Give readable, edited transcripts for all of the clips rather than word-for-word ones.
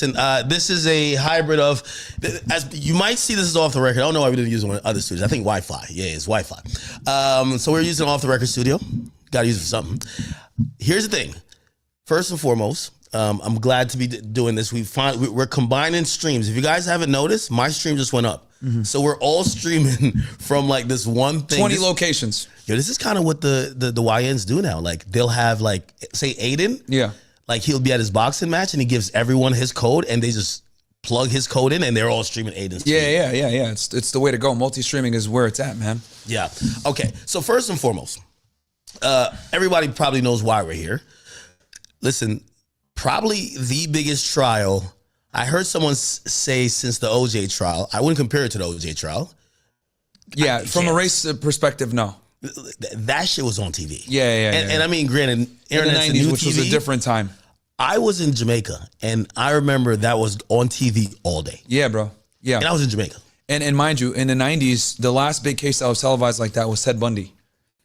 And this is a hybrid of, as you might see, this is off the record. I don't know why we didn't use it in other studios. I think Wi-Fi. Yeah, it's Wi-Fi. So we're using off the record studio. Got to use it for something. Here's the thing. First and foremost, I'm glad to be doing this. We're combining streams. If you guys haven't noticed, my stream just went up. Mm-hmm. So we're all streaming from like this one thing. 20 locations. Yo, this is kind of what the YNs do now. Like they'll have like, say Aiden. Yeah. Like he'll be at his boxing match and he gives everyone his code and they just plug his code in and they're all streaming Aiden's. Yeah. It's the way to go. Multi-streaming is where it's at, man. Yeah. Okay. So first and foremost, everybody probably knows why we're here. Listen, probably the biggest trial. I heard someone say since the OJ trial. I wouldn't compare it to the OJ trial. Yeah. From a race perspective, no. That shit was on TV. Yeah. And I mean, granted, internet's in the 90s, new which TV, was a different time. I was in Jamaica, and I remember that was on TV all day. Yeah, bro. Yeah. And I was in Jamaica. And mind you, in the 90s, the last big case that was televised like that was Ted Bundy.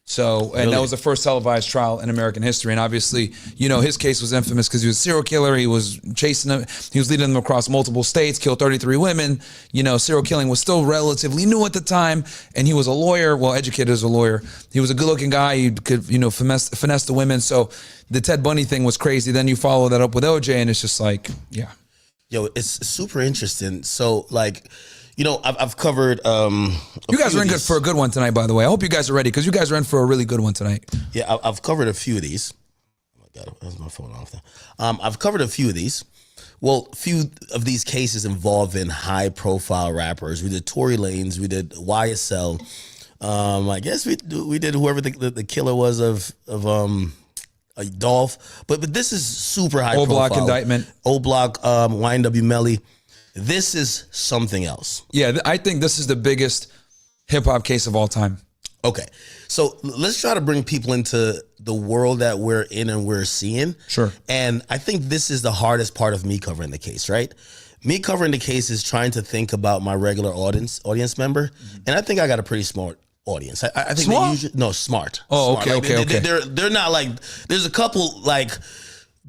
So, and really? That was the first televised trial in American history. And obviously, you know, his case was infamous because he was a serial killer. He was chasing them. He was leading them across multiple states, killed 33 women. You know, serial killing was still relatively new at the time. And he was a lawyer, well, educated as a lawyer. He was a good looking guy. He could, you know, finesse the women. So the Ted Bundy thing was crazy. Then you follow that up with OJ and it's just like, yeah. Yo, it's super interesting. So like, you know, I've covered. You guys are in good for a good one tonight, by the way. I hope you guys are ready because you guys are in for a really good one tonight. Yeah, I've covered a few of these. Oh my God, that's my phone off there. I've covered a few of these. Well, a few of these cases involving high-profile rappers. We did Tory Lanez. We did YSL. I guess we did whoever the killer was of Dolph. But this is super high profile. O-Block indictment. O-Block, YNW Melly. This is something else. Yeah, I think this is the biggest hip-hop case of all time. Okay, so let's try to bring people into the world that we're in and we're seeing. Sure. And I think this is the hardest part of me covering the case, right? Me covering the case is trying to think about my regular audience member. Mm-hmm. And I think I got a pretty smart audience. I think smart? They usually, no, smart. Oh, smart. okay, Like, okay. They're not like, there's a couple like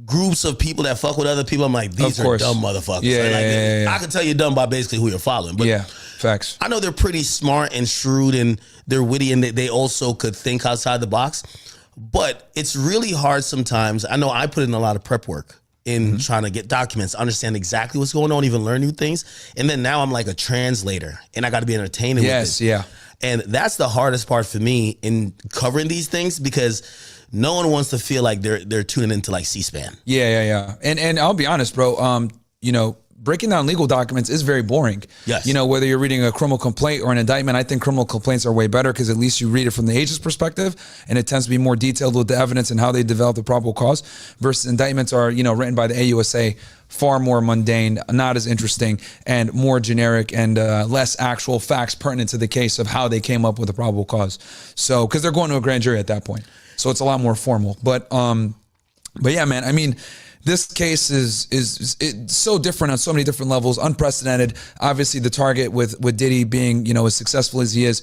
groups of people that fuck with other people. I'm like, these are dumb motherfuckers. Yeah. I can tell you're dumb by basically who you're following. But yeah, facts. I know they're pretty smart and shrewd and they're witty and they also could think outside the box. But it's really hard sometimes. I know I put in a lot of prep work in trying to get documents, understand exactly what's going on, even learn new things. And then now I'm like a translator and I got to be entertaining with it. Yes, yeah. And that's the hardest part for me in covering these things because no one wants to feel like they're tuning into like C-SPAN. Yeah. And I'll be honest, bro. You know, breaking down legal documents is very boring. Yes. You know, whether you're reading a criminal complaint or an indictment, I think criminal complaints are way better because at least you read it from the agent's perspective and it tends to be more detailed with the evidence and how they develop the probable cause versus indictments are, you know, written by the AUSA, far more mundane, not as interesting and more generic and less actual facts pertinent to the case of how they came up with the probable cause. So, because they're going to a grand jury at that point. So it's a lot more formal. But yeah, man, I mean, this case is it's so different on so many different levels, unprecedented. Obviously, the target with Diddy being, you know, as successful as he is,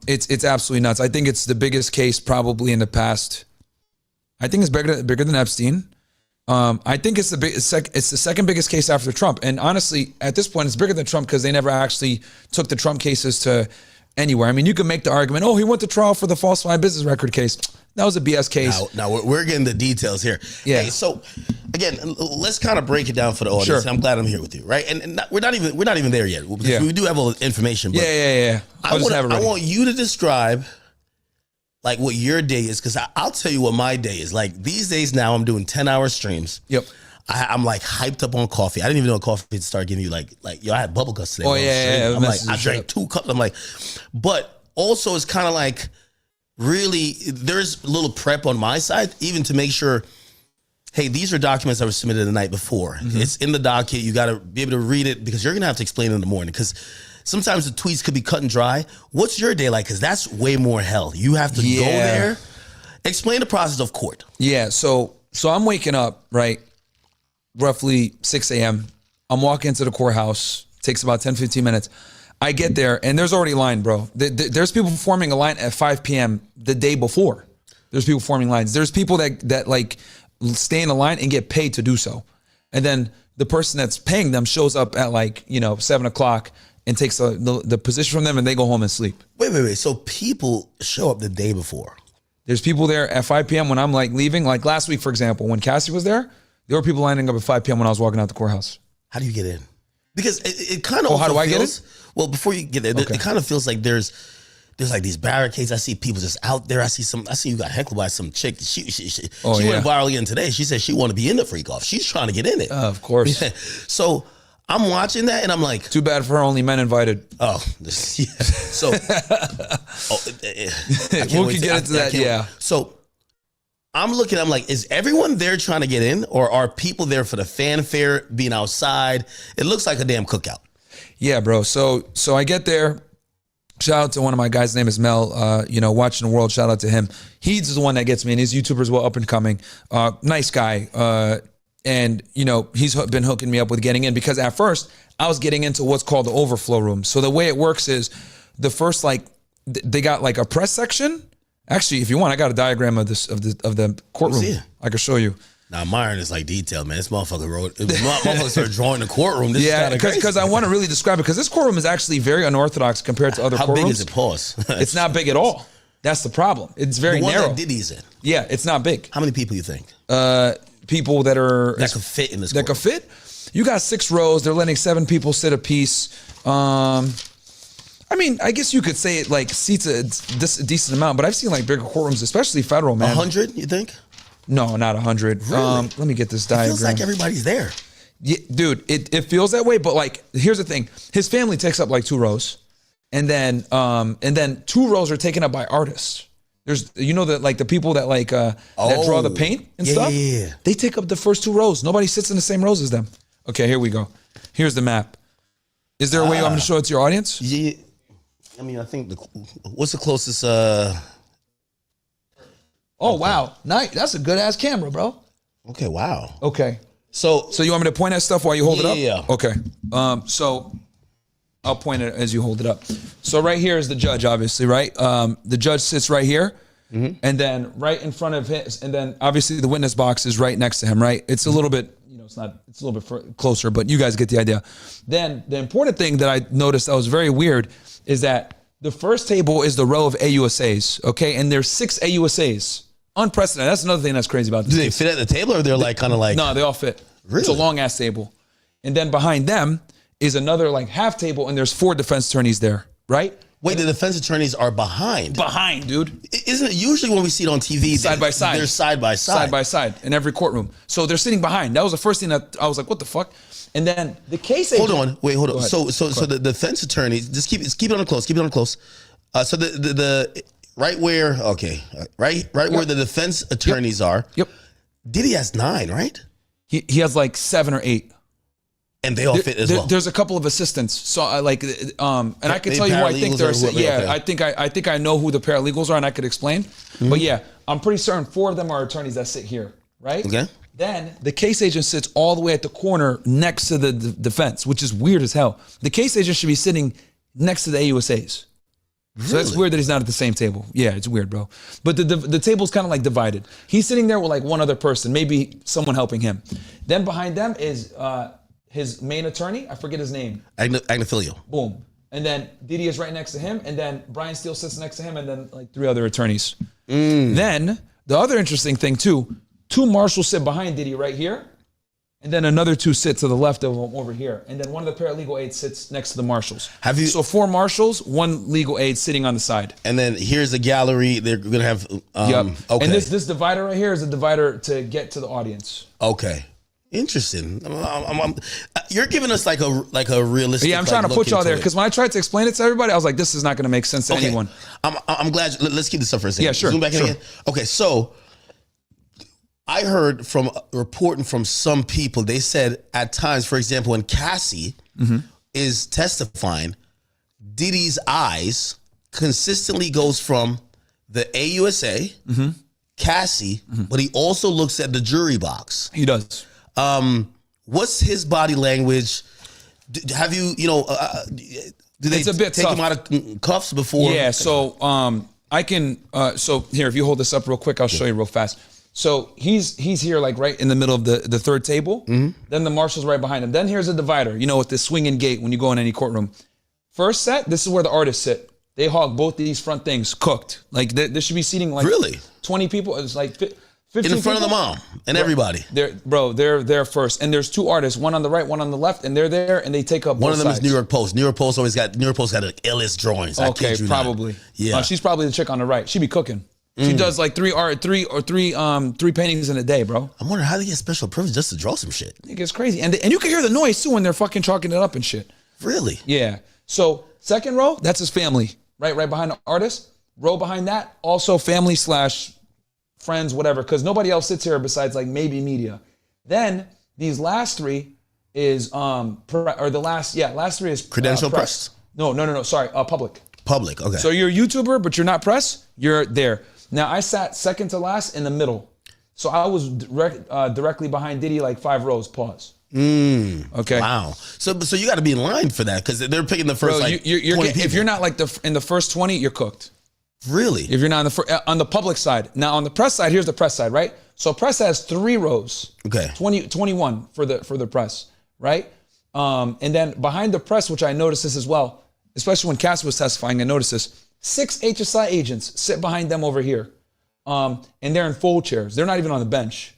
it's absolutely nuts. I think it's the biggest case probably in the past. I think it's bigger than Epstein. I think it's the second biggest case after Trump. And honestly, at this point, it's bigger than Trump because they never actually took the Trump cases to anywhere. I mean, you can make the argument, oh, he went to trial for the falsified business record case. That was a BS case. Now we're getting the details here. Yeah. Hey, so again, let's kind of break it down for the audience. Sure. I'm glad I'm here with you, right? And we're not even there yet. Because Yeah. we do have all the information. But Yeah. I want you to describe like what your day is, because I'll tell you what my day is. Like these days now, I'm doing 10-hour streams. Yep. I'm like hyped up on coffee. I didn't even know coffee would start giving you like yo, I had bubble guts today. Oh yeah. I'm like, I drank 2 cups. I'm like, but also it's kind of like really there's a little prep on my side, even to make sure, hey, these are documents that were submitted the night before. Mm-hmm. It's in the docket. You got to be able to read it because you're gonna have to explain it in the morning because sometimes the tweets could be cut and dry. What's your day like? Because that's way more hell. You have to go there. Explain the process of court. Yeah. So I'm waking up, right? Roughly 6 a.m. I'm walking into the courthouse. Takes about 10, 15 minutes. I get there and there's already a line, bro. There's people forming a line at 5 p.m. the day before. There's people forming lines. There's people that like stay in a line and get paid to do so. And then the person that's paying them shows up at like, 7 o'clock and takes the position from them and they go home and sleep. Wait. So people show up the day before. There's people there at 5 p.m. when I'm like leaving. Like last week, for example, when Cassie was there were people lining up at 5 p.m. when I was walking out the courthouse. How do you get in? Because it kind of how do I get in? Well, before you get there, it kind of feels like there's like these barricades. I see people just out there. I see you got heckled by some chick. She went viral again today. She said she wanted to be in the freak off. She's trying to get in it. Of course. Yeah. So I'm watching that and I'm like, too bad for her, only men invited. Oh, yeah. So we can get into that. Yeah. So I'm looking, I'm like, is everyone there trying to get in, or are people there for the fanfare, being outside? It looks like a damn cookout. Yeah, bro. So I get there. Shout out to one of my guys. His name is Mel. Watching the world. Shout out to him. He's the one that gets me, and his YouTuber's well up and coming. Nice guy. And he's been hooking me up with getting in, because at first I was getting into what's called the overflow room. So the way it works is the first, like, they got like a press section. Actually, if you want, I got a diagram of the courtroom. I can show you. Now, Myron is like detailed, man. This motherfucker started drawing the courtroom. This is because I want to really describe it, because this courtroom is actually very unorthodox compared to other courtrooms. How big is it? Pause. It's not big at all. That's the problem. It's very narrow. The one that Diddy's in. Yeah, it's not big. How many people you think? People that could fit in this courtroom. That could fit? You got 6 rows. They're letting 7 people sit a piece. I mean, I guess you could say it like seats a decent amount, but I've seen like bigger courtrooms, especially federal, man. 100, you think? No, not 100. Really? Let me get this diagram. It feels like everybody's there. Yeah, dude, it feels that way, but like, here's the thing. His family takes up like 2 rows, and then 2 rows are taken up by artists. There's, that like the people that like that draw the paint and stuff. Yeah. They take up the first 2 rows. Nobody sits in the same rows as them. Okay, here we go. Here's the map. Is there a way you want me to show it to your audience? Yeah. I mean, I think what's the closest? Oh wow, nice. That's a good ass camera, bro. Okay, wow. Okay, so you want me to point at stuff while you hold it up? Yeah. Okay. So I'll point it as you hold it up. So right here is the judge, obviously, right? The judge sits right here, and then right in front of him, and then obviously the witness box is right next to him, right? It's a little bit, it's a little bit closer, but you guys get the idea. Then the important thing that I noticed that was very weird is that the first table is the row of AUSAs, okay? And there's 6 AUSAs. Unprecedented. That's another thing that's crazy about this. Do they fit at the table, or they're like kind of like? No, they all fit. Really? It's a long ass table. And then behind them is another like half table, and there's 4 defense attorneys there, right? Wait, the defense attorneys are behind? Behind, dude. Isn't it usually when we see it on TV? Side by side. They're side by side. Side by side in every courtroom. So they're sitting behind. That was the first thing that I was like, what the fuck? And then the case agent. Hold on. So the defense attorneys, just keep it on close. Keep it on close. So the right where where the defense attorneys are. Yep. Diddy has 9, right? He has like 7 or 8. And they all fit as well. There's a couple of assistants. So I like, and I can tell you who I think there's. Yeah, okay. I think I know who the paralegals are, and I could explain. But yeah, I'm pretty certain 4 of them are attorneys that sit here, right? Okay. Then the case agent sits all the way at the corner next to the defense, which is weird as hell. The case agent should be sitting next to the AUSAs. Really? So that's weird that he's not at the same table. Yeah, it's weird, bro. But the table's kind of like divided. He's sitting there with like one other person, maybe someone helping him. Then behind them is his main attorney. I forget his name. Agnifilio. Boom. And then Diddy is right next to him. And then Brian Steele sits next to him. And then like 3 other attorneys. Then the other interesting thing too, 2 marshals sit behind Diddy right here. And then another 2 sit to the left of him over here. And then one of the paralegal aides sits next to the marshals. So 4 marshals, 1 legal aide sitting on the side. And then here's a gallery. They're going to have... Yep. Okay. And this divider right here is a divider to get to the audience. Okay. Interesting. You're giving us like a realistic... Yeah, I'm trying to put y'all there. Because when I tried to explain it to everybody, I was like, this is not going to make sense to anyone. I'm glad... Let's keep this up for a second. Yeah, sure. Zoom back in again. Okay, so... I heard from reporting from some people, they said at times, for example, when Cassie is testifying, Diddy's eyes consistently goes from the AUSA, Cassie, but he also looks at the jury box. He does. What's his body language? Have you, do they take him out of cuffs before? Yeah, so I can, so here, if you hold this up real quick, I'll show you real fast. So he's here like right in the middle of the third table. Mm-hmm. Then the marshal's right behind him. Then here's a divider, you know, with the swinging gate when you go in any courtroom. First set, this is where the artists sit. They hog both these front things cooked. Like there should be seating like really 20 people. It's like 15 in front people. of the mom and everybody. They're there first, and there's two artists, one on the right, one on the left, and they're there and they take up one both of them sides. New York Post. New York Post got the illest drawings. Okay, probably. Yeah, she's probably the chick on the right. She be cooking. She does like three paintings in a day, bro. I'm wondering how they get special privilege just to draw some shit. It gets crazy, and you can hear the noise too when they're fucking chalking it up and shit. Really? Yeah. So second row, that's his family, right behind the artist. Row behind that, also family / friends, whatever, because nobody else sits here besides like maybe media. Then these last three is last three is credential press. No. Sorry, public. Public. Okay. So you're a YouTuber, but you're not press. You're there. Now I sat second to last in the middle, so I was directly behind Diddy, like 5 rows. Pause. Okay. Wow. So you got to be in line for that because they're picking the first. Bro, like you're 20 if people. you're not like in the first 20, you're cooked. Really? If you're not on the public side. Now on the press side, here's the press side, right? So press has 3 rows. Okay. 21 for the press, right? And then behind the press, which I noticed this as well, especially when Cassie was testifying, I noticed this. 6 HSI agents sit behind them over here. And they're in fold chairs. They're not even on the bench.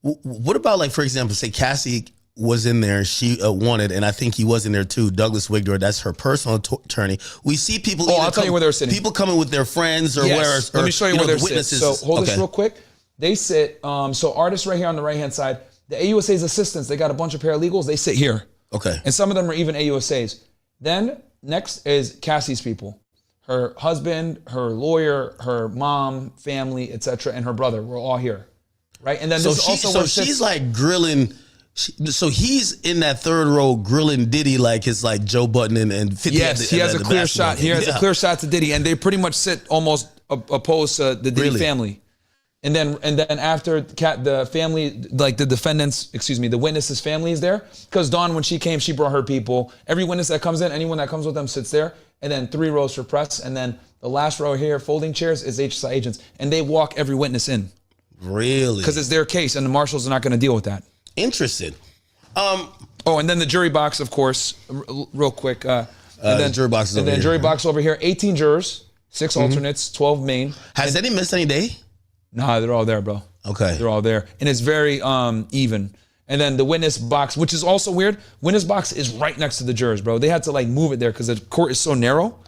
What about, like, for example, say Cassie was in there, she wanted, and I think he was in there too, Douglas Wigdor, that's her personal attorney. We see people. I'll tell you where they're sitting. People coming with their friends or yes. Let me show you where they're witnesses. sitting. So hold this real quick. They sit, so artists right here on the right-hand side, the AUSA's assistants, they got a bunch of paralegals, they sit here. Okay. And some of them are even AUSAs. Then next is Cassie's people. Her husband, her lawyer, her mom, family, etc., and her brother. We're all here, right? And then she's like grilling. So he's in that third row grilling Diddy like it's like Joe Budden and 50. Yes, he has a clear shot. He has a clear shot to Diddy, and they pretty much sit almost opposed to the Diddy family. And then after the family, like the witness's family is there. Because Dawn, when she came, she brought her people. Every witness that comes in, anyone that comes with them sits there. And then 3 rows for press. And then the last row here, folding chairs, is HSI agents. And they walk every witness in. Really? Because it's their case, and the marshals are not going to deal with that. Interesting. And then the jury box, of course, real quick. And then jury box is over here. jury box over here, 18 jurors, 6 alternates, 12 main. Has any missed any day? Nah, they're all there, bro. Okay. They're all there. And it's very even. And then the witness box, which is also weird, witness box is right next to the jurors, bro. They had to like move it there because the court is so narrow.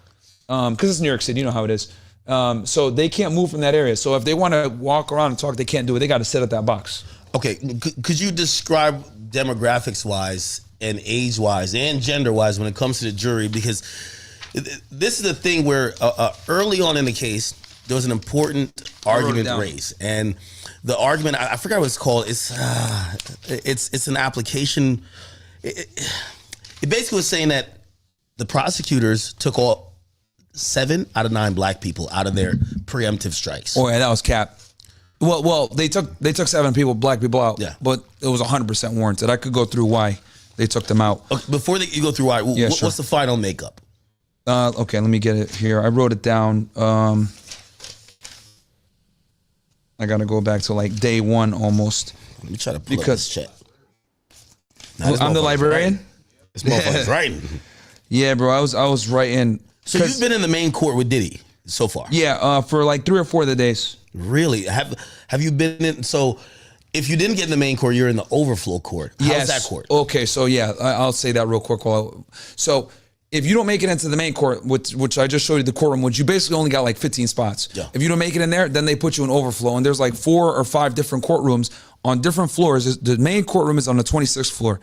Because it's New York City, you know how it is. So they can't move from that area. So if they want to walk around and talk, they can't do it. They got to sit at that box. Okay, could you describe demographics-wise and age-wise and gender-wise when it comes to the jury? Because this is the thing where early on in the case, there was an important argument raised. And the argument, I forgot what it's called. It's an application. It basically was saying that the prosecutors took all 7 out of 9 black people out of their preemptive strikes. Oh, yeah, that was cap. Well, they took 7 black people out. Yeah. But it was 100% warranted. I could go through why they took them out. Okay, before you go through why, sure. What's the final makeup? Okay, let me get it here. I wrote it down. I got to go back to like day 1 almost. Let me try to pull up this chat. I'm the librarian? This motherfucker's writing. Yeah, bro, I was writing. So you've been in the main court with Diddy so far? Yeah, for like 3 or 4 of the days. Really? Have you been in? So if you didn't get in the main court, you're in the overflow court. How's that court? Okay, so yeah, I'll say that real quick. So if you don't make it into the main court, which I just showed you the courtroom, which you basically only got like 15 spots. Yeah. If you don't make it in there, then they put you in overflow. And there's like 4 or 5 different courtrooms on different floors. The main courtroom is on the 26th floor.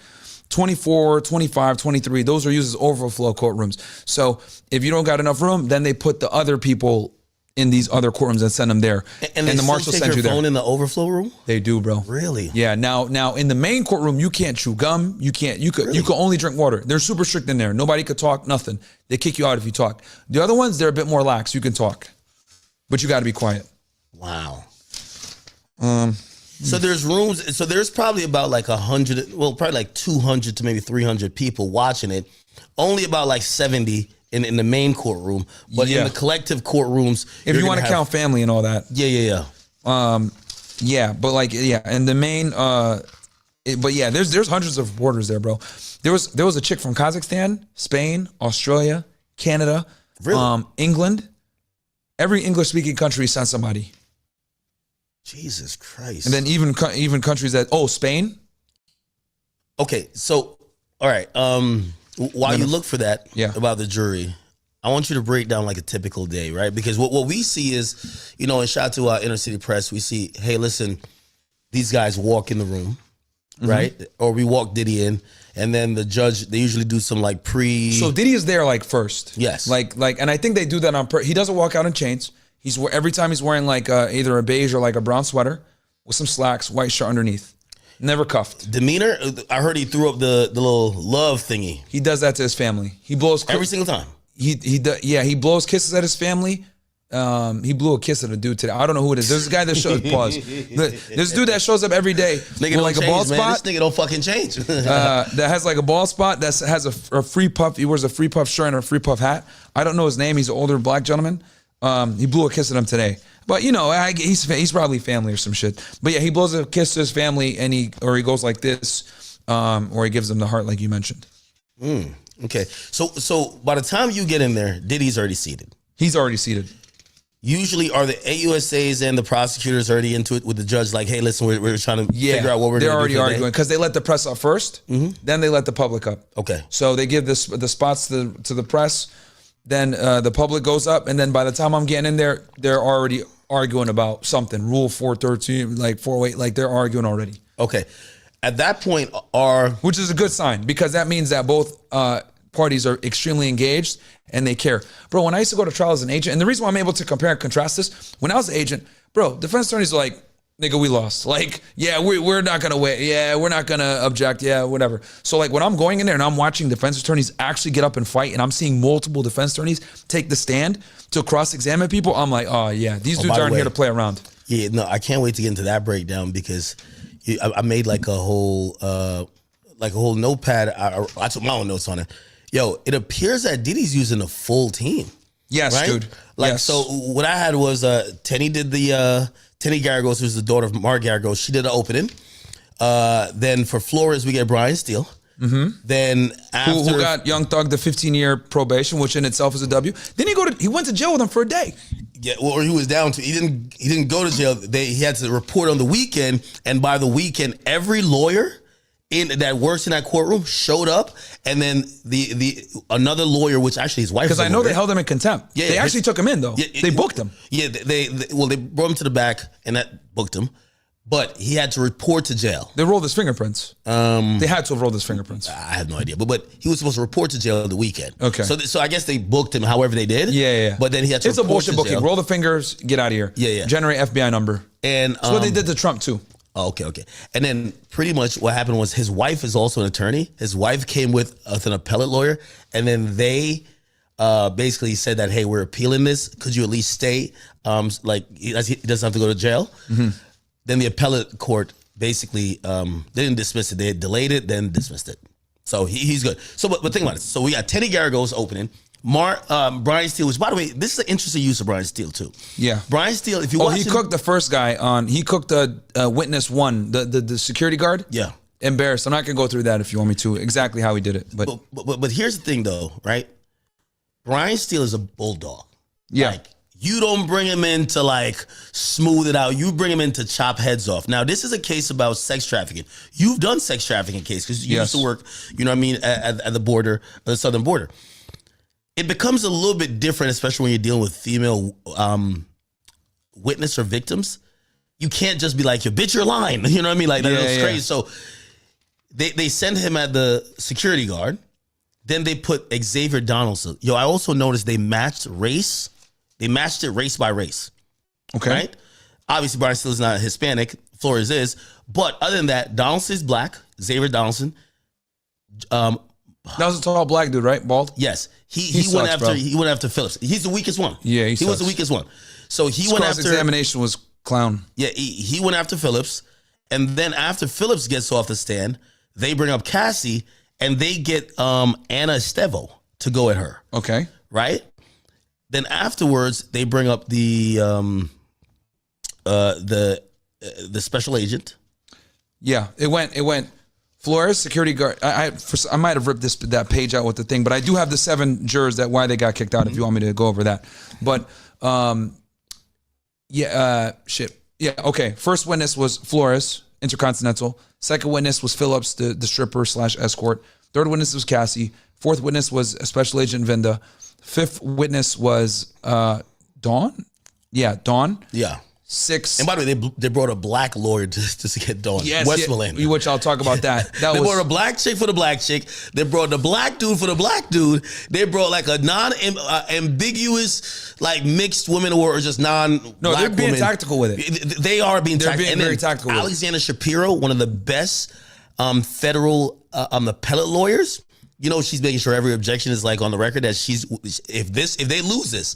24, 25, 23, those are used as overflow courtrooms. So if you don't got enough room, then they put the other people in these other courtrooms and send them there. And the marshal sends you there. Phone in the overflow room? They do, bro. Really? Yeah. Now in the main courtroom, you can't chew gum. You could only drink water. They're super strict in there. Nobody could talk, nothing. They kick you out if you talk. The other ones, they're a bit more lax. You can talk, but you got to be quiet. Wow. So there's rooms. So there's probably about like 100, well, probably like 200 to maybe 300 people watching it. Only about like 70 in the main courtroom, but in the collective courtrooms, if you want to count family and all that. Yeah. Yeah, but like, yeah, and the main, but yeah, there's hundreds of reporters there, bro. There was a chick from Kazakhstan, Spain, Australia, Canada, Really? England. Every English-speaking country sent somebody. Jesus Christ. And then even countries that, Spain. Okay, so all right. While you look for that about the jury, I want you to break down like a typical day, right? Because what we see is, and shout out to our inner city press, we see, hey, listen, these guys walk in the room, right? Or we walk Diddy in, and then the judge, they usually do some like So Diddy is there like first. Yes. Like, and I think they do that on he doesn't walk out in chains. Every time he's wearing like either a beige or like a brown sweater with some slacks, white shirt underneath. Never cuffed. Demeanor, I heard he threw up the little love thingy. He does that to his family. He blows every single time. He blows kisses at his family. He blew a kiss at a dude today. I don't know who it is. There's a guy that shows this dude that shows up every day nigga with like a bald spot. This nigga don't fucking change. That has like a bald spot. That has a free puff. He wears a free puff shirt and a free puff hat. I don't know his name. He's an older black gentleman. He blew a kiss at him today. But he's probably family or some shit. But yeah, he blows a kiss to his family and he goes like this, or he gives them the heart like you mentioned. Okay, so by the time you get in there, Diddy's already seated. He's already seated. Usually, are the AUSAs and the prosecutors already into it with the judge? Like, hey, listen, we're trying to figure out what we're doing. They're already arguing because they let the press up first, then they let the public up. Okay, so they give the spots to the press, then the public goes up, and then by the time I'm getting in there, they're already arguing about something. Rule 413, like 408, like they're arguing already. Okay, at that point, which is a good sign because that means that both parties are extremely engaged and they care. Bro, when I used to go to trial as an agent, and the reason why I'm able to compare and contrast this, when I was an agent, bro, defense attorneys are like, nigga, we lost. Like, yeah, we're not gonna wait. Yeah, we're not gonna object. Yeah, whatever. So like when I'm going in there and I'm watching defense attorneys actually get up and fight, and I'm seeing multiple defense attorneys take the stand to cross-examine people, I'm like, oh yeah, these dudes aren't here to play around. Yeah, no, I can't wait to get into that breakdown because I made like a whole notepad. I took my own notes on it. Yo, it appears that Diddy's using a full team. Yes, right? Dude. Like, so what I had was Tenny did Tenny Garagos, who's the daughter of Mark Garagos. She did the opening. Then for Flores, we get Brian Steele. Then after who got Young Thug the 15-year probation, which in itself is a W. Then he went to jail with him for a day. Yeah, or he was down to. He didn't go to jail. He had to report on the weekend, and by the weekend, every lawyer that works in that courtroom showed up, and then the another lawyer, which actually his wife. Because I know they held him in contempt. Yeah, they actually took him in though. Yeah, they booked him. Yeah, they brought him to the back, and that booked him. But he had to report to jail. They rolled his fingerprints. They had to have rolled his fingerprints. I have no idea, but he was supposed to report to jail the weekend. Okay. So I guess they booked him however they did. Yeah. But then he had to. It's a bullshit booking. Roll the fingers, get out of here. Yeah. Generate FBI number. And that's what they did to Trump too. Oh, okay. And then pretty much what happened was his wife is also an attorney. His wife came with an appellate lawyer, and then they basically said that, hey, we're appealing this. Could you at least stay? Like he doesn't have to go to jail. Then the appellate court basically they didn't dismiss it. They delayed it, then dismissed it. So he's good. So but think about it. So we got Teddy Garagos opening. Brian Steele, which by the way, this is an interesting use of Brian Steele too. Yeah, Brian Steele. If you watch he cooked the first guy on. He cooked the witness one, the security guard. Yeah, embarrassed. I'm not gonna go through that if you want me to. Exactly how he did it, but here's the thing though, right? Brian Steele is a bulldog. Yeah. Like, you don't bring him in to like smooth it out. You bring him in to chop heads off. Now, this is a case about sex trafficking. You've done sex trafficking case because you used to work, you know what I mean, at the border, the southern border. It becomes a little bit different, especially when you're dealing with female witness or victims. You can't just be like, "Yo, bitch, you're lying." You know what I mean? Like, that's crazy. So they send him at the security guard. Then they put Xavier Donaldson. Yo, I also noticed they matched race. They matched it race by race. Okay. Right? Obviously, Brian Steele is not Hispanic. Flores is. But other than that, Donaldson is black. Xavier Donaldson. That was a tall black dude, right? Bald? Yes. He went after Phillips. He's the weakest one. Yeah, he was the weakest one. So he went after. Cross-examination was clown. Yeah, he went after Phillips. And then after Phillips gets off the stand, they bring up Cassie and they get Anna Estevo to go at her. Okay. Right? Then afterwards, they bring up the the special agent. Yeah, it went Flores, security guard. I might have ripped that page out with the thing, but I do have the 7 jurors that why they got kicked out. If you want me to go over that, but okay. First witness was Flores, Intercontinental. Second witness was Phillips, the stripper / escort. Third witness was Cassie. Fourth witness was Special Agent Vinda. Fifth witness was Dawn. Yeah, Dawn. Yeah. 6. And by the way, they brought a black lawyer to get Dawn. Yes, Westmoreland. Which I'll talk about that. They brought a black chick for the black chick. They brought the black dude for the black dude. They brought like a non-ambiguous, like mixed women or just non-black No, they're being women. tactical with it. They are being They're tactical. being very tactical with it. Alexander Shapiro, one of the best federal appellate lawyers. You know, she's making sure every objection is like on the record that if they lose this,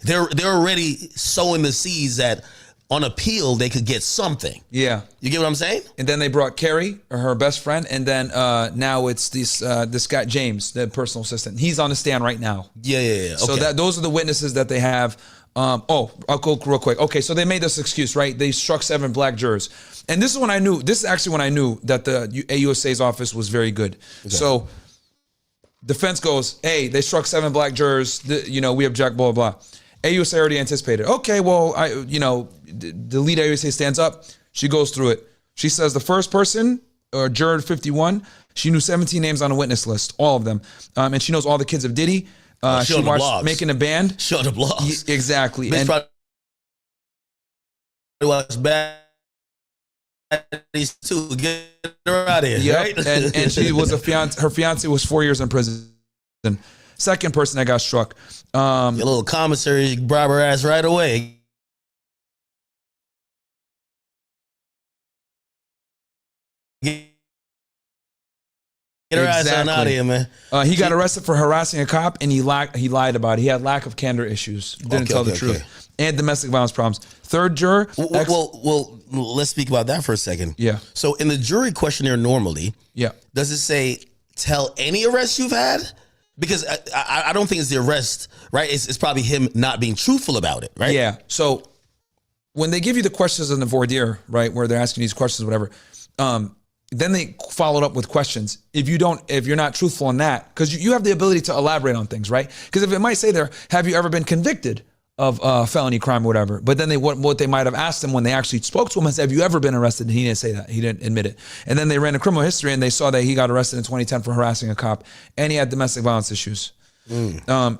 they're already sowing the seeds that on appeal they could get something. Yeah. You get what I'm saying? And then they brought Carrie, her best friend, and then now it's this guy James, the personal assistant. He's on the stand right now. Yeah. Okay. So those are the witnesses that they have. I'll go real quick. Okay, so they made this excuse, right? They struck 7 black jurors. And this is when I knew, this is actually when I knew that the AUSA's office was very good. Okay. So defense goes, hey, they struck 7 black jurors. We object, blah, blah, blah. AUSA already anticipated. Okay, well, the lead AUSA stands up. She goes through it. She says the first person, or juror 51, she knew 17 names on the witness list, all of them. And she knows all the kids of Diddy. She watched Making a Band. She on the blogs. Exactly. And probably watch Bad too. Get her out of here. Yep. Right? and she was her fiance was 4 years in prison. Second person that got struck. Your little commissary bribe her ass right away. Get her ass out of here, man. He got arrested for harassing a cop, and he lied about it. He had lack of candor issues. Didn't tell the truth. And domestic violence problems. Third juror. Well, let's speak about that for a second. Yeah. So in the jury questionnaire normally, does it say tell any arrest you've had? Because I don't think it's the arrest, right? It's probably him not being truthful about it, right? Yeah. So when they give you the questions in the voir dire, right, where they're asking these questions, whatever, then they followed up with questions. If you're not truthful in that, because you have the ability to elaborate on things, right? Because if it might say there, have you ever been convicted of felony crime or whatever? But then what they might have asked him when they actually spoke to him is, have you ever been arrested? And he didn't say that. He didn't admit it. And then they ran a criminal history and they saw that he got arrested in 2010 for harassing a cop and he had domestic violence issues. The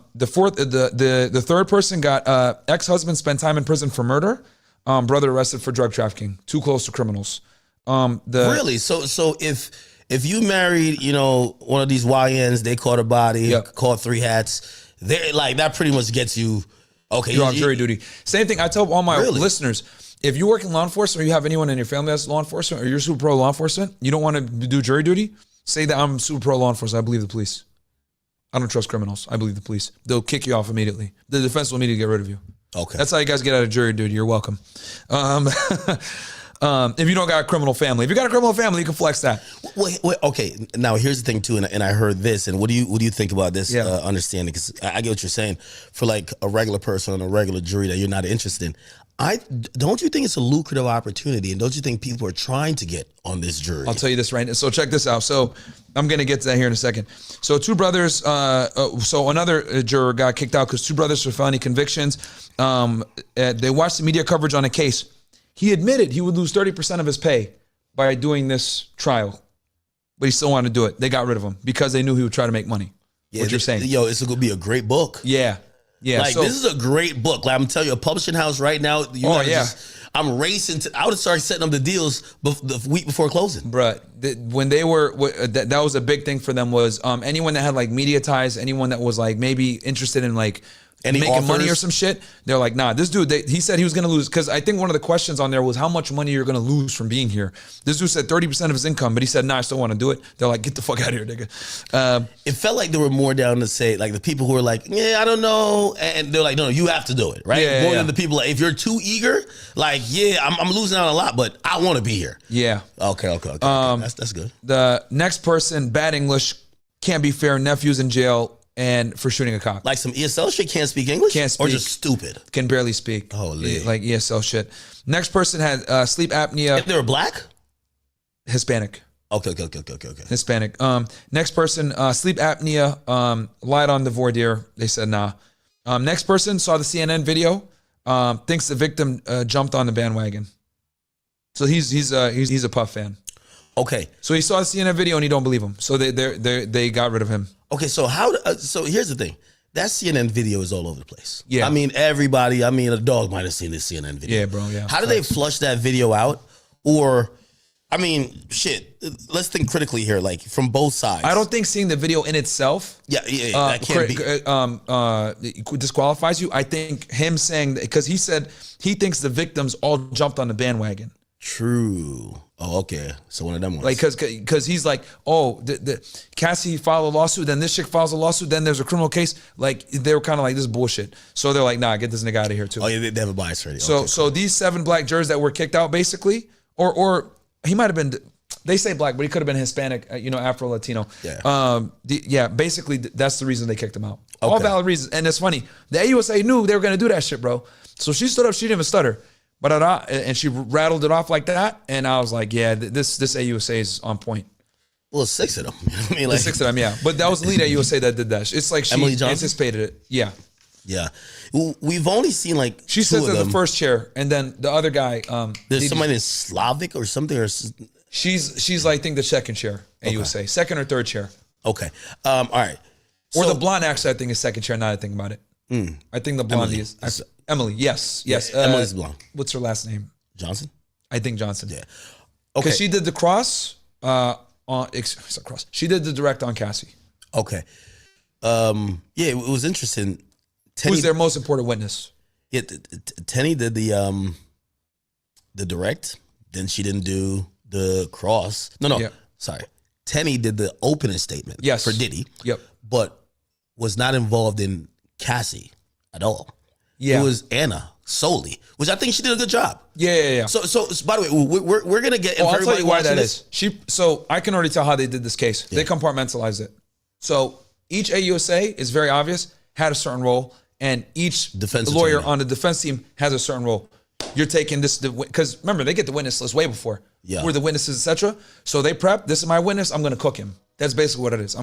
third person got ex-husband spent time in prison for murder, brother arrested for drug trafficking, too close to criminals. Really? So if you married, one of these YNs, they caught a body, caught 3 hats, they like that pretty much gets you. Okay, you're on jury duty. Same thing. I tell all my listeners, if you work in law enforcement or you have anyone in your family that's law enforcement or you're super pro law enforcement, you don't want to do jury duty, say that I'm super pro law enforcement. I believe the police. I don't trust criminals. I believe the police. They'll kick you off immediately. The defense will immediately get rid of you. Okay. That's how you guys get out of jury duty. You're welcome. If you don't got a criminal family. If you got a criminal family, you can flex that. Wait, okay. Now here's the thing too, and I heard this. And what do you think about this? Understanding, because I get what you're saying. For like a regular person on a regular jury that you're not interested in, don't you think it's a lucrative opportunity? And don't you think people are trying to get on this jury? I'll tell you this right now. So check this out. So I'm going to get to that here in a second. So 2 brothers. So another juror got kicked out because 2 brothers for felony convictions. They watched the media coverage on a case. He admitted he would lose 30% of his pay by doing this trial, but he still wanted to do it. They got rid of him because they knew he would try to make money. Yeah, what you're saying? Yo, it's going to be a great book. Yeah. Like this is a great book. Like I'm telling you, a publishing house right now. I'm racing to. I would start setting up the deals the week before closing. Bruh, when they were that was a big thing for them was anyone that had like media ties, anyone that was like maybe interested in like making money or some shit, they're like, nah, this dude, he said he was going to lose, because I think one of the questions on there was how much money you're going to lose from being here. This dude said 30% of his income, but he said, nah, I still want to do it. They're like, get the fuck out of here, nigga. It felt like there were more down to say, like the people who were like, yeah, I don't know. And they're like, no, you have to do it, right? More than the people, like, if you're too eager, like, yeah, I'm losing out a lot, but I want to be here. Yeah. Okay. That's good. The next person, bad English, can't be fair, nephew's in jail. and for shooting a cop. Like some ESL shit, can't speak English? Can't speak. Or just stupid? Can barely speak. Holy. Like ESL shit. Next person had sleep apnea. If they were black? Hispanic. Okay. Hispanic. Next person, sleep apnea, lied on the voir dire. They said nah. Next person saw the CNN video, thinks the victim jumped on the bandwagon. So he's a Puff fan. Okay. So he saw the CNN video and he don't believe him. So they got rid of him. Okay, so so here's the thing. That CNN video is all over the place. Yeah. I mean, everybody, a dog might have seen this CNN video. Yeah, bro, yeah. How did they flush that video out? Or, shit, let's think critically here, like from both sides. I don't think seeing the video in itself that can't be. Disqualifies you. I think him saying that, because he said he thinks the victims all jumped on the bandwagon. True. Oh, okay. So one of them ones. Like, because he's like, oh, the Cassie filed a lawsuit, then this chick files a lawsuit, then there's a criminal case. Like, they were kind of like, this is bullshit. So they're like, nah, get this nigga out of here too. Oh yeah, they have a bias already. So okay, so these 7 black jurors that were kicked out, basically, or he might have been. They say black, but he could have been Hispanic, Afro Latino. Yeah. Basically, that's the reason they kicked him out. Okay. All valid reasons, and it's funny. The AUSA knew they were gonna do that shit, bro. So she stood up, she didn't even stutter. And she rattled it off like that, and I was like, "Yeah, this AUSA is on point." Well, 6 of them. Like 6 of them, yeah. But that was the lead AUSA that did that. It's like she Emily Johnson? anticipated it. Yeah. Yeah. We've only seen like she sits at the first chair, and then the other guy. There's somebody in Slavic or something, or she's like, I think the second chair AUSA, second or third chair. Okay. All right. Or the blonde actually, I think is second chair. Now that I think about it, I think the blondie is. Emily, yes. Yeah, Emily's blonde. What's her last name? Johnson? I think Johnson. Yeah. Okay. Because she did the cross cross. She did the direct on Cassie. Okay. Yeah, it was interesting. Who's their most important witness? Yeah, Tenny did the direct. Then she didn't do the cross. No, sorry. Tenny did the opening statement for Diddy. Yep. But was not involved in Cassie at all. Yeah. It was Anna solely, which I think she did a good job. Yeah. So by the way, we're gonna get. I'll tell you why that is. So I can already tell how they did this case. Yeah. They compartmentalized it. So each AUSA is very obvious, had a certain role, and each defense lawyer attorney on the defense team has a certain role. You're taking this because remember they get the witness list way before. Yeah. Who are the witnesses, etc. So they prep. This is my witness. I'm gonna cook him. That's basically what it is.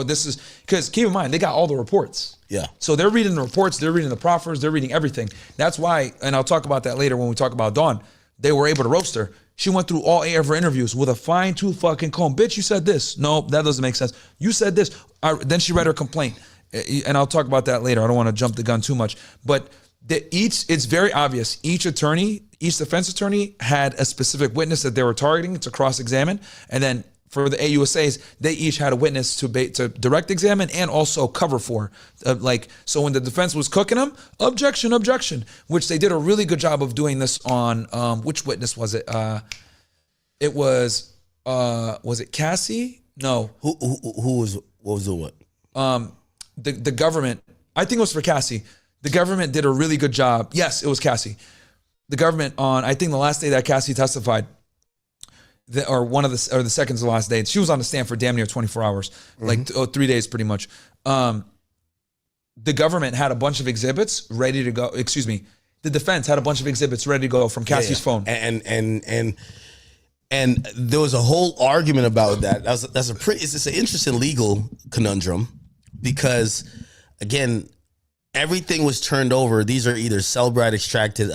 This is, because keep in mind, they got all the reports. Yeah. So they're reading the reports, they're reading the proffers, they're reading everything. That's why, and I'll talk about that later when we talk about Dawn, they were able to roast her. She went through all 8 of her interviews with a fine-tooth fucking comb. Bitch, you said this. No, that doesn't make sense. You said this. Then she read her complaint. And I'll talk about that later. I don't want to jump the gun too much. But it's very obvious. Each defense attorney had a specific witness that they were targeting to cross-examine. And then for the AUSAs, they each had a witness to direct examine and also cover for. So when the defense was cooking them, objection, which they did a really good job of doing this on, which witness was it? It was it Cassie? No. What was the what? The government, I think it was for Cassie. The government did a really good job. Yes, it was Cassie. The government on, I think the last day that Cassie testified, the second to the last day. She was on the stand for damn near 24 hours, like 3 days pretty much. The government had a bunch of exhibits ready to go. Excuse me. The defense had a bunch of exhibits ready to go from Cassie's phone. And there was a whole argument about that. It's an interesting legal conundrum because, again, everything was turned over. These are either Cellbrite extracted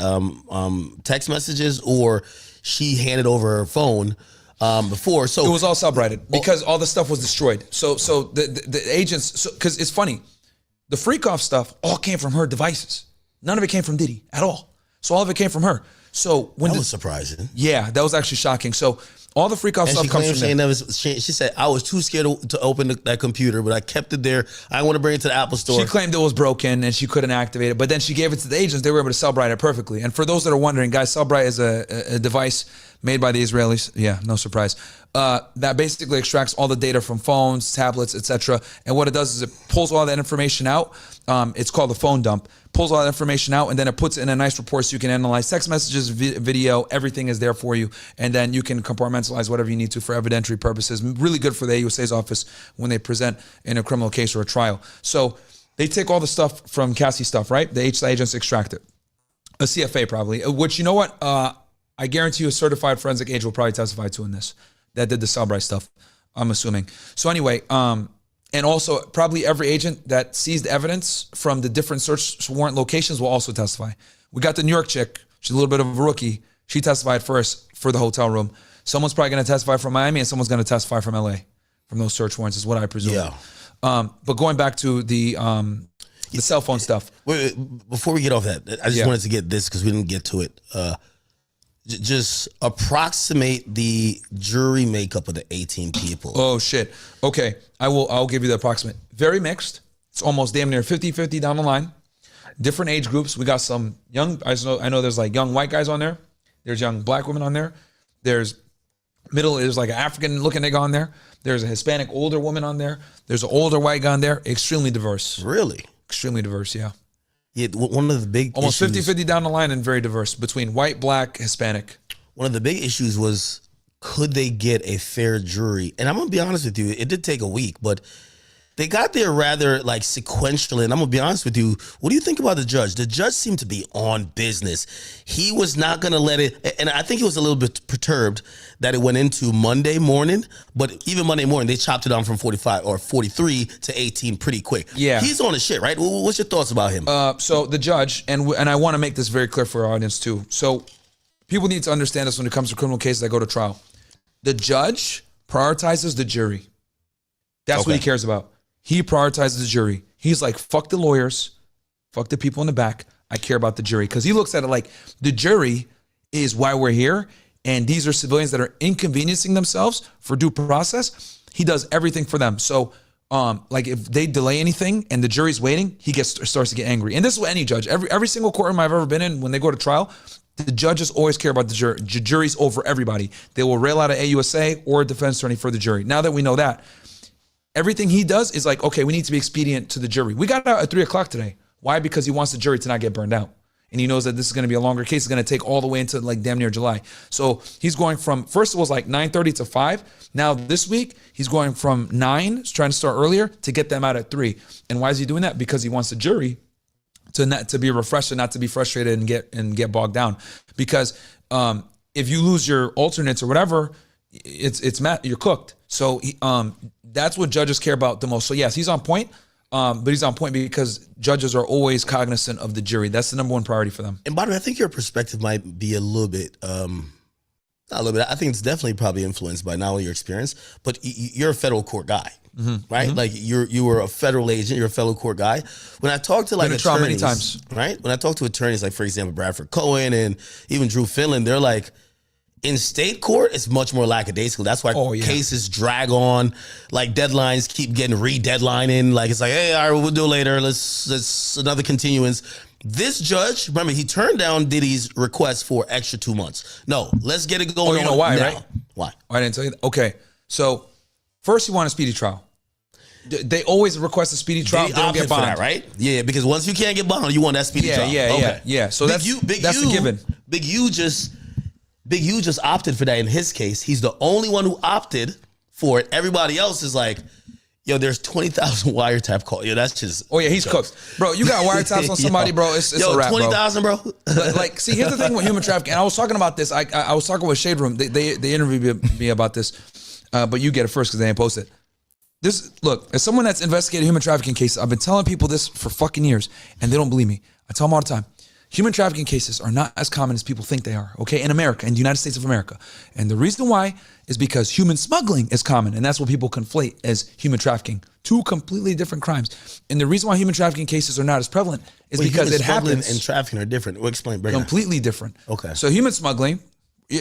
text messages or she handed over her phone before. So it was all Cellbrighted because all the stuff was destroyed. So the agents, because it's funny, the freakoff stuff all came from her devices. None of it came from Diddy at all. So all of it came from her. So when that was surprising. Yeah, that was actually shocking. So all the freakoff stuff comes from them. She said, I was too scared to open that computer, but I kept it there. I want to bring it to the Apple store. She claimed it was broken and she couldn't activate it, but then she gave it to the agents. They were able to Cellbrite it perfectly. And for those that are wondering, guys, Cellbrite is a device made by the Israelis. Yeah, no surprise. That basically extracts all the data from phones, tablets, etc. And what it does is it pulls all that information out. It's called a phone dump. Pulls all that information out, and then it puts it in a nice report so you can analyze text messages, video, everything is there for you. And then you can compartmentalize whatever you need to for evidentiary purposes. Really good for the AUSA's office when they present in a criminal case or a trial. So they take all the stuff from Cassie stuff, right? The HSI agents extract it. A CFA probably, which, you know what? I guarantee you a certified forensic agent will probably testify to in this. That did the Cellbrite stuff, I'm assuming. So anyway, and also probably every agent that sees the evidence from the different search warrant locations will also testify. We got the New York chick. She's a little bit of a rookie. She testified first for the hotel room. Someone's probably going to testify from Miami, and someone's going to testify from LA from those search warrants is what I presume. Yeah. But going back to the cell phone stuff. Wait, before we get off that, I just wanted to get this because we didn't get to it. Just approximate the jury makeup of the 18 people. Oh shit. Okay. I'll give you the approximate. Very mixed. It's almost damn near 50-50 down the line. Different age groups. We got some young, I know there's like young white guys on there. There's young black women on there. There's like an African looking nigga on there. There's a Hispanic older woman on there. There's an older white guy on there. Extremely diverse. Really? Extremely diverse, yeah. Yeah, one of the big almost issues, 50-50 down the line and very diverse between white, black, Hispanic. One of the big issues was, could they get a fair jury? And I'm going to be honest with you, it did take a week, but they got there rather like sequentially. And I'm going to be honest with you, what do you think about the judge? The judge seemed to be on business. He was not going to let it, and I think he was a little bit perturbed that it went into Monday morning, but even Monday morning, they chopped it down from 45 or 43 to 18 pretty quick. Yeah. He's on the shit, right? What's your thoughts about him? So the judge, and I want to make this very clear for our audience too. So people need to understand this when it comes to criminal cases that go to trial. The judge prioritizes the jury. That's what he cares about. He prioritizes the jury. He's like, fuck the lawyers, fuck the people in the back. I care about the jury. Because he looks at it like the jury is why we're here. And these are civilians that are inconveniencing themselves for due process. He does everything for them. So like if they delay anything and the jury's waiting, he starts to get angry. And this is what any judge, every single courtroom I've ever been in, when they go to trial, the judges always care about the jury. Jury's over everybody. They will rail out an AUSA or a defense attorney for the jury. Now that we know that, everything he does is like, okay, we need to be expedient to the jury. We got out at 3 o'clock today. Why? Because he wants the jury to not get burned out. And he knows that this is going to be a longer case. It's going to take all the way into like damn near July. So he's going from, first it was like 9:30 to 5. Now this week, he's going from 9, trying to start earlier, to get them out at 3. And why is he doing that? Because he wants the jury to be refreshed and not to be frustrated and get bogged down. Because if you lose your alternates or whatever, you're cooked. So that's what judges care about the most. So yes, he's on point. But he's on point because judges are always cognizant of the jury. That's the number one priority for them. And by the way, I think your perspective might be a little bit, not a little bit, I think it's definitely probably influenced by not only your experience, but you're a federal court guy, right? Like you were a federal agent, you're a federal court guy. When I talk to like attorneys, many times, right? When I talk to attorneys, like for example, Bradford Cohen and even Drew Finland, they're like, in state court, it's much more lackadaisical. That's why cases drag on, like deadlines keep getting re-deadlining. Like it's like, hey, all right, we'll do it later. Let's another continuance. This judge, remember, he turned down Diddy's request for extra 2 months. No, let's get it going. Oh, you know why, now. right? Why? I didn't tell you that. Okay, so first you want a speedy trial. They always request a speedy trial. They don't get bond, that, right? Yeah, because once you can't get bond, you want that speedy trial. Yeah. So that's a given. Big U just opted for that in his case. He's the only one who opted for it. Everybody else is like, yo, there's 20,000 wiretap calls. Yo, that's just... Oh, yeah, he's cooked. Bro, you got wiretaps on somebody, bro. It's a wrap, 20,000, bro. Like, see, here's the thing with human trafficking. And I was talking about this. I was talking with Shade Room. They interviewed me about this. But you get it first because they ain't posted. Look, as someone that's investigated human trafficking cases, I've been telling people this for fucking years, and they don't believe me. I tell them all the time. Human trafficking cases are not as common as people think they are, okay, in America, in the United States of America. And the reason why is because human smuggling is common, and that's what people conflate as human trafficking. Two completely different crimes. And the reason why human trafficking cases are not as prevalent is because it happens. And trafficking are different. We'll explain. Completely different. Okay. So human smuggling,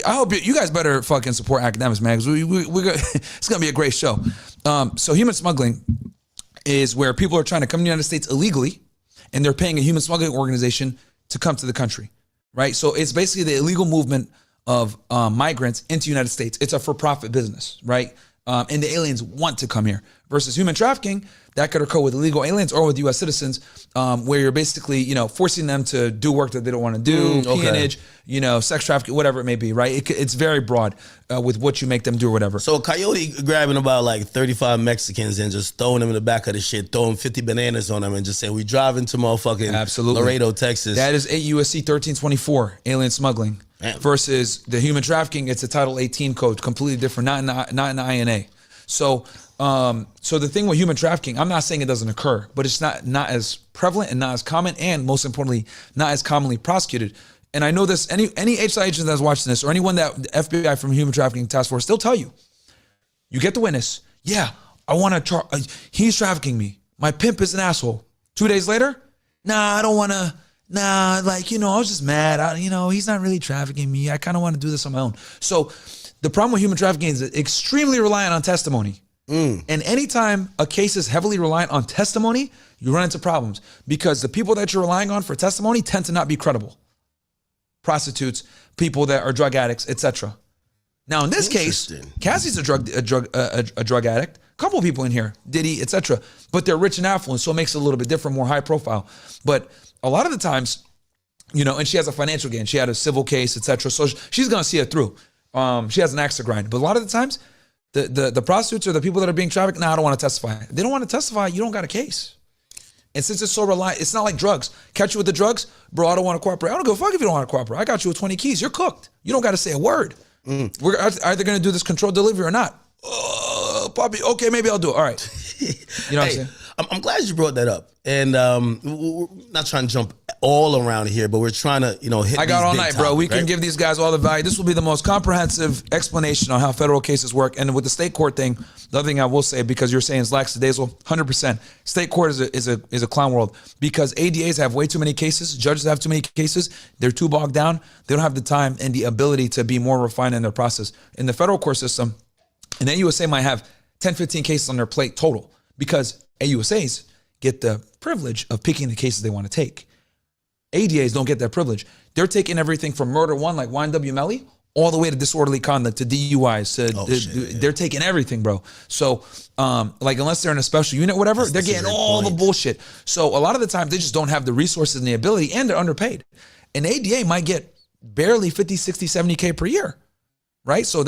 I hope you guys better fucking support academics, man, because it's going to be a great show. So human smuggling is where people are trying to come to the United States illegally, and they're paying a human smuggling organization to come to the country, right? So it's basically the illegal movement of migrants into the United States. It's a for-profit business, right? And the aliens want to come here. Versus human trafficking, that could occur with illegal aliens or with U.S. citizens, where you're basically, forcing them to do work that they don't want to do, peonage, sex trafficking, whatever it may be, right? It's very broad with what you make them do or whatever. So a coyote grabbing about like 35 Mexicans and just throwing them in the back of the shit, throwing 50 bananas on them and just saying, we driving to motherfucking Laredo, Texas. That is 8 U.S.C. 1324, alien smuggling. Damn. Versus the human trafficking, it's a Title 18 code, completely different, not in the INA. So the thing with human trafficking, I'm not saying it doesn't occur, but it's not as prevalent and not as common, and most importantly, not as commonly prosecuted. And I know this, any HSI agent that's watching this, or anyone that the FBI from Human Trafficking Task Force, they'll tell you, you get the witness, yeah, I want to, he's trafficking me. My pimp is an asshole. 2 days later, nah, I don't want to. Nah, I was just mad. He's not really trafficking me. I kind of want to do this on my own. So the problem with human trafficking is it's extremely reliant on testimony. And anytime a case is heavily reliant on testimony, you run into problems because the people that you're relying on for testimony tend to not be credible. Prostitutes, people that are drug addicts, etc. Now in this case, Cassie's a drug addict. A couple of people in here, Diddy, etc. But they're rich and affluent, so it makes it a little bit different, more high profile. But a lot of the times, and she has a financial gain. She had a civil case, etc. So she's gonna see it through. She has an axe to grind. But a lot of the times, the prostitutes or the people that are being trafficked, I don't want to testify. If they don't want to testify, you don't got a case. And since it's so reliant, it's not like drugs. Catch you with the drugs, bro, I don't want to cooperate. I don't give a fuck if you don't want to cooperate. I got you with 20 keys. You're cooked. You don't got to say a word. We're either going to do this controlled delivery or not. Poppy, okay, maybe I'll do it. All right. You know what I'm saying? I'm glad you brought that up. And we're not trying to jump all around here, but we're trying to, hit I got all night, bro. We right? can give these guys all the value. This will be the most comprehensive explanation on how federal cases work. And with the state court thing, the other thing I will say, because you're saying it's lackadaisical, 100%. State court is a clown world because ADAs have way too many cases. Judges have too many cases. They're too bogged down. They don't have the time and the ability to be more refined in their process. In the federal court system, an AUSA might have 10, 15 cases on their plate total because AUSAs get the privilege of picking the cases they want to take. ADAs don't get that privilege. They're taking everything from murder one, like YNW Melly, all the way to disorderly conduct, to DUIs. They're taking everything, bro. So, unless they're in a special unit, whatever, they're getting all the bullshit. So a lot of the time, they just don't have the resources and the ability, and they're underpaid. An ADA might get barely 50, 60, 70K per year. Right, so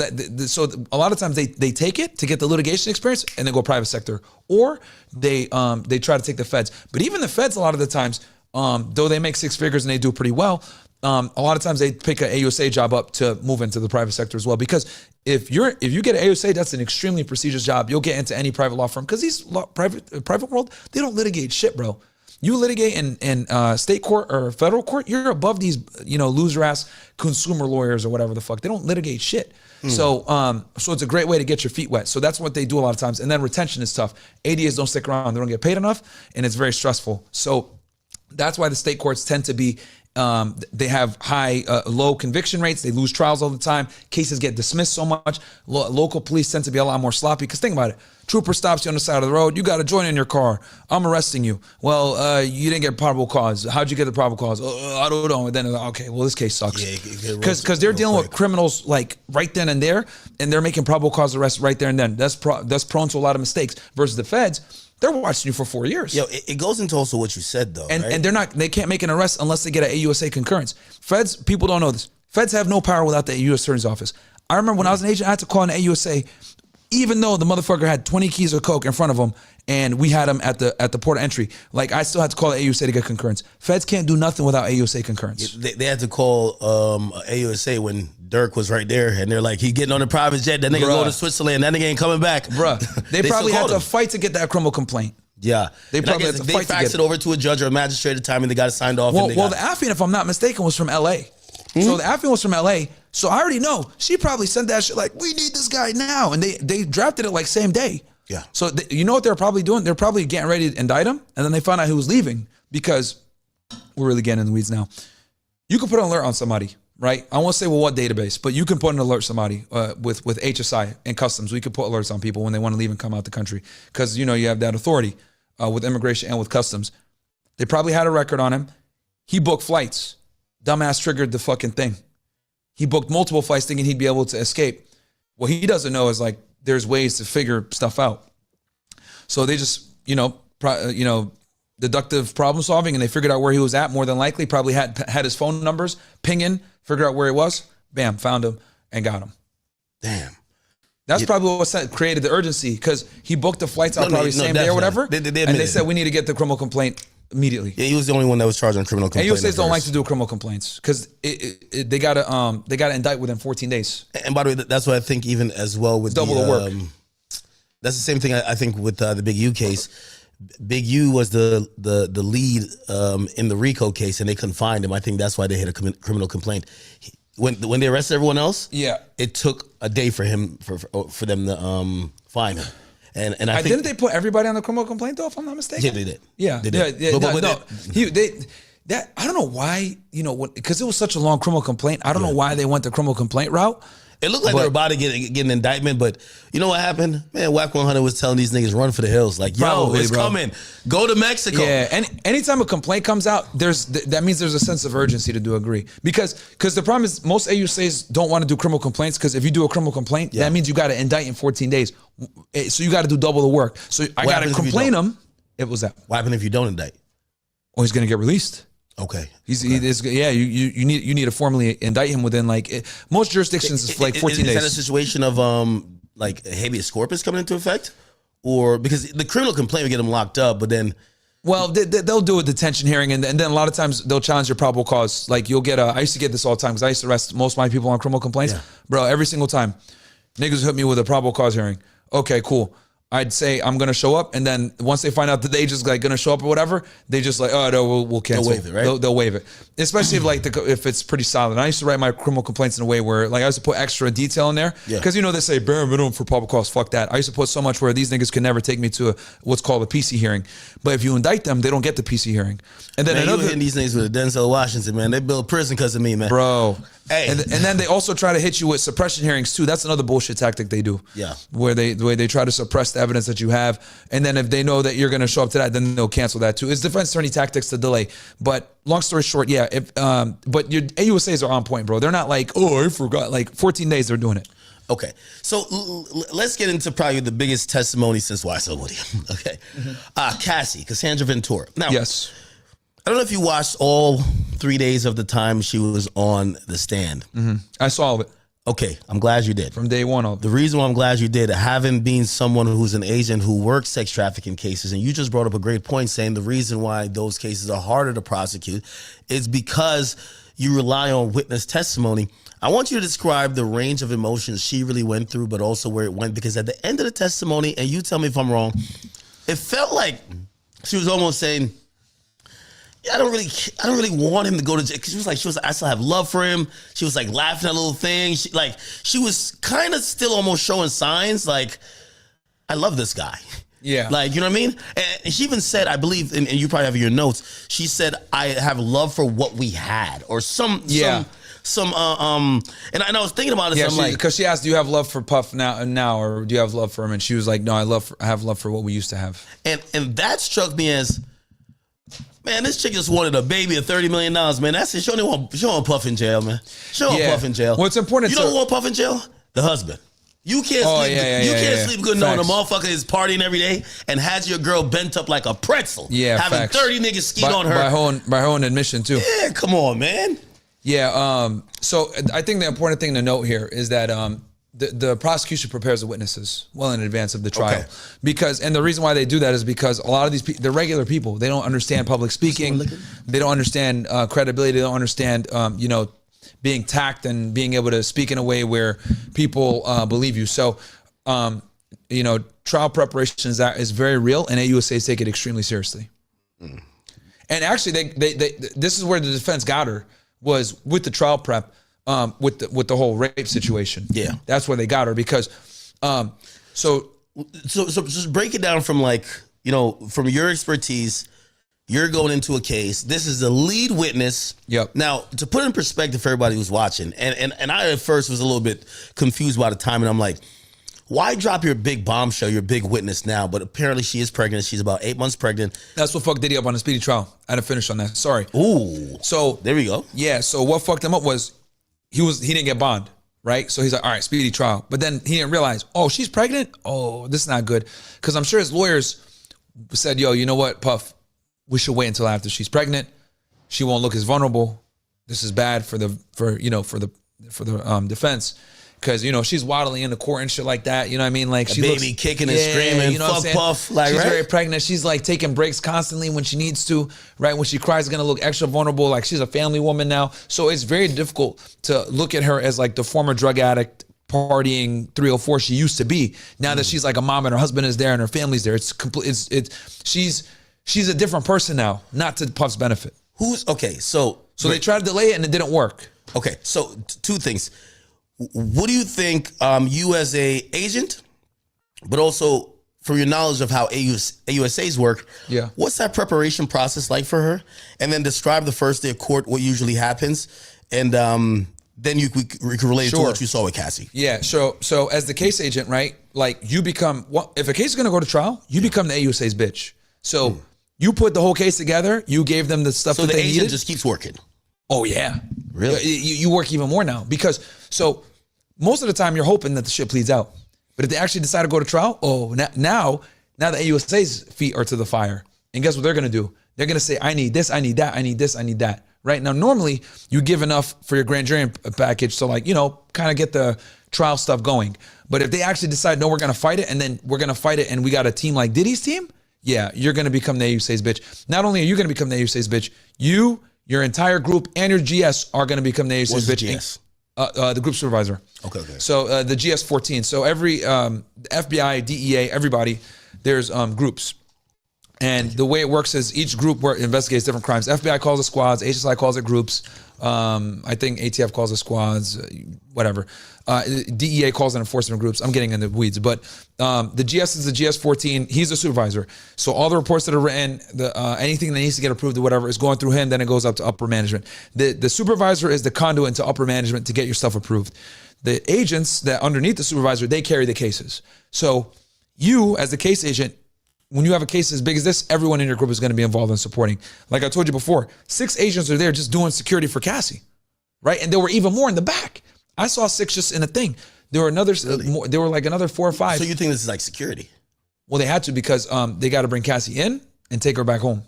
a lot of times they take it to get the litigation experience and then go private sector, or they try to take the feds. But even the feds, a lot of the times, though they make six figures and they do pretty well, a lot of times they pick an AUSA job up to move into the private sector as well. Because if you get an AUSA, that's an extremely prestigious job. You'll get into any private law firm because these private world, they don't litigate shit, bro. You litigate in state court or federal court, you're above these, loser ass consumer lawyers or whatever the fuck. They don't litigate shit. So it's a great way to get your feet wet. So that's what they do a lot of times. And then retention is tough. ADAs don't stick around. They don't get paid enough, and it's very stressful. So that's why the state courts tend to be, they have low conviction rates. They lose trials all the time. Cases get dismissed so much. Local police tend to be a lot more sloppy. Because think about it. Trooper stops you on the side of the road. You got a joint in your car. I'm arresting you. Well, you didn't get probable cause. How'd you get the probable cause? I don't know. And then, okay, well, this case sucks. Because they're dealing with criminals like right then and there, and they're making probable cause arrests right there and then. That's prone to a lot of mistakes. Versus the feds, they're watching you for 4 years. It goes into also what you said though, and right? They can't make an arrest unless they get an AUSA concurrence. Feds, people don't know this. Feds have no power without the U.S. Attorney's Office. I remember when I was an agent, I had to call an AUSA, even though the motherfucker had 20 keys of coke in front of him, and we had him at the port of entry. Like, I still had to call the AUSA to get concurrence. Feds can't do nothing without AUSA concurrence. They had to call AUSA when Dirk was right there, and they're like, he getting on a private jet. That nigga go to Switzerland. That nigga ain't coming back. Bruh, they probably had to fight to get that criminal complaint. Yeah, they probably had to fight to get it. They faxed it over to a judge or a magistrate at the time, and they got it signed off. Well, the affiant, if I'm not mistaken, was from LA. So the affiant was from LA. So I already know she probably sent that shit like, we need this guy now, and they drafted it like same day. Yeah. So you know what they're probably doing? They're probably getting ready to indict him, and then they found out he was leaving because we're really getting in the weeds now. You can put an alert on somebody, right? I won't say what database, but you can put an alert somebody with HSI and customs. We could put alerts on people when they want to leave and come out the country because you have that authority with immigration and with customs. They probably had a record on him. He booked flights. Dumbass triggered the fucking thing. he booked multiple flights thinking he'd be able to escape. What he doesn't know is like there's ways to figure stuff out. So they just, deductive problem solving, and they figured out where he was at. More than likely, probably had his phone numbers, ping in, figure out where he was, bam, found him and got him. Damn. That's probably what created the urgency, because he booked the flights out probably same day or whatever. They said we need to get the criminal complaint immediately. Yeah, he was the only one that was charged on criminal complaint. And USAs don't like to do criminal complaints because they gotta indict within 14 days. And by the way, that's what I think even as well with double the work. That's the same thing I think with the Big U case. Big U was the lead in the RICO case, and they couldn't find him. I think that's why they had a criminal complaint. When they arrested everyone else, it took a day for him for them to find him. And I think, didn't they put everybody on the criminal complaint though, if I'm not mistaken? Yeah, they did. Yeah, they did. I don't know why, because it was such a long criminal complaint. I don't know why they went the criminal complaint route. It looked like they were about to get an indictment, but you know what happened? Man, Whack 100 was telling these niggas run for the hills. Like, Probably, it's coming. Go to Mexico. Yeah, and anytime a complaint comes out, that means there's a sense of urgency to agree. Because the problem is most AUSAs don't want to do criminal complaints, because if you do a criminal complaint, that means you got to indict in 14 days. So you got to do double the work. So I got to complain him. It was that. What happened if you don't indict? Oh, he's going to get released. Okay. You need to formally indict him within most jurisdictions is like 14 days. Is that a situation of like habeas corpus coming into effect, or because the criminal complaint will get them locked up, but then they'll do a detention hearing, and then a lot of times they'll challenge your probable cause. Like you'll get I used to get this all the time because I used to arrest most of my people on criminal complaints. Bro, every single time, niggas hit me with a probable cause hearing. Okay, cool. I'd say I'm gonna show up, and then once they find out that they just gonna show up or whatever, they just oh no, we'll cancel. They'll waive it, right? They'll waive it, especially if it's pretty solid. And I used to write my criminal complaints in a way where I used to put extra detail in there, because they say bare minimum for probable cause. Fuck that. I used to put so much where these niggas could never take me to what's called a PC hearing. But if you indict them, they don't get the PC hearing. And then you hitting these niggas with a Denzel Washington, man. They built prison because of me, man. Bro. Hey. And then they also try to hit you with suppression hearings too. That's another bullshit tactic they do. Yeah. Where they try to suppress the evidence that you have. And then if they know that you're going to show up to that, then they'll cancel that too. It's defense attorney tactics to delay. But long story short, but your AUSAs are on point, bro. They're not like, oh, I forgot. 14 days they're doing it. Okay. So let's get into probably the biggest testimony since YSL Woody. Okay. Cassie, Cassandra Ventura. Now, yes. I don't know if you watched all 3 days of the time she was on the stand. Mm-hmm. I saw all of it. Okay, I'm glad you did. From day one. The reason why I'm glad you did, having been someone who's an agent who works sex trafficking cases, and you just brought up a great point saying the reason why those cases are harder to prosecute is because you rely on witness testimony. I want you to describe the range of emotions she really went through, but also where it went, because at the end of the testimony, and you tell me if I'm wrong, it felt like she was almost saying, I don't really want him to go to jail. Cause she was I still have love for him. She was laughing at little things. She was kind of still almost showing signs I love this guy. Yeah. You know what I mean? And she even said, I believe, and you probably have in your notes, she said, I have love for what we had, or and I was thinking about it. Yeah, so because she asked, do you have love for Puff now, or do you have love for him? And she was like, no, I have love for what we used to have. And that struck me as, man, this chick just wanted a baby of $30 million, man. That's it. She don't want Puff in jail, man. She don't want Puff in jail. Well, it's important. You don't want Puff in jail? The husband. You can't sleep good knowing a motherfucker is partying every day and has your girl bent up like a pretzel. Yeah, having facts. 30 niggas skeet on her. By her own admission, too. Yeah, come on, man. Yeah, so I think the important thing to note here is that the prosecution prepares the witnesses well in advance of the trial. Okay. And the reason why they do that is because a lot of these people, they're regular people. They don't understand public speaking. They don't understand credibility. They don't understand, being tact and being able to speak in a way where people believe you. So, trial preparation is very real, and AUSAs take it extremely seriously. Mm. And actually, they this is where the defense got her, was with the trial prep, with the whole rape situation. Yeah, that's where they got her because, so just break it down from from your expertise. You're going into a case. This is the lead witness. Yep. Now, to put in perspective for everybody who's watching, and I at first was a little bit confused by the time, and I'm like, why drop your big bombshell, your big witness now? But apparently she is pregnant. She's about 8 months pregnant. That's what fucked Diddy up on the speedy trial. I had to finish on that. Sorry. Ooh. So there we go. Yeah. So what fucked him up was he didn't get bond, right? So he's like, all right, speedy trial. But then he didn't realize, oh, she's pregnant? Oh, this is not good. Because I'm sure his lawyers said, yo, you know what, Puff, we should wait until after she's pregnant. She won't look as vulnerable. This is bad for the defense. Because, you know, she's waddling in the court and shit like that. You know what I mean? Like, she baby looks, kicking and screaming, you know fuck Puff. Like, she's right? very pregnant. She's like taking breaks constantly when she needs to, right? When she cries, it's going to look extra vulnerable. Like, she's a family woman now. So it's very difficult to look at her as like the former drug addict, partying 304 she used to be. Now that she's like a mom and her husband is there and her family's there, it's complete. She's a different person now, not to Puff's benefit. So they tried to delay it and it didn't work. Okay, so two things. What do you think, you as a agent, but also from your knowledge of how AUSAs work, what's that preparation process like for her? And then describe the first day of court, what usually happens, and then we can relate it to what you saw with Cassie. Yeah, so as the case agent, right, like you become, if a case is going to go to trial, you become the AUSA's bitch. So you put the whole case together, you gave them the stuff that they needed. So the agent just keeps working? Oh, yeah. Really? You work even more now because, so most of the time you're hoping that the shit pleads out. But if they actually decide to go to trial, now the AUSA's feet are to the fire. And guess what they're going to do? They're going to say, I need this, I need that, I need this, I need that. Right? Now, normally you give enough for your grand jury package to like, you know, kind of get the trial stuff going. But if they actually decide, no, we're going to fight it, and then we're going to fight it, and we got a team like Diddy's team, yeah, you're going to become the AUSA's bitch. Not only are you going to become the AUSA's bitch, your entire group and your GS are going to become the AUSA's bitch. GS? The group supervisor. Okay. So the GS 14. So every FBI, DEA, everybody, there's groups. And the way it works is each group investigates different crimes. FBI calls it squads, HSI calls it groups. I think ATF calls it squads, whatever. DEA calls it enforcement groups. I'm getting in the weeds. But the GS is the GS 14. He's the supervisor. So all the reports that are written, anything that needs to get approved or whatever is going through him, then it goes up to upper management. The supervisor is the conduit into upper management to get your stuff approved. The agents that underneath the supervisor, they carry the cases. So you, as the case agent, when you have a case as big as this, everyone in your group is going to be involved in supporting. Like I told you before, 6 agents are there just doing security for Cassie, right? And there were even more in the back. I saw 6 just in a thing. There were there were like another 4 or 5. So you think this is like security? Well, they had to because they got to bring Cassie in and take her back home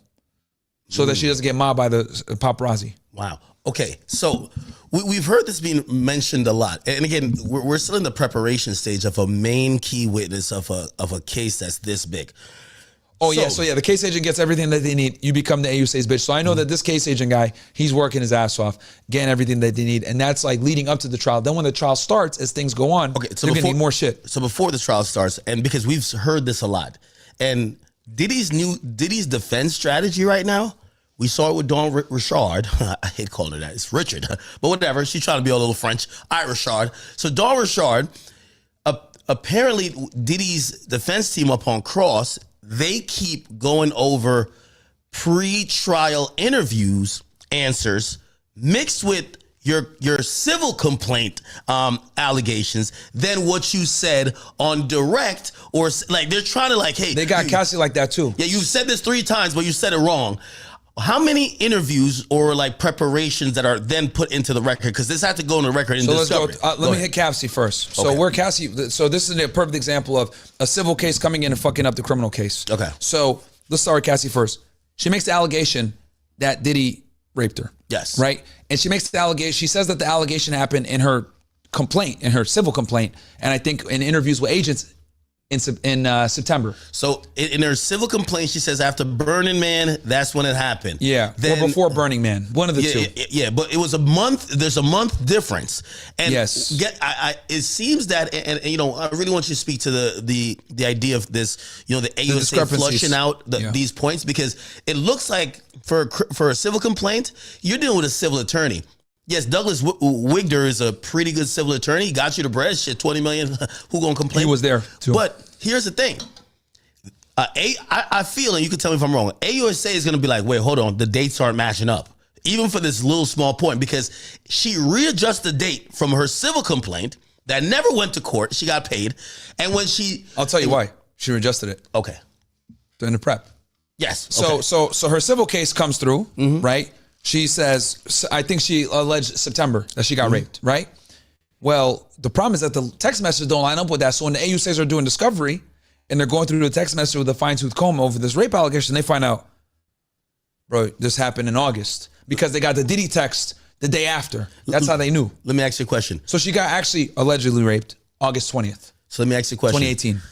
so that she doesn't get mobbed by the paparazzi. Wow. Okay, so we've heard this being mentioned a lot, and again, we're still in the preparation stage of a main key witness of a case that's this big. Oh, so the case agent gets everything that they need. You become the AUSA's bitch. So I know that this case agent guy, he's working his ass off, getting everything that they need, and that's like leading up to the trial. Then when the trial starts, as things go on, so you're gonna need more shit. So before the trial starts, and because we've heard this a lot, and Diddy's defense strategy right now. We saw it with Dawn Richard. I hate calling her that. It's Richard. But whatever. She's trying to be a little French. All right, Richard. So Dawn Richard, apparently Diddy's defense team up on Cross, they keep going over pre-trial interviews, answers, mixed with your civil complaint allegations than what you said on direct, or like they're trying to like, hey. They got Cassie like that too. Yeah, you've said this 3 times, but you said it wrong. How many interviews or like preparations that are then put into the record? Because this had to go in the record in discovery. Let's go. Let me hit Cassie first. So we're Cassie. So this is a perfect example of a civil case coming in and fucking up the criminal case. Okay. So let's start with Cassie first. She makes the allegation that Diddy raped her. Yes. Right? And she makes the allegation. She says that the allegation happened in her complaint, in her civil complaint. And I think in interviews with agents, in September. So in her civil complaint, she says after Burning Man, that's when it happened. Yeah, or before Burning Man, one of the two. Yeah, but it was a month. There's a month difference. And yes, it seems that, and you know, I really want you to speak to the idea of this, you know, the AUSA flushing out these points, because it looks like for a civil complaint, you're dealing with a civil attorney. Yes, Douglas Wigder is a pretty good civil attorney. He got you the bread. Shit, $20 million. Who gonna complain? He was there too. But here's the thing. I feel, and you can tell me if I'm wrong, AUSA is gonna be like, wait, hold on, the dates aren't matching up. Even for this little small point, because she readjusts the date from her civil complaint that never went to court. She got paid. And when I'll tell you why. She readjusted it. Okay. During the prep. Yes. So her civil case comes through, right? She says, I think she alleged September that she got raped, right? Well, the problem is that the text messages don't line up with that. So when the AUSAs are doing discovery and they're going through the text message with a fine-tooth comb over this rape allegation, they find out, bro, this happened in August because they got the Diddy text the day after. That's how they knew. Let me ask you a question. So she got actually allegedly raped August 20th. So let me ask you a question. 2018.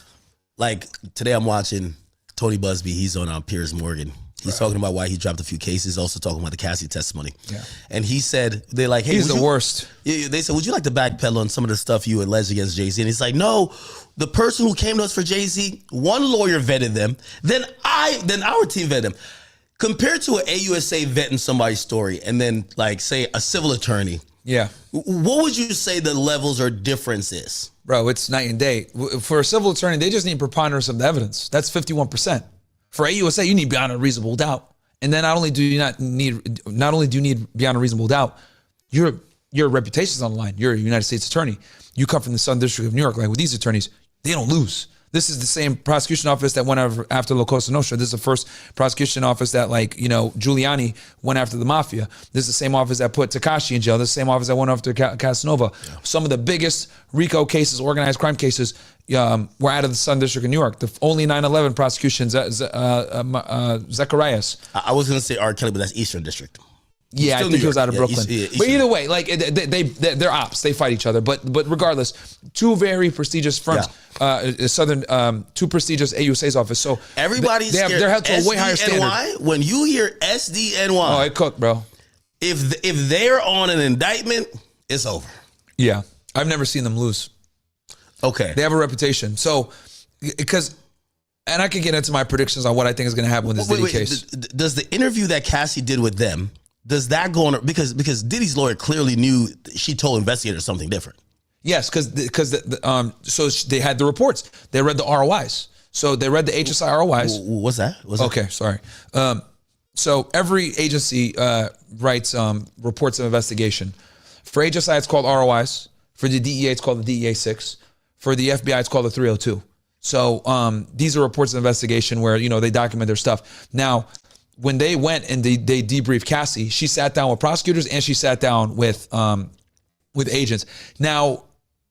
Like today I'm watching Tony Busby. He's on Piers Morgan. He's talking about why he dropped a few cases, also talking about the Cassie testimony. Yeah. And he said, they're like, hey, he's the worst. They said, would you like to backpedal on some of the stuff you alleged against Jay-Z? And he's like, no, the person who came to us for Jay-Z, one lawyer vetted them, then our team vetted them. Compared to an AUSA vetting somebody's story and then like say a civil attorney. Yeah. What would you say the levels or difference is? Bro, it's night and day. For a civil attorney, they just need preponderance of the evidence. That's 51%. For AUSA, you need beyond a reasonable doubt. And then not only do you need beyond a reasonable doubt, your reputation's on the line. You're a United States attorney. You come from the Southern District of New York. Like with these attorneys, they don't lose. This is the same prosecution office that went after La Cosa Nostra. This is the first prosecution office that, like, you know, Giuliani went after the mafia. This is the same office that put Tekashi in jail. This is the same office that went after Casanova. Yeah. Some of the biggest RICO cases, organized crime cases, were out of the Southern District of New York. The only 9/11 prosecution, Zacharias. I was going to say R. Kelly, but that's Eastern District. Yeah, I think he was out of Brooklyn. But either way, like they're ops. They fight each other. But regardless, two very prestigious firms, two prestigious AUSA's office. So everybody's they're held to a way higher standard. When you hear SDNY, oh, it cooked, bro. If they're on an indictment, it's over. Yeah, I've never seen them lose. Okay, they have a reputation. So and I can get into my predictions on what I think is going to happen with this Diddy case. Does the interview that Cassie did with them? Does that go on? Because Diddy's lawyer clearly knew she told investigators something different. Yes, so they had the reports. They read the ROIs. So they read the HSI ROIs. What's that? Okay, sorry. So every agency writes reports of investigation. For HSI, it's called ROIs. For the DEA, it's called the DEA 6. For the FBI, it's called the 302. So these are reports of investigation where, you know, they document their stuff. Now, when they went and they debriefed Cassie, she sat down with prosecutors and she sat down with agents. Now,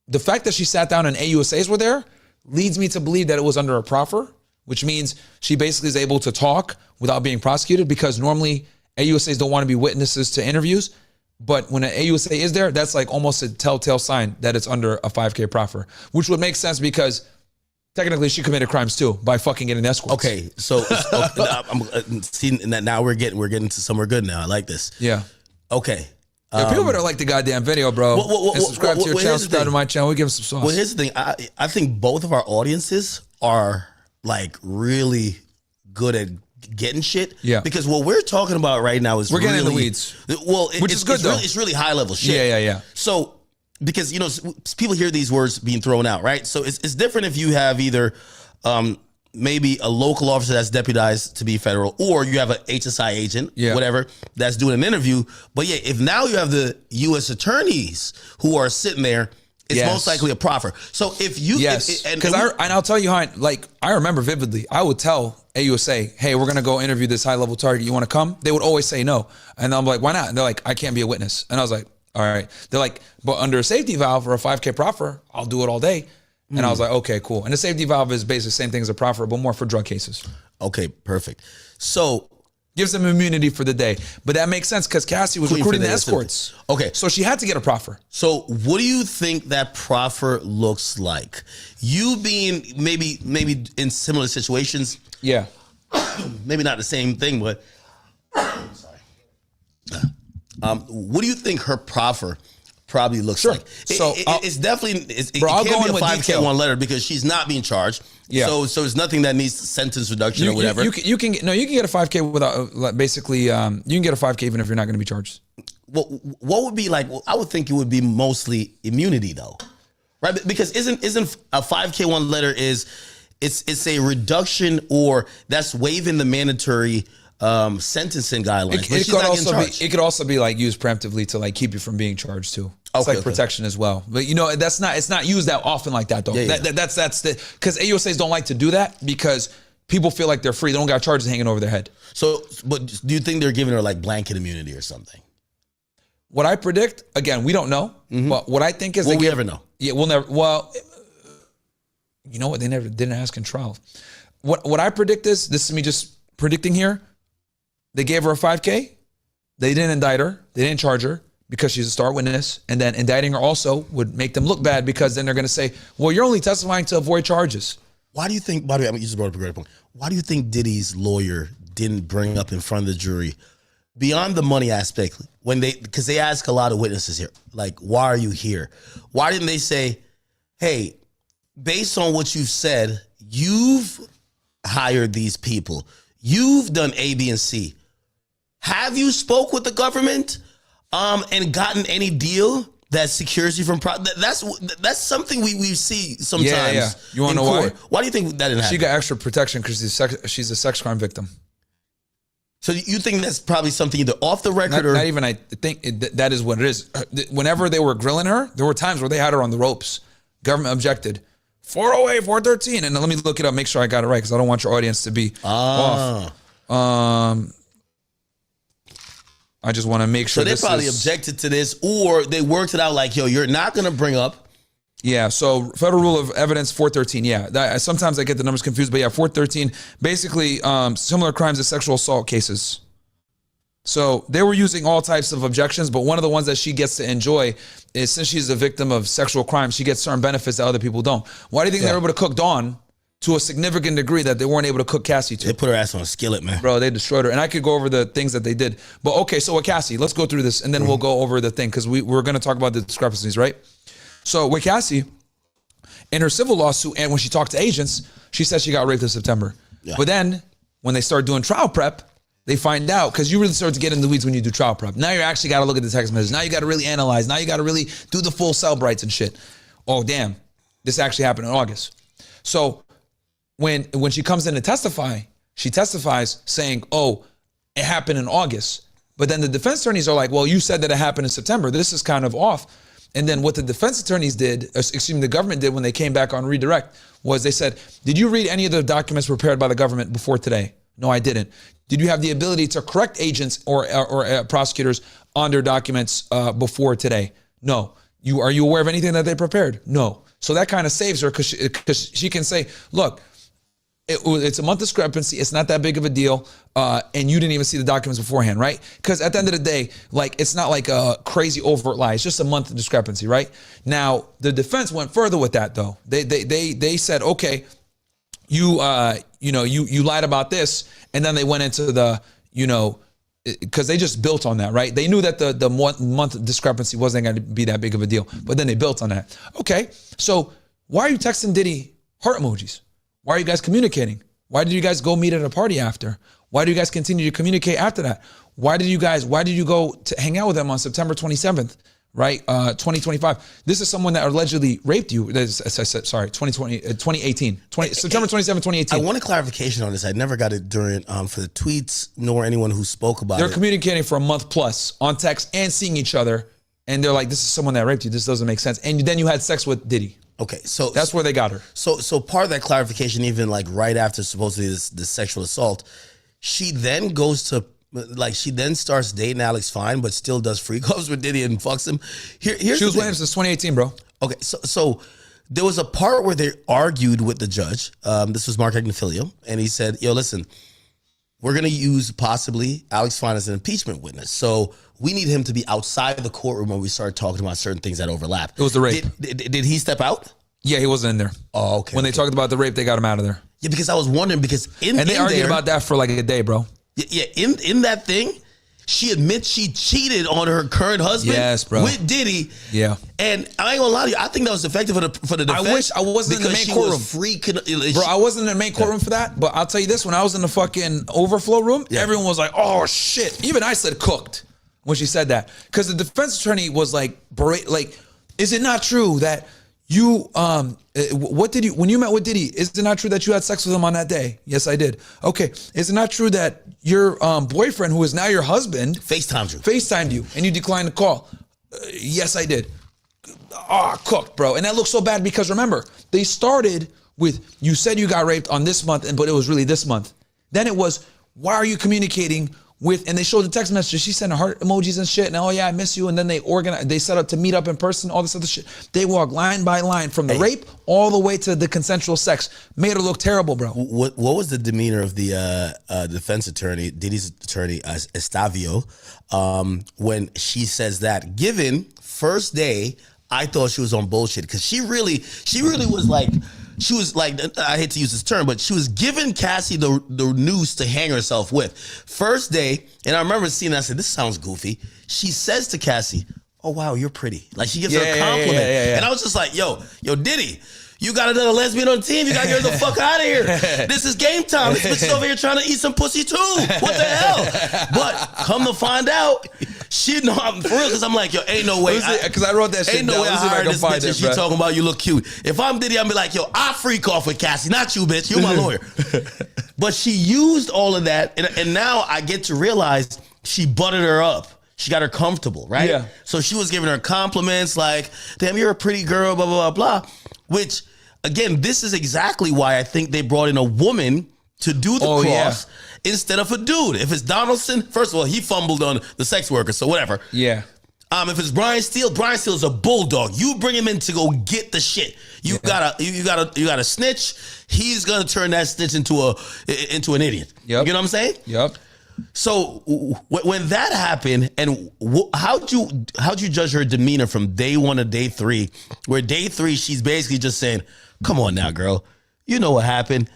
the fact that she sat down and AUSAs were there leads me to believe that it was under a proffer, which means she basically is able to talk without being prosecuted, because normally AUSAs don't want to be witnesses to interviews. But when an AUSA is there, that's like almost a telltale sign that it's under a 5K proffer, which would make sense because technically, she committed crimes too by fucking getting escorts. Okay, so I'm seeing that now we're getting to somewhere good now. I like this. Yeah. Okay. People better like the goddamn video, bro. And subscribe to your channel, subscribe to my channel. We give them some sauce. Well, here's the thing. I think both of our audiences are like really good at getting shit. Yeah. Because what we're talking about right now is we're getting in the weeds. Well, which is good though. It's really high level shit. Yeah. So. Because, you know, people hear these words being thrown out, right? So it's different if you have either maybe a local officer that's deputized to be federal, or you have an HSI agent, whatever, that's doing an interview. But yeah, if now you have the U.S. attorneys who are sitting there, it's most likely a proffer. So if you... Yes, because I'll tell you how, I remember vividly, I would tell AUSA, hey, we're going to go interview this high-level target. You want to come? They would always say no. And I'm like, why not? And they're like, I can't be a witness. And I was like, all right. They're like, but under a safety valve or a 5K proffer, I'll do it all day. And I was like, okay, cool. And the safety valve is basically the same thing as a proffer, but more for drug cases. Okay, perfect. So gives them immunity for the day. But that makes sense because Cassie was recruiting the escorts. Okay. So she had to get a proffer. So what do you think that proffer looks like? You being maybe in similar situations. Yeah. Maybe not the same thing, but sorry. What do you think her proffer probably looks like? It's definitely it can't be a 5K1 letter because she's not being charged. Yeah. So it's nothing that needs sentence reduction or whatever. You can get a 5K without basically you can get a 5K even if you're not going to be charged. Well, what would be like? Well, I would think it would be mostly immunity though, right? Because isn't a 5K1 letter it's a reduction, or that's waiving the mandatory sentencing guidelines. It could also be like used preemptively to like keep you from being charged too. It's protection as well. But you know, it's not used that often like that though. That's because AUSAs don't like to do that because people feel like they're free. They don't got charges hanging over their head. So, but do you think they're giving her like blanket immunity or something? What I predict, again, we don't know. But what I think is, Will we ever know? Yeah, we'll never. Well, you know what? They never didn't ask in trial. What I predict is, this is me just predicting here. They gave her a $5,000. They didn't indict her. They didn't charge her because she's a star witness. And then indicting her also would make them look bad, because then they're going to say, well, you're only testifying to avoid charges. Why do you think, by the way, you just brought up a great point. Why do you think Diddy's lawyer didn't bring up in front of the jury, beyond the money aspect, because they ask a lot of witnesses here, like, why are you here? Why didn't they say, hey, based on what you've said, you've hired these people, you've done A, B, and C. Have you spoke with the government and gotten any deal that secures you from that's something we see sometimes. Yeah. You want to know why? Why do you think that didn't happen? She got extra protection because she's a sex crime victim. So you think that's probably something either off the record or... Not even, I think that is what it is. Whenever they were grilling her, there were times where they had her on the ropes. Government objected. 408, 413. And let me look it up, make sure I got it right, because I don't want your audience to be off. I just want to make sure. So they probably objected to this, or they worked it out like, yo, you're not going to bring up. Yeah, so Federal Rule of Evidence 413, yeah. Sometimes I get the numbers confused, but yeah, 413, basically similar crimes as sexual assault cases. So they were using all types of objections, but one of the ones that she gets to enjoy is, since she's a victim of sexual crime, she gets certain benefits that other people don't. Why do you think they were able to cook Dawn to a significant degree that they weren't able to cook Cassie to? They put her ass on a skillet, man. Bro, they destroyed her. And I could go over the things that they did. But okay, so with Cassie, let's go through this, and then we'll go over the thing, because we're going to talk about the discrepancies, right? So with Cassie, in her civil lawsuit, and when she talked to agents, she said she got raped in September. Yeah. But then when they start doing trial prep, they find out, because you really start to get in the weeds when you do trial prep. Now you actually got to look at the text messages. Now you got to really analyze. Now you got to really do the full cell brights and shit. Oh, damn. This actually happened in August. So when she comes in to testify, she testifies saying, oh, it happened in August. But then the defense attorneys are like, well, you said that it happened in September. This is kind of off. And then what the defense attorneys did, the government did when they came back on redirect, was they said, did you read any of the documents prepared by the government before today? No, I didn't. Did you have the ability to correct agents or prosecutors on their documents before today? No. Are you aware of anything that they prepared? No. So that kind of saves her, because she can say, look, it's a month discrepancy. It's not that big of a deal. And you didn't even see the documents beforehand, right? Because at the end of the day, like, it's not like a crazy overt lie. It's just a month discrepancy, right? Now, the defense went further with that, though. They said, okay, you lied about this. And then they went into the, because they just built on that, right? They knew that the month discrepancy wasn't going to be that big of a deal. But then they built on that. Okay, so why are you texting Diddy heart emojis? Why are you guys communicating? Why did you guys go meet at a party after? Why do you guys continue to communicate after that? Why did you go to hang out with them on September 27th, right? 2025. This is someone that allegedly raped you. 2018. September 27th, 2018. I want a clarification on this. I never got it during for the tweets, nor anyone who spoke about it. They're communicating for a month plus on text and seeing each other. And they're like, this is someone that raped you. This doesn't make sense. And then you had sex with Diddy. Okay, so that's where they got her. So part of that clarification, even like right after supposedly this sexual assault, she then goes to she then starts dating Alex Fine, but still does freakoffs with Diddy and fucks him. Here's she was with him since 2018, bro. Okay, so there was a part where they argued with the judge. This was Mark Agnifilio, and he said, "Yo, listen, we're gonna use possibly Alex Fine as an impeachment witness. So we need him to be outside the courtroom when we start talking about certain things that overlap." It was the rape. Did he step out? Yeah, he wasn't in there. Oh, okay. When they talked about the rape, they got him out of there. Yeah, because I was wondering, because they argued about that for like a day, bro. Yeah, in that thing, she admits she cheated on her current husband. Yes, bro. With Diddy. Yeah. And I ain't gonna lie to you, I think that was effective for the defense. I wish I wasn't in the main courtroom. Bro, I wasn't in the main courtroom for that, but I'll tell you this, when I was in the fucking overflow room, everyone was like, oh shit. Even I said cooked when she said that. Because the defense attorney was like, is it not true that you, when you met with Diddy, is it not true that you had sex with him on that day? Yes, I did. Okay. Is it not true that your boyfriend, who is now your husband, FaceTimed you and you declined the call? Yes, I did. Cooked, bro. And that looks so bad because remember, they started with, you said you got raped on this month, but it was really this month. Then it was, why are you communicating with, and they showed the text messages. She sent heart emojis and shit. And oh yeah, I miss you. And then they set up to meet up in person, all this other shit. They walk line by line from the rape all the way to the consensual sex. Made her look terrible, bro. What was the demeanor of the defense attorney, Diddy's attorney, Estavio, when she says that? Given first day, I thought she was on bullshit because she really was like, I hate to use this term, but she was giving Cassie the noose to hang herself with. First day, and I remember seeing that, I said, this sounds goofy. She says to Cassie, oh, wow, you're pretty. Like, she gives her a compliment. Yeah. And I was just like, yo, Diddy, you got another lesbian on the team. You got to get her the fuck out of here. This is game time. This bitch is over here trying to eat some pussy too. What the hell? But come to find out, she know I'm for real, because I'm like, yo, ain't no way. Because I wrote that shit. Ain't no way I hired this bitch and she talking about you look cute. If I'm Diddy, I'll be like, yo, I freak off with Cassie, not you, bitch. You're my lawyer. But she used all of that, and now I get to realize she buttered her up. She got her comfortable, right? Yeah. So she was giving her compliments like, damn, you're a pretty girl, blah, blah, blah, blah. Which, again, this is exactly why I think they brought in a woman to do the cross instead of a dude. If it's Donaldson, first of all, he fumbled on the sex worker, so whatever. Yeah. If it's Brian Steele's a bulldog. You bring him in to go get the shit. You gotta snitch. He's gonna turn that snitch into an idiot. Yep. You know what I'm saying? Yep. So when that happened, and how'd you judge her demeanor from day 1 to day 3? Where day 3 she's basically just saying, "Come on now, girl. You know what happened.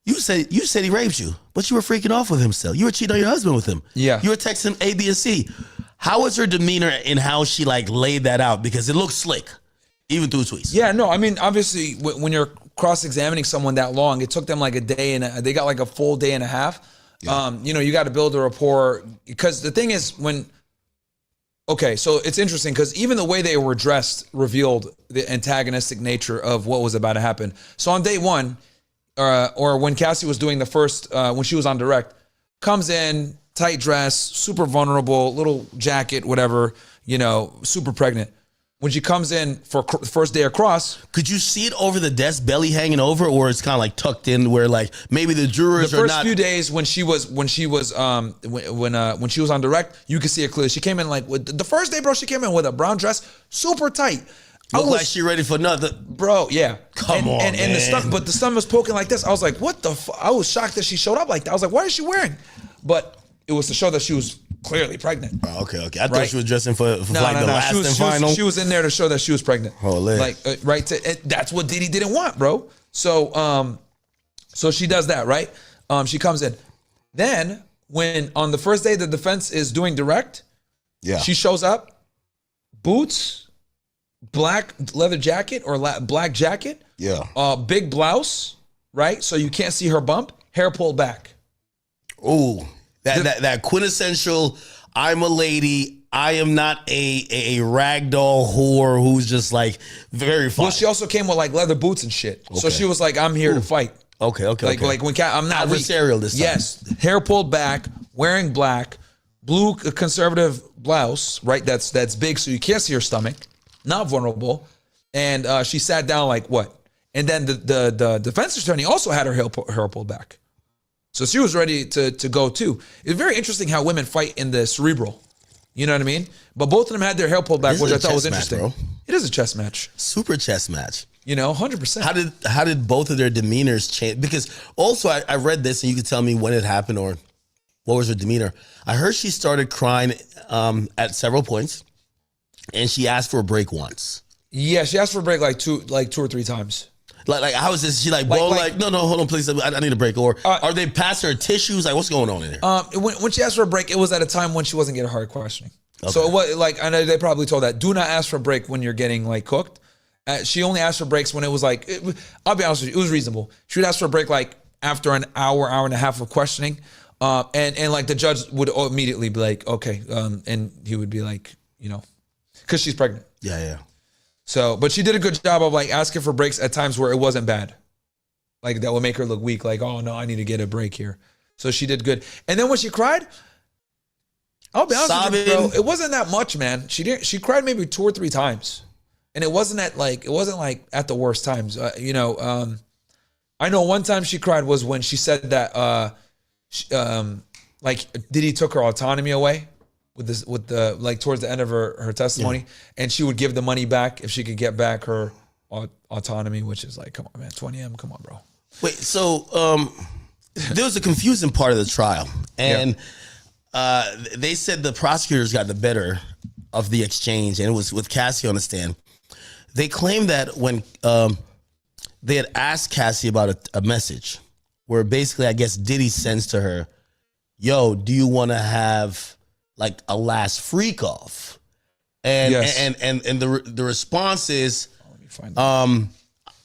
You said he raped you, but you were freaking off with him still. You were cheating on your husband with him. Yeah. You were texting A, B, and C." How was her demeanor in how she like laid that out? Because it looked slick, even through tweets. Yeah, no, I mean, obviously, when you're cross-examining someone that long, it took them like a day and they got like a full day and a half. Yeah. You got to build a rapport, because the thing is so it's interesting because even the way they were dressed revealed the antagonistic nature of what was about to happen. So on day 1, or when Cassie was doing the first, when she was on direct, comes in, tight dress, super vulnerable, little jacket, whatever, super pregnant. When she comes in for first day across, could you see it over the desk, belly hanging over, or it's kind of like tucked in where like maybe the jurors are not? The first few days when she was on direct, you could see it clearly. She came in like the first day, bro. She came in with a brown dress, super tight. Looked like she ready for nothing, bro. Yeah, come on, and man. the stomach was poking like this. I was like, what the? I was shocked that she showed up like that. I was like, what is she wearing? But it was to show that she was clearly pregnant. Oh, okay. I thought she was dressing for the last and final. She was in there to show that she was pregnant. Holy. That's what Diddy didn't want, bro. So she does that, right? She comes in. Then when on the first day the defense is doing direct, she shows up, boots, black leather jacket or black jacket, big blouse, right? So you can't see her bump, hair pulled back. Ooh. That quintessential, I'm a lady, I am not a ragdoll whore who's just like very fine. Well, she also came with like leather boots and shit. Okay. So she was like, I'm here to fight. Okay. Like when I'm not adversarial this time. Yes, hair pulled back, wearing black, blue conservative blouse, right? That's big so you can't see her stomach, not vulnerable. And she sat down like what? And then the defense attorney also had her hair pulled back. So she was ready to go too. It's very interesting how women fight in the cerebral. You know what I mean? But both of them had their hair pulled back, which I thought was interesting. Match, bro. It is a chess match. Super chess match. 100%. How did both of their demeanors change? Because also I read this, and you could tell me when it happened or what was her demeanor. I heard she started crying at several points, and she asked for a break once. Yeah, she asked for a break like two or three times. Like how is this? She like, bro, no, hold on, please. I need a break. Or are they passing her tissues? Like, what's going on in there? When she asked for a break, it was at a time when she wasn't getting hard questioning. Okay. So it was like, I know they probably told that, do not ask for a break when you're getting like cooked. She only asked for breaks when it was like, I'll be honest with you, it was reasonable. She would ask for a break like after an hour and a half of questioning. And like the judge would immediately be like, okay. And he would be like, because she's pregnant. Yeah. So, but she did a good job of like asking for breaks at times where it wasn't bad. Like that would make her look weak. Like, oh no, I need to get a break here. So she did good. And then when she cried, I'll be honest with you, bro, it wasn't that much, man. She cried maybe 2 or 3 times. And it wasn't like at the worst times. I know one time she cried was when she said that like Diddy took her autonomy away with the like towards the end of her testimony, and she would give the money back if she could get back her autonomy, which is like, come on, man, 20M, come on, bro. Wait, so there was a confusing part of the trial, and they said the prosecutors got the better of the exchange, and it was with Cassie on the stand. They claimed that when they had asked Cassie about a message where basically, I guess Diddy sends to her, yo, do you want to have like a last freak off? And the response is,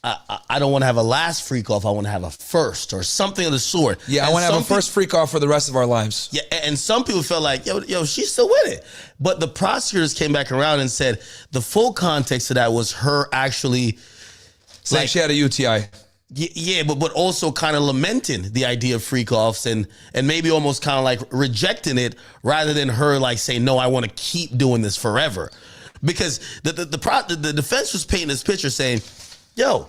I don't want to have a last freak off. I want to have a first or something of the sort. Yeah, I want to have a first freak off for the rest of our lives. Yeah, and some people felt like, yo, she's still with it. But the prosecutors came back around and said the full context of that was her actually saying she had a UTI. Yeah, but also kind of lamenting the idea of freak offs and maybe almost kind of like rejecting it rather than her like saying, no, I want to keep doing this forever. Because the defense was painting this picture saying, yo,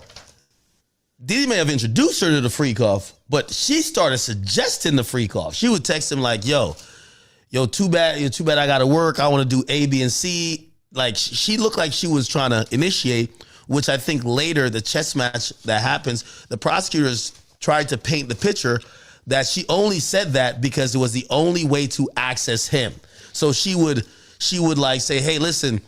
Diddy may have introduced her to the freak off, but she started suggesting the freak off. She would text him like, yo, too bad I got to work. I want to do A, B, and C. Like she looked like she was trying to initiate, which I think later the chess match that happens, the prosecutors tried to paint the picture that she only said that because it was the only way to access him. So she would like say, hey, listen,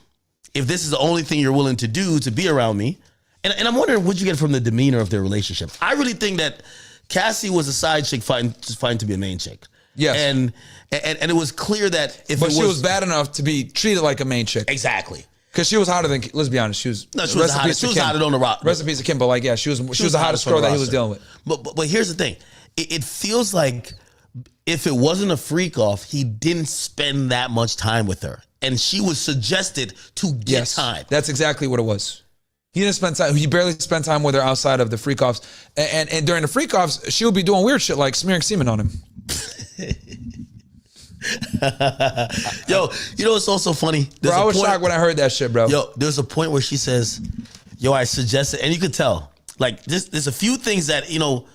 if this is the only thing you're willing to do to be around me. And I'm wondering what you get from the demeanor of their relationship. I really think that Cassie was a side chick fighting to be a main chick. Yes. And it was clear that But she was bad enough to be treated like a main chick. Exactly. Because she was hotter than, let's be honest, she was hotter on the rock. Recipes of Kim, but like, yeah, she was the hottest girl that he was dealing with. But here's the thing. It feels like if it wasn't a freak off, he didn't spend that much time with her. And she was suggested to get time. That's exactly what it was. He didn't spend time. He barely spent time with her outside of the freak offs. And during the freak offs, she would be doing weird shit like smearing semen on him. Yo, you know what's also funny? Bro, I was shocked when I heard that shit, bro. Yo, there's a point where she says, yo, I suggested, and you could tell, like, there's a few things that, you know,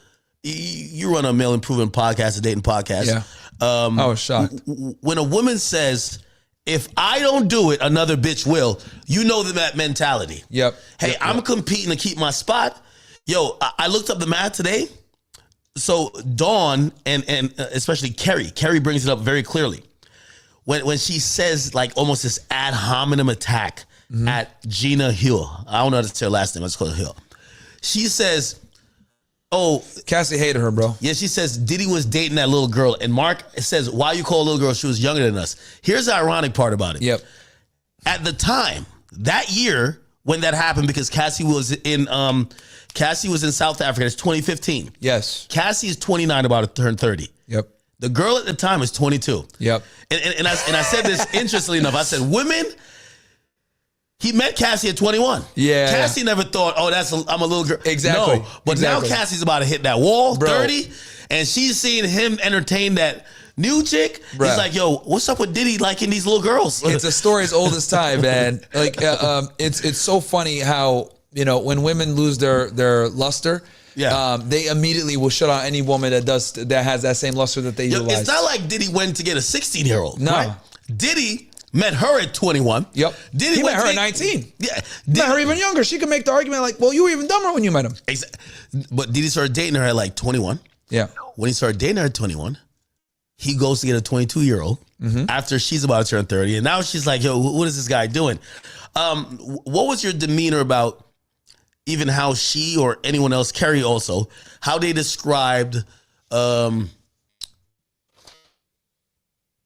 you run a male improvement podcast, a dating podcast. Yeah. I was shocked. When a woman says, if I don't do it, another bitch will, you know that mentality. Yep. Hey, I'm competing to keep my spot. Yo, I looked up the math today. So Dawn and especially Carrie brings it up very clearly. When she says like almost this ad hominem attack at Gina Hill. I don't know how to say her last name. Let's call her Hill. She says, oh, Cassie hated her, bro. Yeah, she says Diddy was dating that little girl. And Mark says, why you call a little girl? She was younger than us. Here's the ironic part about it. Yep. At the time, that year when that happened, because Cassie was in South Africa. It's 2015. Yes. Cassie is 29, about to turn 30. Yep. The girl at the time is 22. Yep. And I said this interestingly enough. I said, women, he met Cassie at 21. Yeah. Cassie never thought, oh, I'm a little girl. Exactly. No, but now Cassie's about to hit that wall, bro. 30, and she's seeing him entertain that new chick. Bro. He's like, yo, what's up with Diddy liking these little girls? It's a story as old as time, man. Like, it's so funny how, you know, when women lose their luster, they immediately will shut out any woman that has that same luster that they utilize. It's not like Diddy went to get a 16-year-old. No. Right? Diddy met her at 21. Yep. Diddy he met her at 19. Yeah. Met her even younger. She could make the argument like, well, you were even dumber when you met him. Exactly. But Diddy started dating her at like 21. Yeah. When he started dating her at 21, he goes to get a 22-year-old after she's about to turn 30. And now she's like, yo, what is this guy doing? What was your demeanor about even how she or anyone else, Carrie also, how they described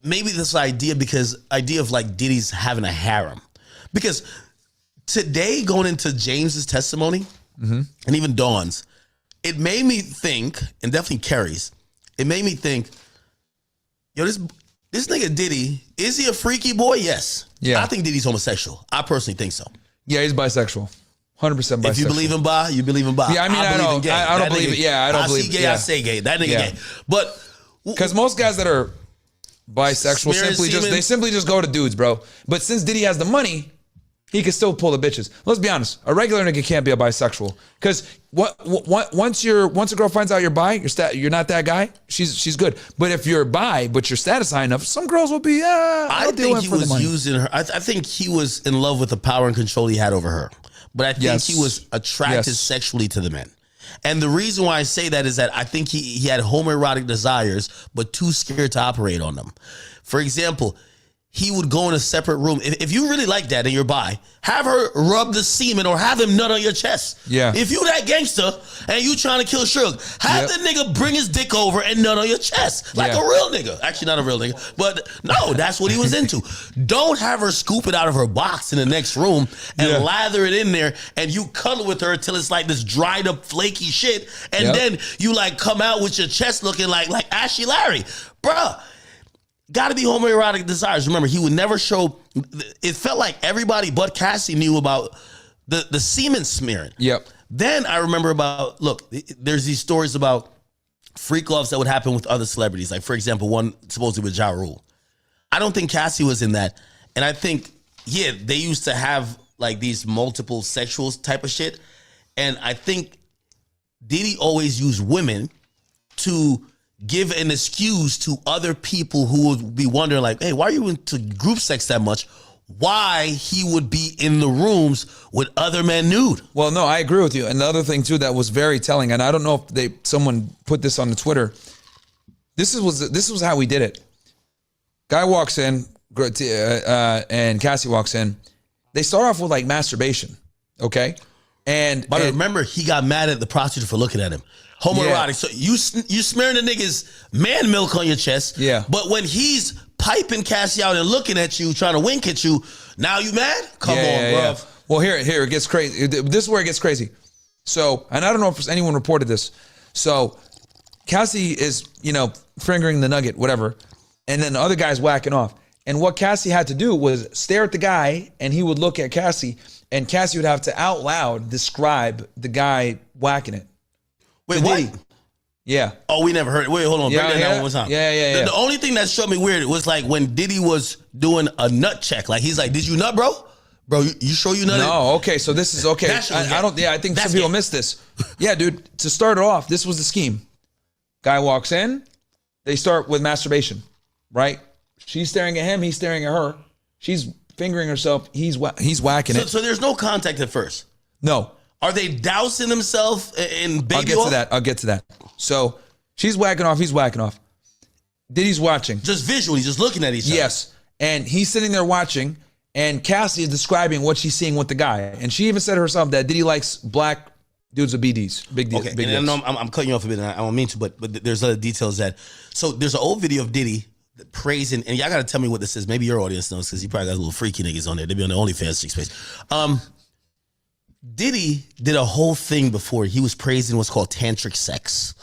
maybe this idea of like Diddy's having a harem? Because today, going into James's testimony and even Dawn's, it made me think, and definitely Carrie's, it made me think, yo, this nigga Diddy, is he a freaky boy? Yes. Yeah. I think Diddy's homosexual. I personally think so. Yeah, he's bisexual. 100% bisexual. If you believe in bi, you believe in bi. Yeah, I mean, I don't believe it. Yeah, I don't believe it. I see gay, I say gay. That nigga gay. But because most guys that are bisexual simply just go to dudes, bro. But since Diddy has the money, he can still pull the bitches. Let's be honest. A regular nigga can't be a bisexual. Because once a girl finds out you're bi, you're not that guy, she's good. But if you're bi, but you're status high enough, some girls will be, I think he was using her. I think he was in love with the power and control he had over her. But I think he was attracted sexually to the men. And the reason why I say that is that I think he had homoerotic desires, but too scared to operate on them. For example, he would go in a separate room. If you really like that and you're bi, have her rub the semen or have him nut on your chest. Yeah. If you that gangster and you trying to kill Suge, have the nigga bring his dick over and nut on your chest. Like a real nigga. Actually, not a real nigga. But no, that's what he was into. Don't have her scoop it out of her box in the next room and lather it in there and you cuddle with her until it's like this dried up flaky shit. And then you like come out with your chest looking like Ashy Larry. Bruh. Got to be homoerotic desires. Remember, he would never show. It felt like everybody but Cassie knew about the semen smearing. Yep. Then I remember there's these stories about freak-offs that would happen with other celebrities. Like, for example, one supposedly with Ja Rule. I don't think Cassie was in that. And I think, they used to have like these multiple sexual type of shit. And I think Diddy always used women to give an excuse to other people who would be wondering like, hey, why are you into group sex that much? Why he would be in the rooms with other men nude. Well, no, I agree with you. And the other thing too that was very telling, and I don't know if someone put this on the Twitter. This was how we did it. Guy walks in, and Cassie walks in. They start off with like masturbation, okay? But remember, he got mad at the prosecutor for looking at him. Homoerotic. Yeah. So you smearing the nigga's man milk on your chest. Yeah. But when he's piping Cassie out and looking at you, trying to wink at you, now you mad? Come on, bro. Yeah. Well, here it gets crazy. This is where it gets crazy. So, and I don't know if anyone reported this. So, Cassie is, fingering the nugget, whatever, and then the other guy's whacking off. And what Cassie had to do was stare at the guy, and he would look at Cassie, and Cassie would have to out loud describe the guy whacking it. Wait, what? Yeah. Oh, we never heard it. Wait, hold on. Break that down one more time. Yeah. The only thing that showed me weird was like when Diddy was doing a nut check. Like he's like, "Did you nut, bro? Bro, you sure you nutted?" No. Okay. So this is okay. I don't. Yeah. I think some people miss this. Yeah, dude. To start it off, this was the scheme. Guy walks in. They start with masturbation, right? She's staring at him. He's staring at her. She's fingering herself. He's whacking it. So there's no contact at first. No. Are they dousing themselves in baby oil? I'll get to that. So she's whacking off. He's whacking off. Diddy's watching. Just visually, just looking at each other. Yes. And he's sitting there watching, and Cassie is describing what she's seeing with the guy. And she even said herself that Diddy likes black dudes with BDs. Big deal. Okay, big and I know I'm cutting you off a bit, and I don't mean to, but there's other details that. So there's an old video of Diddy praising, and y'all got to tell me what this is. Maybe your audience knows because you probably got little freaky niggas on there. They be on the OnlyFans space. Diddy did a whole thing before. He was praising what's called tantric sex.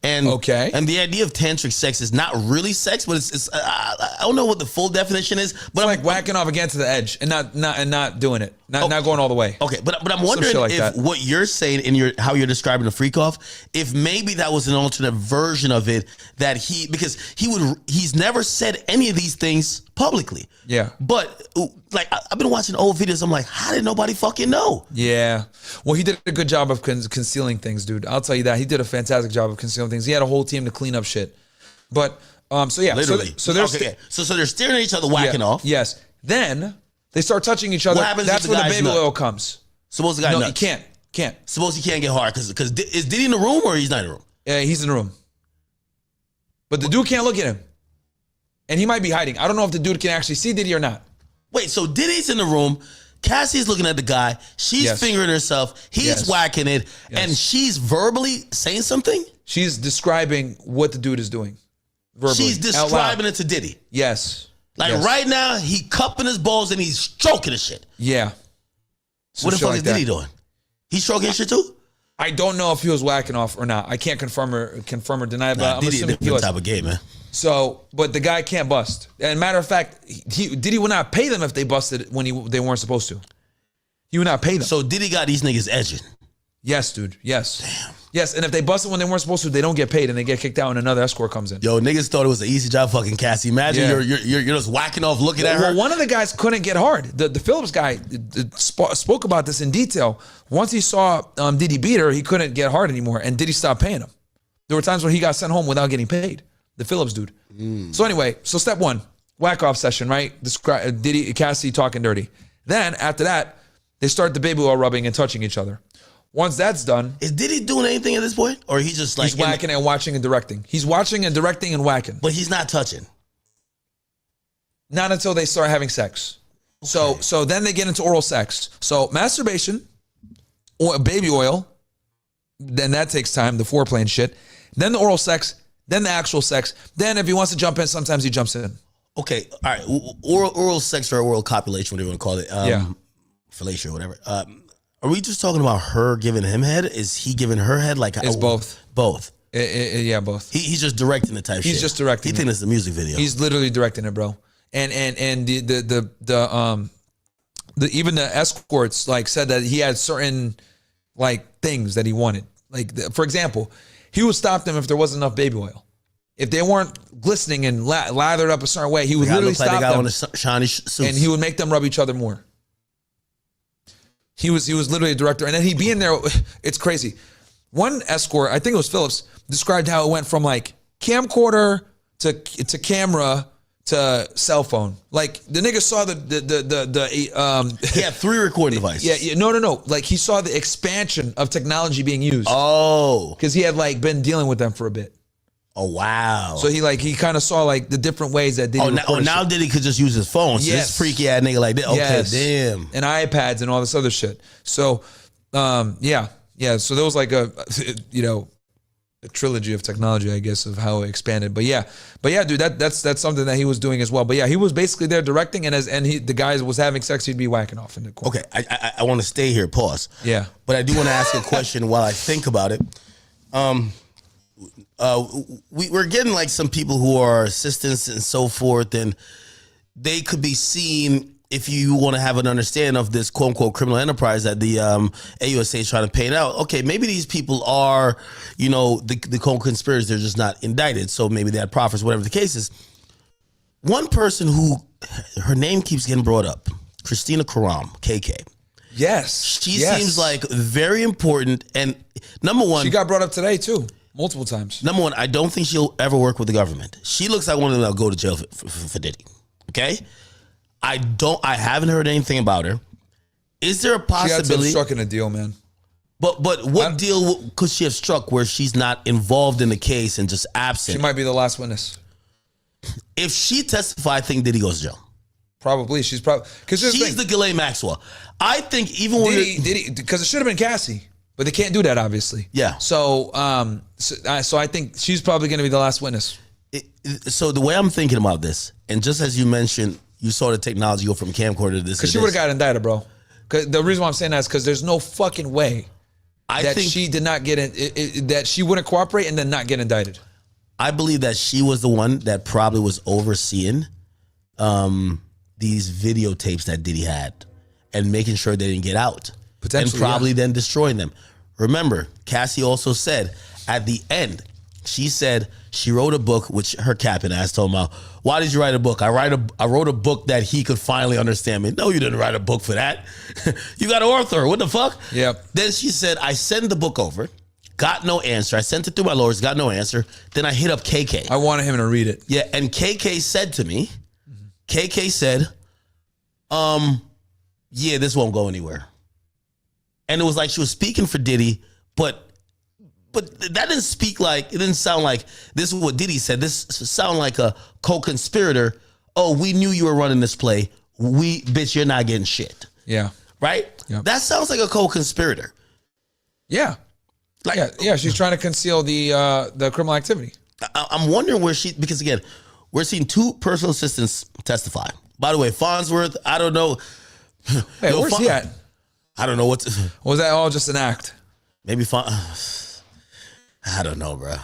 And the idea of tantric sex is not really sex, but it's I don't know what the full definition is. But it's like whacking off against the edge and not doing it, not going all the way. Okay, but I'm wondering if what you're saying in how you're describing the freak off, if maybe that was an alternate version of it that he's never said any of these things publicly. Yeah, but like I've been watching old videos. I'm like, how did nobody fucking know? Yeah, well, he did a good job of concealing things, dude. I'll tell you that he did a fantastic job of concealing things. He had a whole team to clean up shit. But so yeah, literally. So they're staring at each other, whacking off. Yes. Then they start touching each other. What happens? That's when the baby oil comes. Suppose the guy nuts. He can't. Suppose he can't get hard because is Diddy in the room or he's not in the room? Yeah, he's in the room. But the dude can't look at him. And he might be hiding. I don't know if the dude can actually see Diddy or not. Wait, so Diddy's in the room. Cassie's looking at the guy. She's fingering herself. He's whacking it. And she's verbally saying something? She's describing what the dude is doing. Verbally. She's describing it to Diddy. Yes. Right now, he cupping his balls and he's stroking his shit. Yeah. What the fuck is Diddy doing? He's stroking his shit too? I don't know if he was whacking off or not. I can't confirm or deny it, but I'm Diddy assuming a different type of game, man. So, but the guy can't bust. And matter of fact, Diddy would not pay them if they busted when they weren't supposed to. He would not pay them. So Diddy got these niggas edging. Yes, dude. Yes. Damn. Yes, and if they bust it when they weren't supposed to, they don't get paid and they get kicked out and another escort comes in. Yo, niggas thought it was an easy job fucking Cassie. Imagine you're just whacking off looking at her. Well, one of the guys couldn't get hard. The Phillips guy spoke about this in detail. Once he saw Diddy beat her, he couldn't get hard anymore and Diddy stopped paying him. There were times when he got sent home without getting paid. The Phillips dude. So anyway, so step one, whack-off session, right? Diddy, Cassie talking dirty. Then after that, they start the baby oil rubbing and touching each other. Once that's done, is Diddy doing anything at this point, or he just like he's whacking and watching and directing? He's watching and directing and whacking, but he's not touching. Not until they start having sex. Okay. So then they get into oral sex. So masturbation, or baby oil, then that takes time. The foreplay and shit. Then the oral sex. Then the actual sex. Then if he wants to jump in, sometimes he jumps in. Okay, all right. Oral sex or oral copulation, whatever you want to call it. Fellatio or whatever. Are we just talking about her giving him head? Is he giving her head? Like it's both. Both. Yeah, both. He's just directing the type. He's shit. Just directing. He thinks it's a music video. He's literally directing it, bro. And the even the escorts like said that he had certain like things that he wanted. Like for example, he would stop them if there wasn't enough baby oil. If they weren't glistening and lathered up a certain way, he would literally stop them. On a shiny suits. And he would make them rub each other more. He was literally a director, and then he'd be in there. It's crazy. One escort, I think it was Phillips, described how it went from like camcorder to camera to cell phone. Like the nigga saw he had 3 recording devices. Yeah, no. Like he saw the expansion of technology being used. Oh, because he had like been dealing with them for a bit. Oh wow! So he kind of saw like the different ways that Diddy. Now Diddy could just use his phone. So yes. This freaky ass nigga like that. Okay, yes. Damn. And iPads and all this other shit. So, yeah. So there was like a trilogy of technology, I guess, of how it expanded. But yeah, dude, that's something that he was doing as well. But yeah, he was basically there directing, and the guy was having sex, he'd be whacking off in the corner. Okay, I want to stay here. Pause. Yeah, but I do want to ask a question while I think about it. We're getting like some people who are assistants and so forth, and they could be seen, if you want to have an understanding of this quote unquote criminal enterprise that the AUSA is trying to paint out. Okay, maybe these people are, the co-conspirators, they're just not indicted. So maybe they had proffers, whatever the case is. One person who, her name keeps getting brought up, Christina Karam, KK. Yes. She seems like very important. And number one, she got brought up today too. Multiple times. Number one, I don't think she'll ever work with the government. She looks like one of them that'll go to jail for Diddy. Okay? I haven't heard anything about her. Is there a possibility? She had to have struck in a deal, man. But what deal could she have struck where she's not involved in the case and just absent? She might be the last witness. If she testified, I think Diddy goes to jail. Probably. She's the Ghislaine Maxwell. I think even when Diddy, because it should have been Cassie. But they can't do that, obviously. Yeah. So I think she's probably going to be the last witness. So the way I'm thinking about this, and just as you mentioned, you saw the technology go from camcorder to this. Because she would have got indicted, bro. The reason why I'm saying that is because there's no fucking way that she did not get that she wouldn't cooperate and then not get indicted. I believe that she was the one that probably was overseeing these videotapes that Diddy had and making sure they didn't get out. And probably then destroying them. Remember, Cassie also said at the end, she said she wrote a book, which her captain asked told him, why did you write a book? I wrote a book that he could finally understand me. No, you didn't write a book for that. You got an author. What the fuck? Yep. Then she said, I sent the book over, got no answer. I sent it through my lawyers, got no answer. Then I hit up KK. I wanted him to read it. Yeah, and KK said to me, KK said, yeah, this won't go anywhere. And it was like she was speaking for Diddy, but that didn't it didn't sound like this is what Diddy said. This sounded like a co-conspirator. Oh, we knew you were running this play. Bitch, you're not getting shit. Yeah. Right? Yep. That sounds like a co-conspirator. Yeah. Yeah, she's trying to conceal the criminal activity. I'm wondering because again, we're seeing 2 personal assistants testify. By the way, Farnsworth, I don't know. Hey, where's he at? I don't know what. Was that all just an act? Maybe I don't know, bro.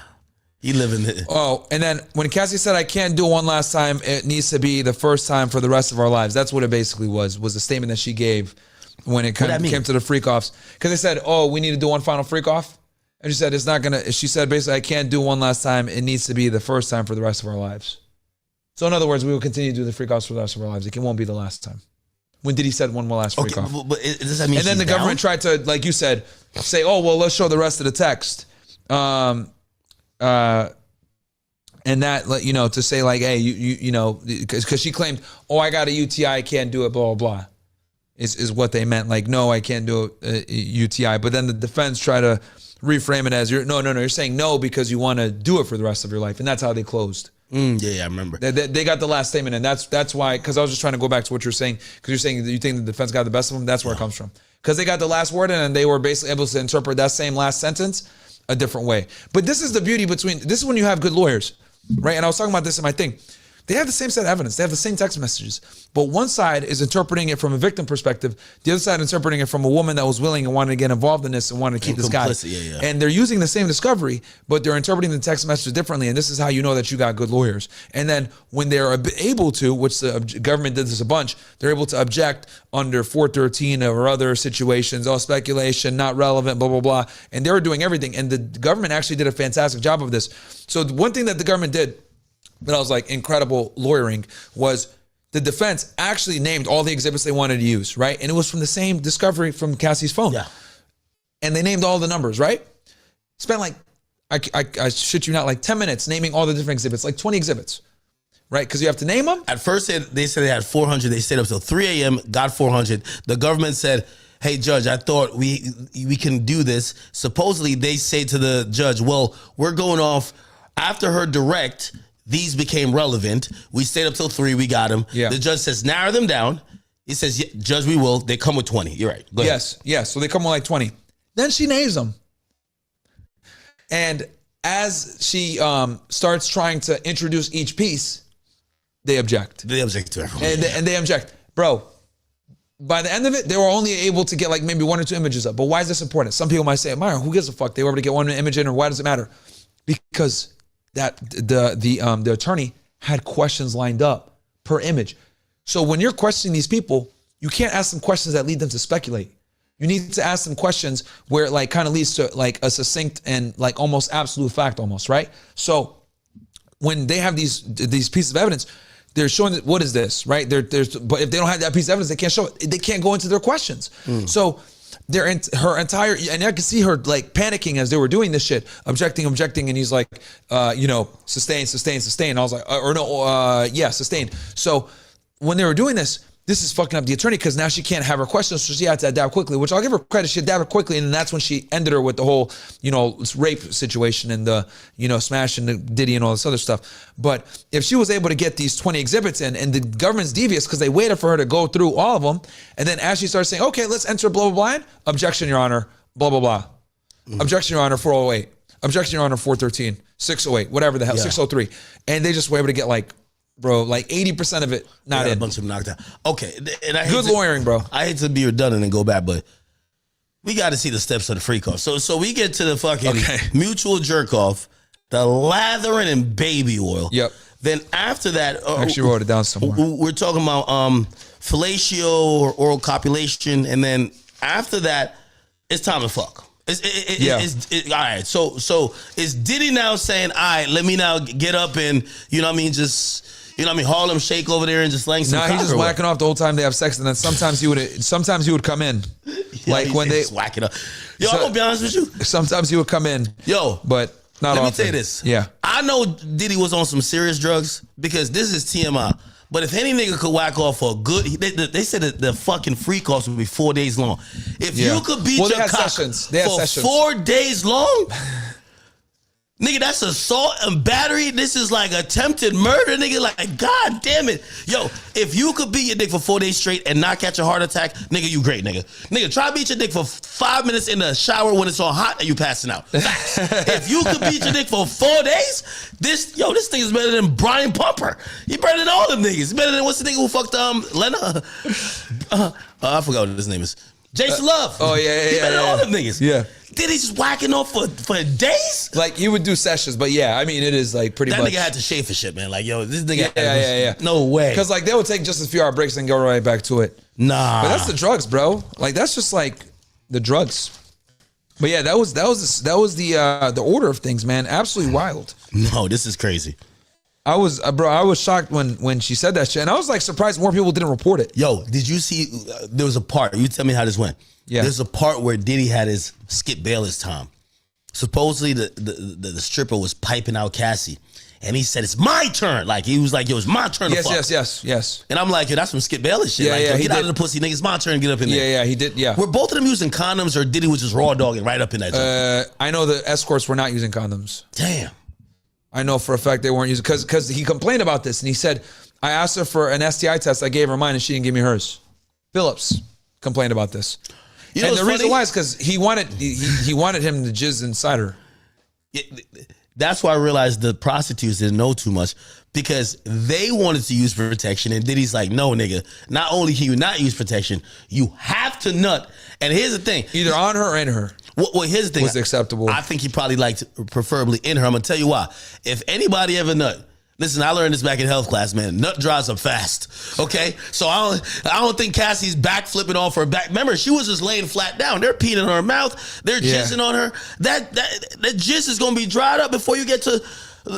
He living it. Oh, and then when Cassie said, I can't do one last time, it needs to be the first time for the rest of our lives. That's what it basically was the statement that she gave when it came to the freakoffs. Because they said, oh, we need to do one final freakoff. And she said, it's not going to, she said, basically, I can't do one last time. It needs to be the first time for the rest of our lives. So in other words, we will continue to do the freakoffs for the rest of our lives. It won't be the last time. When Diddy said one more last freakoff. But does that mean and then the government tried to, like you said, say, oh, well, let's show the rest of the text. And that, you know, to say like, hey, you know, because she claimed, oh, I got a UTI, I can't do it, blah, blah, blah, is what they meant. Like, no, I can't do a UTI. But then the defense tried to reframe it as, you're saying no because you want to do it for the rest of your life. And that's how they closed. Yeah, I remember. They got the last statement, and that's why, because I was just trying to go back to what you're saying, because you're saying that you think the defense got the best of them. That's where it comes from. Because they got the last word in, and they were basically able to interpret that same last sentence a different way. But this is the beauty this is when you have good lawyers, right? And I was talking about this in my thing. They have the same set of evidence. They have the same text messages. But one side is interpreting it from a victim perspective. The other side interpreting it from a woman that was willing and wanted to get involved in this and wanted to keep this guy. Yeah. And they're using the same discovery, but they're interpreting the text messages differently. And this is how you know that you got good lawyers. And then when they're able to, which the government did this a bunch, they're able to object under 413 or other situations, all speculation, not relevant, blah, blah, blah. And they were doing everything. And the government actually did a fantastic job of this. So the one thing that the government did that I was like, incredible lawyering, was the defense actually named all the exhibits they wanted to use, right? And it was from the same discovery from Cassie's phone. Yeah. And they named all the numbers, right? Spent like, I shit you not, like 10 minutes naming all the different exhibits, like 20 exhibits, right? Because you have to name them. At first, they said they had 400. They stayed up till 3 a.m., got 400. The government said, hey, judge, I thought we can do this. Supposedly, they say to the judge, well, we're going off after her direct. These became relevant. We stayed up till 3. We got them. Yeah. The judge says, narrow them down. He says, yeah, judge, we will. They come with 20. You're right. Go ahead. Yes. So they come with like 20. Then she names them. And as she starts trying to introduce each piece, they object. They object to everyone. And they object. Bro, by the end of it, they were only able to get like maybe 1 or 2 images up. But why is this important? Some people might say, Myron, who gives a fuck? They were able to get 1 image in, or why does it matter? Because that the attorney had questions lined up per image. So when you're questioning these people, you can't ask them questions that lead them to speculate. You need to ask them questions where it like kind of leads to like a succinct and like almost absolute fact almost, right? So when they have these pieces of evidence, they're showing that, what is this, right? But if they don't have that piece of evidence, they can't show it. They can't go into their questions. So her entire, and I could see her like panicking as they were doing this shit, objecting, and he's like, sustain. And I was like, sustain. So when they were doing this is fucking up the attorney, because now she can't have her questions, so she had to adapt quickly, which I'll give her credit. She adapted quickly, and that's when she ended her with the whole, rape situation and the, smashing the Diddy and all this other stuff. But if she was able to get these 20 exhibits in, and the government's devious because they waited for her to go through all of them, and then as she starts saying, okay, let's enter blah, blah, blah, objection, Your Honor, blah, blah, blah. Objection, Your Honor, 408. Objection, Your Honor, 413, 608, whatever the hell, 603. And they just were able to get like 80% of it not in. A bunch of them knocked out. Okay. And I good lawyering, bro. I hate to be redundant and go back, but we got to see the steps of the freak off. So we get to the fucking mutual jerk off, the lathering in baby oil. Yep. Then after that, I actually wrote it down somewhere. We're talking about fellatio or oral copulation, and then after that, it's time to fuck. All right. So is Diddy now saying, all right, let me now get up and just Harlem Shake over there and just slang some. Nah, he's just whacking off the whole time they have sex, and then sometimes he would come in, like when they whacking up. Yo, I'm gonna be honest with you. Sometimes he would come in. But not often. Let me tell you this. Yeah, I know Diddy was on some serious drugs, because this is TMI. But if any nigga could whack off for a good, they said that the fucking freak offs would be 4 days long. If you could beat your cock for 4 days long, nigga, that's assault and battery. This is like attempted murder, nigga. Like, god damn it. Yo, if you could beat your dick for 4 days straight and not catch a heart attack, nigga, you great, nigga. Nigga, try to beat your dick for 5 minutes in the shower when it's all hot and you passing out. Facts. If you could beat your dick for 4 days, this thing is better than Brian Pumper. He better than all them niggas. He better than, what's the nigga who fucked Lena? I forgot what his name is. Jason Love. Oh, yeah. He better than all them niggas. Yeah. Did he just whacking off for days? Like, he would do sessions, but yeah, I mean, it is like pretty much. That nigga had to shave for shit, man. Like, yo, this nigga. Yeah. No way. Because like they would take just a few hour breaks and go right back to it. Nah. But that's the drugs, bro. Like, that's just like the drugs. But yeah, that was the order of things, man. Absolutely wild. No, this is crazy. I was shocked when she said that shit, and I was like surprised more people didn't report it. Yo, did you see? There was a part. You tell me how this went. Yeah. There's a part where Diddy had his skip bail his time. Supposedly the stripper was piping out Cassie, and he said, "It's my turn." Like he was like, "Yo, it's my turn to fuck." Yes. And I'm like, "Yo, that's some skip bail shit." Yeah, like, yeah, yo, he get out did. of the pussy, nigga. It's my turn to get up in there. Yeah, he did. Yeah. Were both of them using condoms, or Diddy was just raw dogging right up in that joint? I know the escorts were not using condoms. Damn. I know for a fact they weren't using, because he complained about this, and he said, I asked her for an STI test, I gave her mine, and she didn't give me hers. Phillips complained about this. You know and the what's reason funny? why is because he wanted him to jizz inside her. That's why I realized the prostitutes didn't know too much, because they wanted to use protection, and Diddy's like, "No, nigga. Not only can you not use protection, you have to nut." And here's the thing: Either on her or in her. well, here's the thing: was acceptable. I think he probably liked preferably in her. I'm gonna tell you why. If anybody ever nut. Listen, I learned this back in health class, man. Nut dries up fast. Okay, so I don't think Cassie's back flipping off her back. Remember, she was just laying flat down. They're peeing in her mouth. They're jizzing on her. That jizz is gonna be dried up before you get to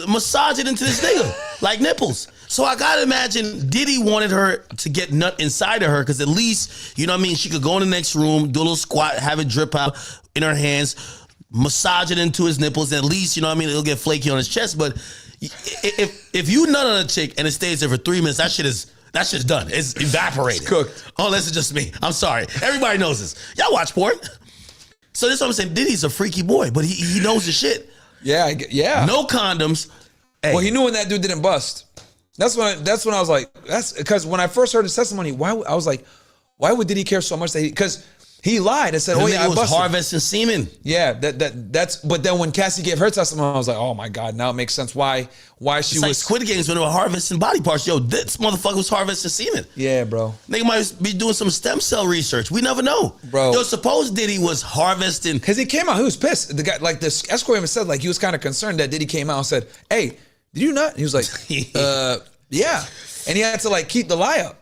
massage it into this nigga like nipples. So I gotta imagine Diddy wanted her to get nut inside of her, because at least, you know what I mean, she could go in the next room, do a little squat, have it drip out in her hands, massage it into his nipples. At least, you know what I mean, it'll get flaky on his chest. But if you nut on a chick and it stays there for 3 minutes, that shit's done. It's evaporated. It's cooked. Unless it's just me. I'm sorry. Everybody knows this. Y'all watch porn. So this is what I'm saying. Diddy's a freaky boy, but he knows the shit. Yeah, yeah. No condoms. Hey. Well, he knew when that dude didn't bust. That's when I was like, that's because when I first heard his testimony, I was like, why would Diddy care so much that because he lied and said, "Oh yeah, I was busted." harvesting semen. Yeah, that's. But then when Cassie gave her testimony, I was like, "Oh my God, now it makes sense why she It's like Squid Games when they were harvesting body parts. Yo, this motherfucker was harvesting semen. Yeah, bro. Nigga might be doing some stem cell research. We never know, Bro. Yo, suppose Diddy was harvesting. Because he came out, he was pissed. The guy, like this escort even said, like he was kind of concerned that Diddy came out and said, "Hey, did you not?" He was like, "Yeah," and he had to like keep the lie up.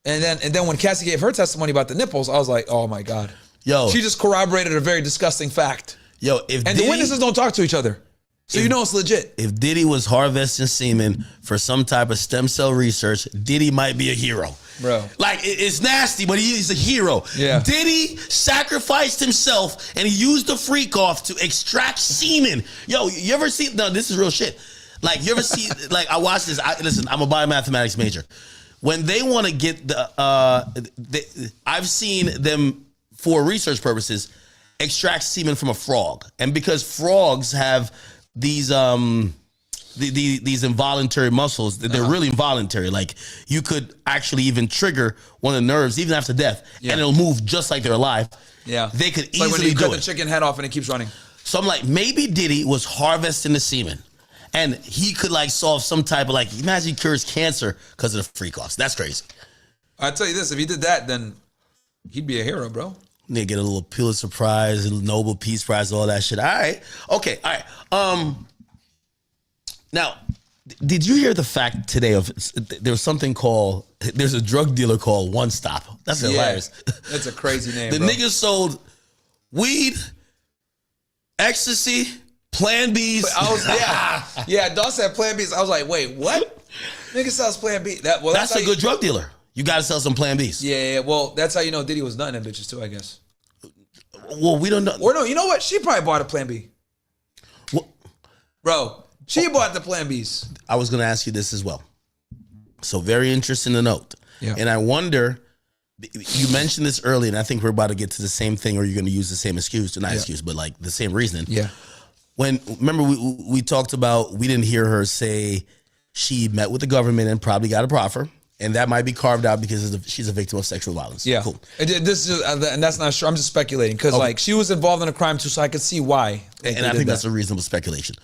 And then when Cassie gave her testimony about the nipples, I was like, "Oh my God." Yo, she just corroborated a very disgusting fact. Yo, if and Diddy, the witnesses don't talk to each other, so you know it's legit. If Diddy was harvesting semen for some type of stem cell research, Diddy might be a hero, bro. Like it's nasty, but he's a hero. Yeah. Diddy sacrificed himself and he used the freak off to extract semen. Yo, you ever see? No, this is real shit. Like you ever see? Like I watched this. Listen, I'm a biomathematics major. When they want to get I've seen them, for research purposes, extract semen from a frog. And because frogs have these involuntary muscles, they're really involuntary. Like you could actually even trigger one of the nerves even after death, and it'll move just like they're alive. Yeah. They could it's easily like when you do cut it. the chicken head off and it keeps running. So I'm like, maybe Diddy was harvesting the semen. And he could like solve some type of like, imagine he cures cancer because of the freakoffs. That's crazy. I'll tell you this, if he did that, then he'd be a hero, bro. They get a little Pulitzer Prize, a Nobel Peace Prize, all that shit. All right. Okay. All right. Now, did you hear the fact today of there was something called, there's a drug dealer called One Stop. That's hilarious. That's a crazy name, The bro. nigga sold weed, ecstasy, Plan Bs. Dawg said Plan Bs. I was like, wait, what? Nigga sells Plan B. That's a good drug dealer. You got to sell some Plan Bs. Yeah. Well, that's how you know Diddy was nutting them bitches too, I guess. Well, we don't know. Or no, you know what? She probably bought a Plan B. Well, bro, she bought the Plan Bs. I was going to ask you this as well. So very interesting to note. Yeah. And I wonder, you mentioned this earlier, and I think we're about to get to the same thing, or you're going to use the same excuse, not excuse, but like the same reasoning. Yeah. Remember we talked about, we didn't hear her say she met with the government and probably got a proffer. And that might be carved out because she's a victim of sexual violence. Yeah, cool. This is, and that's not sure. I'm just speculating because like she was involved in a crime too, so I could see why. And I think that's a reasonable speculation.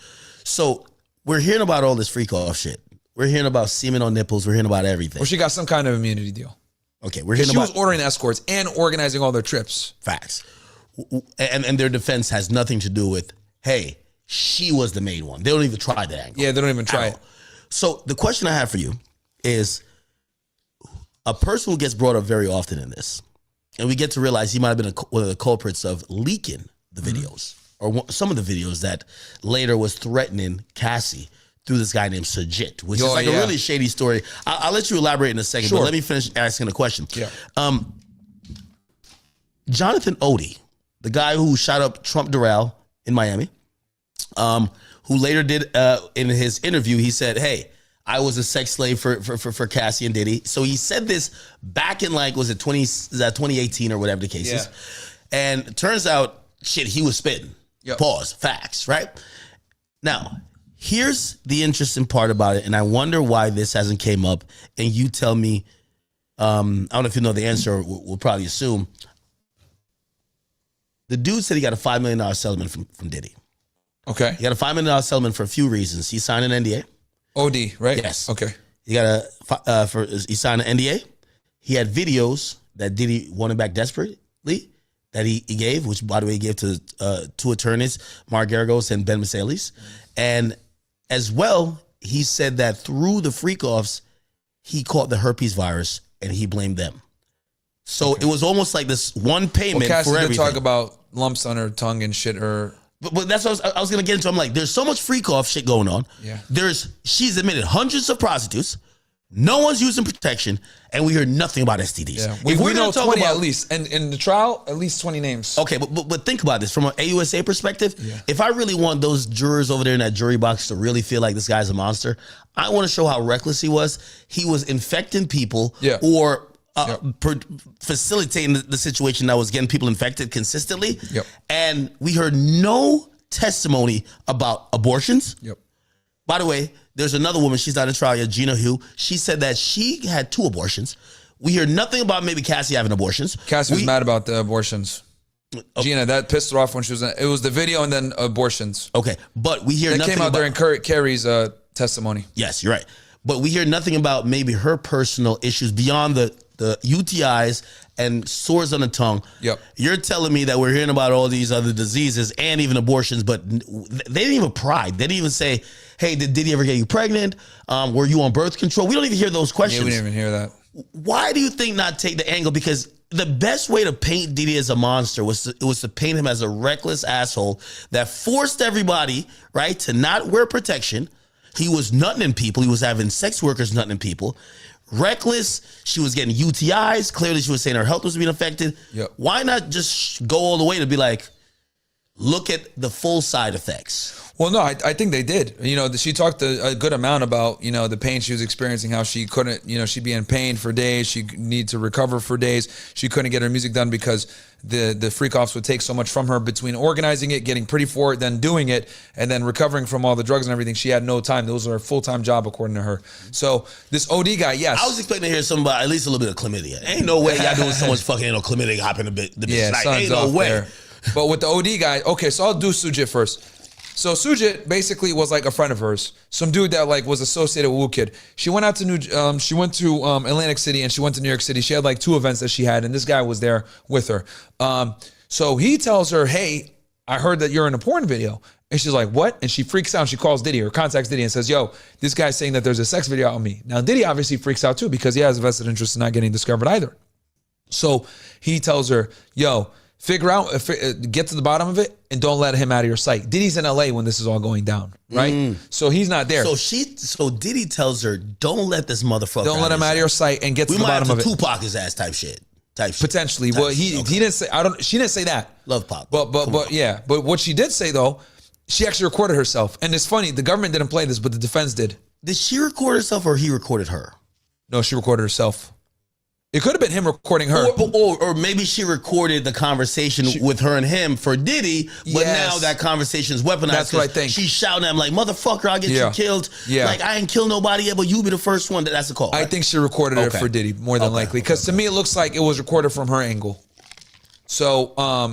So we're hearing about all this freak off shit. We're hearing about semen on nipples. We're hearing about everything. Or she got some kind of immunity deal. Okay, we're hearing she about was ordering escorts and organizing all their trips. Facts, and their defense has nothing to do with, hey, she was the main one. They don't even try that angle. Yeah, they don't even try it. So the question I have for you is, a person who gets brought up very often in this, and we get to realize he might have been one of the culprits of leaking the videos, or some of the videos that later was threatening Cassie through this guy named Sajit, which is like a really shady story. I'll let you elaborate in a second, but let me finish asking a question. Yeah. Jonathan Odie, the guy who shot up Trump Doral in Miami, who later did in his interview, he said, hey, I was a sex slave for Cassie and Diddy. So he said this back in like, was it 2018 or whatever the case is. And it turns out, shit, he was spitting. Pause. Facts, right? Now, here's the interesting part about it, and I wonder why this hasn't came up, and you tell me, I don't know if you know the answer, we'll probably assume. The dude said he got a $5 million settlement from Diddy. Okay. He got a $5 million settlement for a few reasons. He signed an NDA. OD, right? Yes. Okay. He got he signed an NDA. He had videos that Diddy wanted back desperately that he gave, which by the way he gave to two attorneys, Mark Garagos and Ben Masalis. And as well, he said that through the freakoffs, he caught the herpes virus and he blamed them. So it was almost like this one payment Cassie for everything. Did talk about lumps on her tongue and shit, or... But that's what I was going to get into. I'm like, there's so much freak-off shit going on. Yeah. She's admitted hundreds of prostitutes. No one's using protection, and we hear nothing about STDs. Yeah. If we know 20 at least. And in the trial, at least 20 names. Okay, but think about this. From an AUSA perspective, if I really want those jurors over there in that jury box to really feel like this guy's a monster, I want to show how reckless he was. He was infecting people or... facilitating the situation that was getting people infected consistently. And we heard no testimony about abortions. By the way, there's another woman, she's not in trial yet, Gina Hu. She said that she had 2 abortions. We hear nothing about maybe Cassie having abortions. Cassie was mad about the abortions. Gina, that pissed her off when she was it was the video and then abortions. Okay, but we hear nothing came out during Carrie's testimony. Yes, you're right. But we hear nothing about maybe her personal issues beyond the UTIs and sores on the tongue. You're telling me that we're hearing about all these other diseases and even abortions, but they didn't even pry. They didn't even say, hey, did Diddy ever get you pregnant? Were you on birth control? We don't even hear those questions. Yeah, we didn't even hear that. Why do you think not take the angle? Because the best way to paint Diddy as a monster was to paint him as a reckless asshole that forced everybody, right, to not wear protection. He was nutting in people. He was having sex workers nutting in people. Reckless. She was getting UTIs. Clearly, she was saying her health was being affected. Why not just go all the way to be like, look at the full side effects? Well, no, I think they did. You know, she talked a good amount about, you know, the pain she was experiencing, how she couldn't, you know, she'd be in pain for days. She'd need to recover for days. She couldn't get her music done because the freakoffs would take so much from her between organizing it, getting pretty for it, then doing it, and then recovering from all the drugs and everything. She had no time. Those are her full-time job, according to her. So this OD guy, yes. I was expecting to hear something about at least a little bit of chlamydia. Ain't no way y'all doing so much fucking chlamydia hopping the bitch. Yeah, like, ain't no way. There. But with the OD guy, okay, so I'll do Sujit first. So Sujit basically was like a friend of hers, some dude that like was associated with Wu Kid. She went out to she went to Atlantic City and she went to New York City. She had like 2 events that she had, and this guy was there with her. So he tells her, "Hey, I heard that you're in a porn video," and she's like, "What?" And she freaks out. She calls Diddy or contacts Diddy and says, "Yo, this guy's saying that there's a sex video out of me." Now Diddy obviously freaks out too because he has a vested interest in not getting discovered either. So he tells her, "Yo, figure out, get to the bottom of it, and don't let him out of your sight." Diddy's in LA when this is all going down, right? So he's not there. So Diddy tells her, "Don't let this motherfucker. Don't let him out of your sight and get to the bottom of it." We might have to Tupac his ass type shit. Potentially. Well, he didn't say. She didn't say that. Love Pop. But yeah. But what she did say though, she actually recorded herself, and it's funny. The government didn't play this, but the defense did. Did she record herself or he recorded her? No, she recorded herself. It could have been him recording her. Or maybe she recorded the conversation with her and him for Diddy, but now that conversation is weaponized. That's what I think. She's shouting at him like, "Motherfucker, I'll get you killed." Like, I ain't kill nobody yet, but you be the first one. That's the call. I think she recorded it for Diddy, more than likely. Because to me, it looks like it was recorded from her angle. So,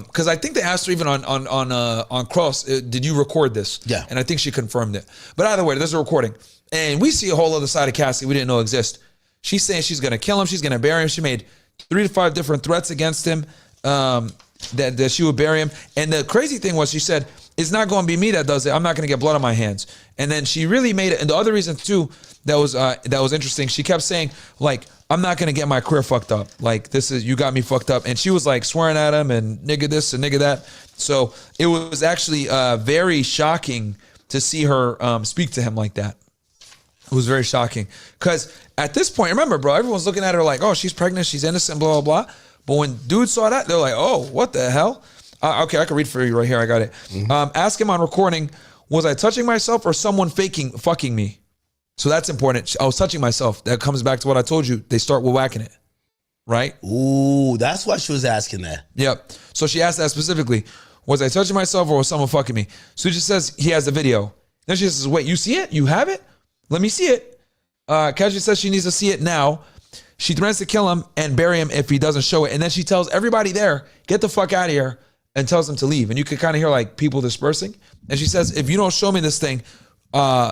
because I think they asked her even on Cross, did you record this? Yeah. And I think she confirmed it. But either way, there's a recording. And we see a whole other side of Cassie we didn't know exist. She's saying she's going to kill him. She's going to bury him. She made 3 to 5 different threats against him, that she would bury him. And the crazy thing was, she said, it's not going to be me that does it. I'm not going to get blood on my hands. And then she really made it. And the other reason too, that was interesting. She kept saying like, I'm not going to get my career fucked up. Like you got me fucked up. And she was like swearing at him and nigga this and nigga that. So it was actually very shocking to see her speak to him like that. It was very shocking. Because at this point, remember, bro, everyone's looking at her like, oh, she's pregnant, she's innocent, blah, blah, blah. But when dudes saw that, they're like, oh, what the hell? Okay, I can read for you right here. I got it. Ask him on recording, was I touching myself or someone fucking me? So that's important. I was touching myself. That comes back to what I told you. They start with whacking it, right? Ooh, that's why she was asking that. Yep. So she asked that specifically. Was I touching myself or was someone fucking me? So she says he has the video. Then she says, wait, you see it? You have it? Let me see it. Cassie says she needs to see it now. She threatens to kill him and bury him if he doesn't show it. And then she tells everybody there, get the fuck out of here, and tells them to leave. And you can kind of hear like people dispersing. And she says, if you don't show me this thing, I'm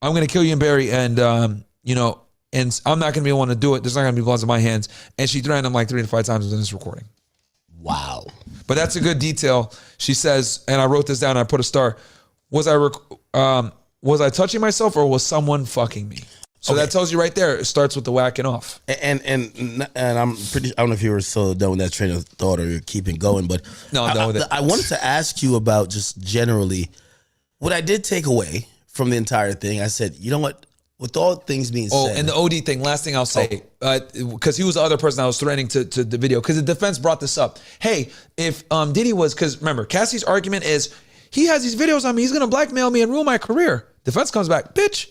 going to kill you and bury, and and I'm not going to be able to do it. There's not going to be blood on my hands. And she threatened him like 3 to 5 times in this recording. Wow. But that's a good detail. She says, and I wrote this down, and I put a star. Was I touching myself or was someone fucking me? So that tells you right there. It starts with the whacking off. And I'm pretty. I don't know if you were so done with that train of thought or you're keeping going, but no, I'm done with it. I wanted to ask you about just generally what I did take away from the entire thing. I said, you know what? With all things being said. Oh, and the OD thing. Last thing I'll say, because he was the other person I was threatening to the video. Because the defense brought this up. Hey, if Diddy was, because remember, Cassie's argument is he has these videos on me. He's gonna blackmail me and ruin my career. Defense comes back, bitch.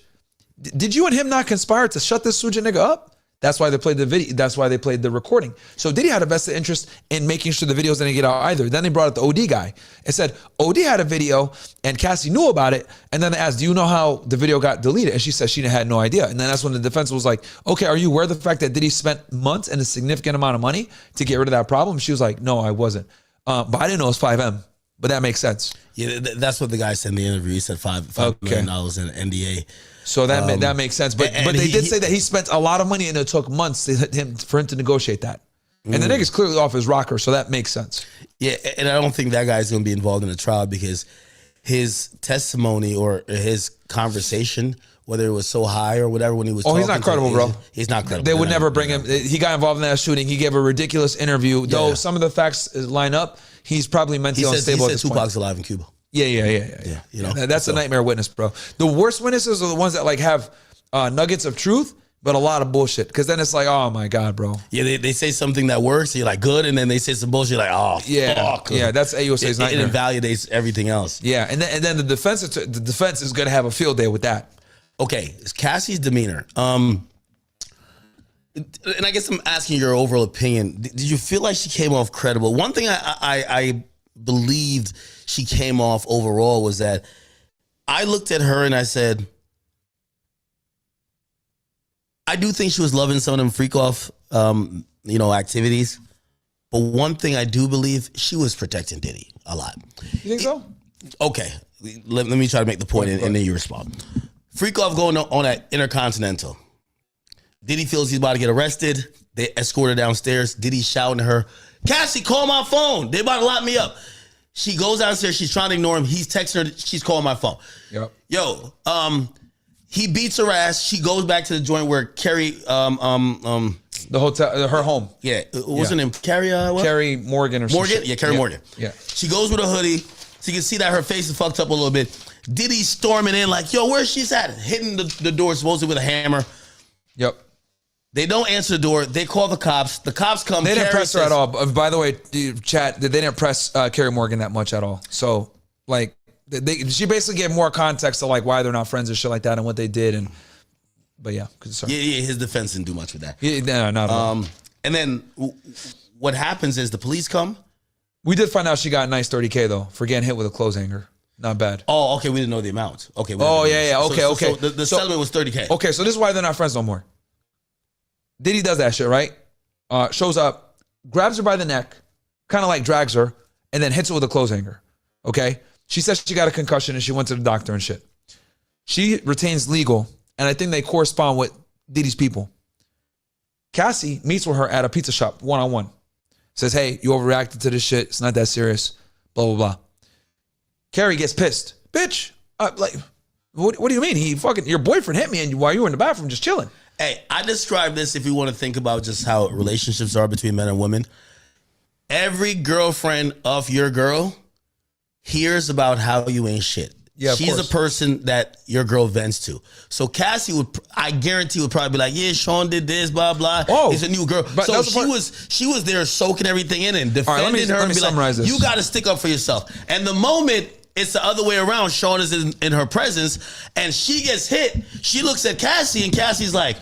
Did you and him not conspire to shut this Suja nigga up? That's why they played the video. That's why they played the recording. So Diddy had a vested interest in making sure the videos didn't get out either. Then they brought out the OD guy and said, OD had a video and Cassie knew about it. And then they asked, do you know how the video got deleted? And she said she had no idea. And then that's when the defense was like, okay, are you aware of the fact that Diddy spent months and a significant amount of money to get rid of that problem? She was like, no, I wasn't. But I didn't know it was 5M. But that makes sense. Yeah, that's what the guy said in the interview. He said $5 million in NDA. So that makes sense. But they did say that he spent a lot of money and it took months for him to negotiate that. And the nigga's clearly off his rocker, so that makes sense. Yeah, and I don't think that guy's going to be involved in the trial because his testimony or his conversation, whether it was so high or whatever when he was talking. He's not credible, bro. He's not credible. They would never bring him. He got involved in that shooting. He gave a ridiculous interview. Though some of the facts line up, he's probably mentally unstable. He said Tupac's alive in Cuba. Yeah. You know, that's a nightmare witness, bro. The worst witnesses are the ones that like have nuggets of truth, but a lot of bullshit. Because then it's like, oh my God, bro. Yeah, they say something that works, and you're like, good, and then they say some bullshit, like, oh, fuck. Yeah, that's AUSA's nightmare. It invalidates everything else. Yeah, and then the defense is gonna have a field day with that. Okay, it's Cassie's demeanor. And I guess I'm asking your overall opinion. Did you feel like she came off credible? One thing I believed she came off overall was that I looked at her and I said, I do think she was loving some of them freak off, activities. But one thing I do believe, she was protecting Diddy a lot. You think so? Okay, let me try to make the point and then you respond. Freak off going on that Intercontinental. Diddy feels he's about to get arrested. They escort her downstairs. Diddy shouting to her, Cassie, call my phone. They about to lock me up. She goes downstairs. She's trying to ignore him. He's texting her. She's calling my phone. Yep. Yo, he beats her ass. She goes back to the joint where Carrie, the hotel, her home. Yeah. What's her name? Carrie, what? Carrie Morgan or something. Morgan? Yeah, Carrie Morgan. Yeah. She goes with a hoodie. So you can see that her face is fucked up a little bit. Diddy's storming in like, yo, where's she at? Hitting the door supposedly with a hammer. Yep. They don't answer the door. They call the cops. The cops come. They didn't press her at all. By the way, chat, they didn't press Carrie Morgan that much at all. So, like, she basically gave more context to, like, why they're not friends and shit like that and what they did. But yeah. Yeah, his defense didn't do much with that. Yeah, no, not at all. And then what happens is the police come. We did find out she got a nice 30K, though, for getting hit with a clothes hanger. Not bad. Oh, okay. We didn't know the amount. Okay. Yeah. Okay. So the settlement was 30K. Okay, so this is why they're not friends no more. Diddy does that shit, right? Shows up, grabs her by the neck, kind of like drags her, and then hits her with a clothes hanger. Okay? She says she got a concussion and she went to the doctor and shit. She retains legal, and I think they correspond with Diddy's people. Cassie meets with her at a pizza shop, one-on-one. Says, hey, you overreacted to this shit. It's not that serious. Blah, blah, blah. Carrie gets pissed. Bitch, like, what do you mean? Your boyfriend hit me and while you were in the bathroom just chilling. Hey, I describe this if you want to think about just how relationships are between men and women. Every girlfriend of your girl hears about how you ain't shit. Yeah, of she's course. a person that your girl vents to. So Cassie I guarantee, would probably be like, yeah, Sean did this, blah, blah. Oh, he's a new girl. but So that's she was there soaking everything in and defending her. let me and be summarize like, this. You got to stick up for yourself. And the moment it's the other way around, Sean is in her presence and she gets hit, she looks at Cassie and Cassie's like,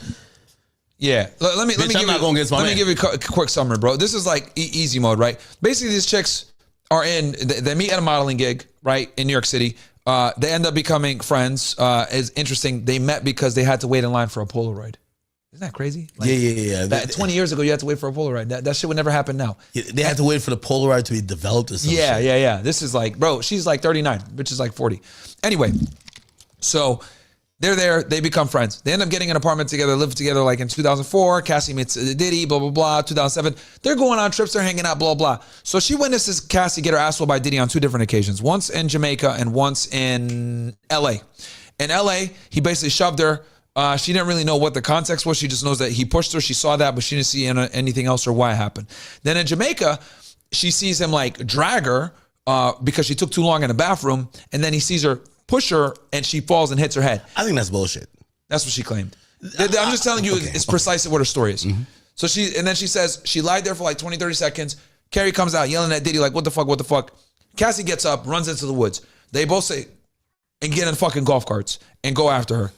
yeah, let me I'm not going against my man. Let me give you a quick summary, bro. This is like easy mode, right? Basically, these chicks are they meet at a modeling gig, right, in New York City. They end up becoming friends. It's interesting. They met because they had to wait in line for a Polaroid. Isn't that crazy? Like, yeah. 20 years ago, you had to wait for a Polaroid. That shit would never happen now. They had to wait for the Polaroid to be developed or something. Yeah. This is like, bro, she's like 39, bitch is like 40. Anyway, so they're there. They become friends. They end up getting an apartment together, live together like in 2004. Cassie meets Diddy, blah, blah, blah. 2007. They're going on trips. They're hanging out, blah, blah. So she witnesses Cassie get her ass whooped by Diddy on 2 different occasions. Once in Jamaica and once in LA. In LA, he basically shoved her. She didn't really know what the context was. She just knows that he pushed her. She saw that, but she didn't see anything else or why it happened. Then in Jamaica, she sees him like drag her because she took too long in the bathroom. And then he sees her push her and she falls and hits her head. I think that's bullshit. That's what she claimed. I'm just telling you, it's precisely what her story is. Mm-hmm. So then she says she lied there for like 20, 30 seconds. Carrie comes out yelling at Diddy like, what the fuck? Cassie gets up, runs into the woods. They both say, and get in fucking golf carts and go after her.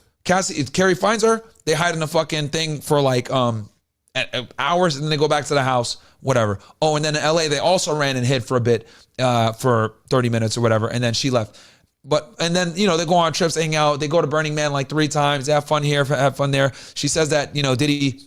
Carrie finds her, they hide in the fucking thing for like hours and then they go back to the house, whatever. Oh, and then in LA, they also ran and hid for a bit, for 30 minutes or whatever, and then she left. And then, they go on trips, they hang out, they go to Burning Man like 3 times, they have fun here, have fun there. She says that, Diddy,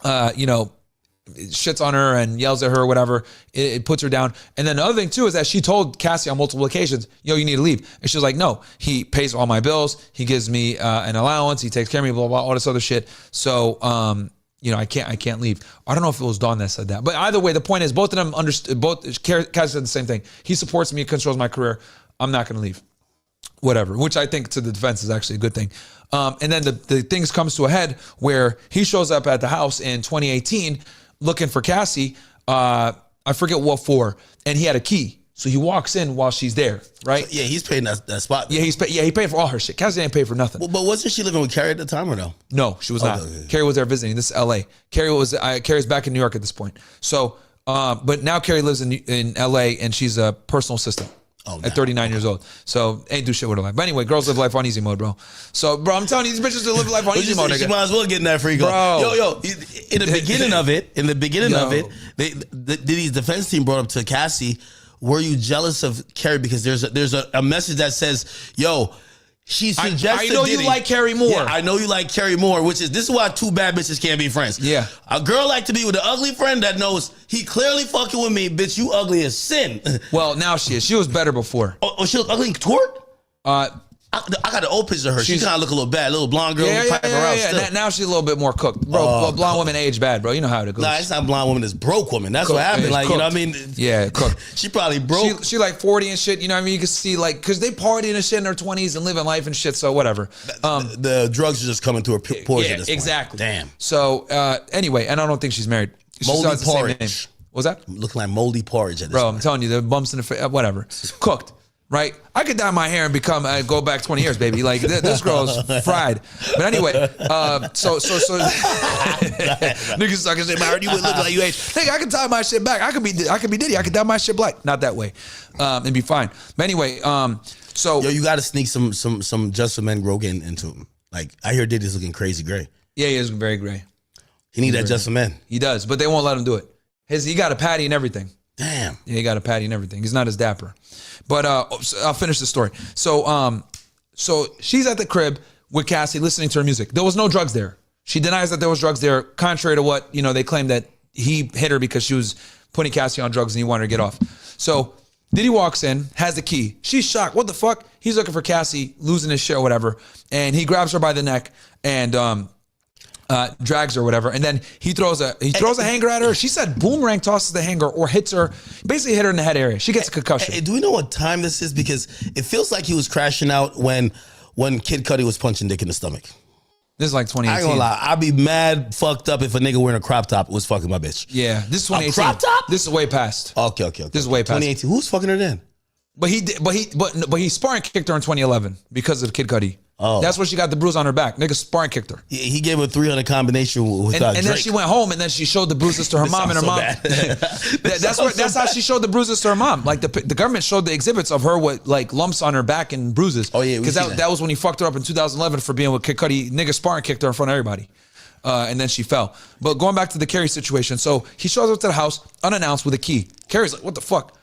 shits on her and yells at her or whatever. It puts her down. And then the other thing too is that she told Cassie on multiple occasions, you need to leave. And she was like, no, he pays all my bills. He gives me an allowance. He takes care of me, blah, blah, all this other shit. So, I can't leave. I don't know if it was Dawn that said that, but either way, the point is both of them understood, Cassie said the same thing. He supports me, controls my career. I'm not going to leave. Whatever, which I think to the defense is actually a good thing. And then the things comes to a head where he shows up at the house in 2018 looking for Cassie. I forget what for, and he had a key. So he walks in while she's there, right? So, yeah, he's paying that spot. Yeah, he paid for all her shit. Cassie didn't pay for nothing. Well, but wasn't she living with Carrie at the time or no? No, she was not. Okay. Carrie was there visiting. This is LA. Carrie's back in New York at this point. So, but now Carrie lives in LA and she's a personal assistant. At 39 years old. So ain't do shit with her life. But anyway, girls live life on easy mode, bro. So, bro, I'm telling you, these bitches live life on easy mode. She might as well get in that freak off. Yo, in the beginning of it, Diddy's defense team brought up to Cassie, were you jealous of Carrie? Because there's a message that says, yo, she suggested I know Diddy. you like Carrie more. Yeah, I know you like Carrie more, this is why 2 bad bitches can't be friends. Yeah. A girl like to be with an ugly friend that knows he clearly fucking with me, bitch, you ugly as sin. Well, now she is. She was better before. Oh, she look ugly in court? I got an old picture of her. She kind of look a little bad. A little blonde girl. Yeah. Now she's a little bit more cooked. Bro, blonde women age bad, bro. You know how it goes. Nah, it's not blonde women. It's broke women. That's what happened. Like, cooked. You know what I mean? Yeah, cooked. She probably broke. She like 40 and shit. You know what I mean? You can see like, because they partying and shit in their 20s and living life and shit. So whatever. The drugs are just coming to her portion. Yeah, exactly. Damn. So anyway, and I don't think she's married. Moldy porridge. What was that? Looking like moldy porridge at this Bro, point. I'm telling you, the bumps in the face, whatever. Cooked. Right? I could dye my hair and go back 20 years, baby. Like, this girl's fried. But anyway, so niggas suckers say, Myron, you would look like you age. Nigga, I can tie my shit back. I could be Diddy. I could dye my shit black. Not that way. And be fine. But anyway, so. Yo, you got to sneak some Just for Men Rogan into him. Like, I hear Diddy's looking crazy gray. Yeah, he is very gray. He need that Just for Men. He does, but they won't let him do it. He got a patty and everything. Damn. Yeah, he got a patty and everything. He's not as dapper. But I'll finish the story. So she's at the crib with Cassie listening to her music. There was no drugs there. She denies that there was drugs there, contrary to what, they claim that he hit her because she was putting Cassie on drugs and he wanted her to get off. So Diddy walks in, has the key. She's shocked. What the fuck? He's looking for Cassie, losing his shit or whatever. And he grabs her by the neck and drags her or whatever, and then he throws a hanger at her. She said boomerang tosses the hanger or hits her, basically hit her in the head area. She gets a concussion. Hey, do we know what time this is? Because it feels like he was crashing out when Kid Cudi was punching Dick in the stomach. This is like 2018. I ain't gonna lie, I'd be mad fucked up if a nigga wearing a crop top was fucking my bitch. Yeah, this is 2018. A crop top? This is way past. Okay. This is way past. 2018. Who's fucking her then? But he sparring kicked her in 2011 because of Kid Cudi. Oh. That's where she got the bruise on her back. Nigga sparring kicked her. He gave her 300 combination with and Drake. then she went home and then she showed the bruises to her mom, and her mom. That's how she showed the bruises to her mom. Like the government showed the exhibits of her with like lumps on her back and bruises. Oh yeah, because that was when he fucked her up in 2011 for being with Kid Cudi. Nigga sparring kicked her in front of everybody. And then she fell. But going back to the Carrie situation, so he shows up to the house unannounced with a key. Carrie's like, what the fuck?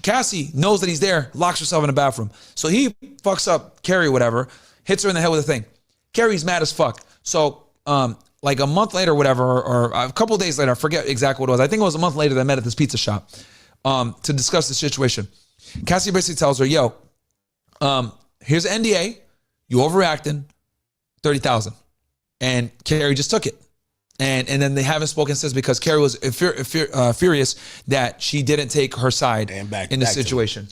Cassie knows that he's there, locks herself in the bathroom. So he fucks up Carrie, whatever, hits her in the head with a thing. Carrie's mad as fuck. So like a month later, whatever, or a couple of days later, I forget exactly what it was. I think it was a month later, they met at this pizza shop to discuss the situation. Cassie basically tells her, yo, here's an NDA. You overreacting, $30,000. And Carrie just took it. And then they haven't spoken since because Carrie was furious that she didn't take her side in the situation.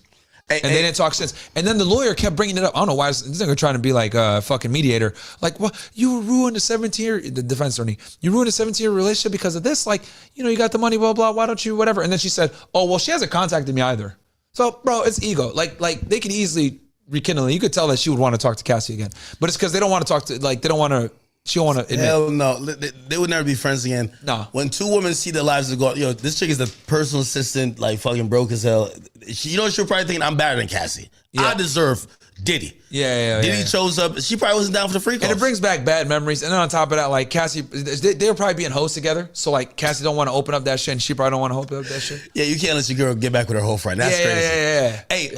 They didn't talk since. And then the lawyer kept bringing it up. I don't know why this nigga trying to be like a fucking mediator. Like, well, you ruined a 17-year, the defense attorney, you ruined a 17-year relationship because of this. Like, you got the money, blah, blah, why don't you, whatever. And then she said, oh, well, she hasn't contacted me either. So, bro, it's ego. Like they could easily rekindle it. You could tell that she would want to talk to Cassie again. But it's because they don't want to talk to, like, they don't want to, she don't want to admit. Hell no. They would never be friends again. No. When two women see their lives go, this chick is the personal assistant, like fucking broke as hell. She'll probably thinking I'm better than Cassie. Yeah. I deserve Diddy. Yeah. Diddy shows up. She probably wasn't down for the freak-offs. And it brings back bad memories. And then on top of that, like Cassie, they're probably being hosts together. So like Cassie don't want to open up that shit and she probably don't want to open up that shit. Yeah, you can't let your girl get back with her whole friend. That's crazy. Yeah. Hey,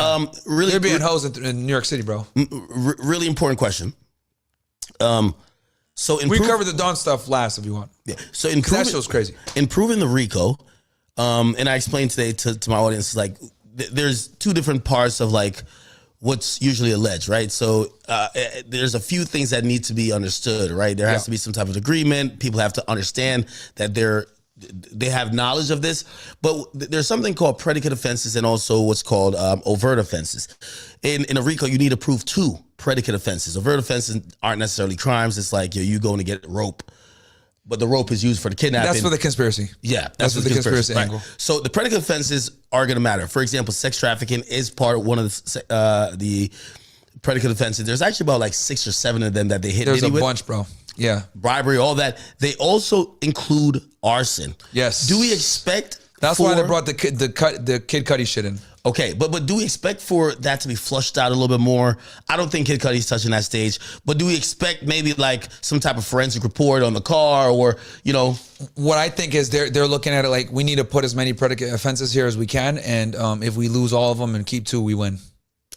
really. They're being hosts in New York City, bro. Really important question. So we covered the Dawn stuff last if you want. Yeah. So that show's crazy. Improving the RICO, and I explained today to my audience, like there's two different parts of like what's usually alleged, right? So there's a few things that need to be understood, right? There has to be some type of agreement. People have to understand that they have knowledge of this, but there's something called predicate offenses and also what's called overt offenses. In a RICO, you need to prove two predicate offenses. Overt offenses aren't necessarily crimes. It's like you going to get rope, but the rope is used for the kidnapping. That's for the conspiracy. Yeah, that's for the conspiracy angle. Right. So the predicate offenses are going to matter. For example, sex trafficking is part of one of the predicate offenses. There's actually about like 6 or 7 of them that they hit. There's Diddy a bunch, bro. Yeah. Bribery, all that. They also include arson. Yes. Do we expect? That's why they brought the Kid Cudi shit in. Okay, but do we expect for that to be flushed out a little bit more? I don't think Kid Cudi's touching that stage, but do we expect maybe like some type of forensic report on the car or, What I think is they're looking at it like we need to put as many predicate offenses here as we can, and if we lose all of them and keep 2, we win.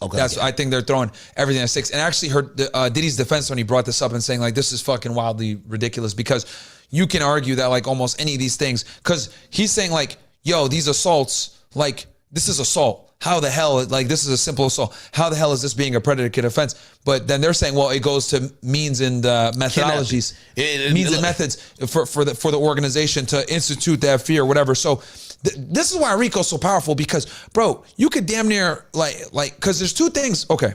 Okay. I think they're throwing everything at 6. And actually heard Diddy's defense when he brought this up and saying like this is fucking wildly ridiculous because you can argue that like almost any of these things, because he's saying like, yo, these assaults, like this is assault. How the hell, like this is a simple assault. How the hell is this being a predicate offense? But then they're saying, well, it goes to means and methodologies, means and methods for the organization to institute that fear or whatever. So this is why RICO is so powerful because, bro, you could damn near like because there's 2 things. Okay,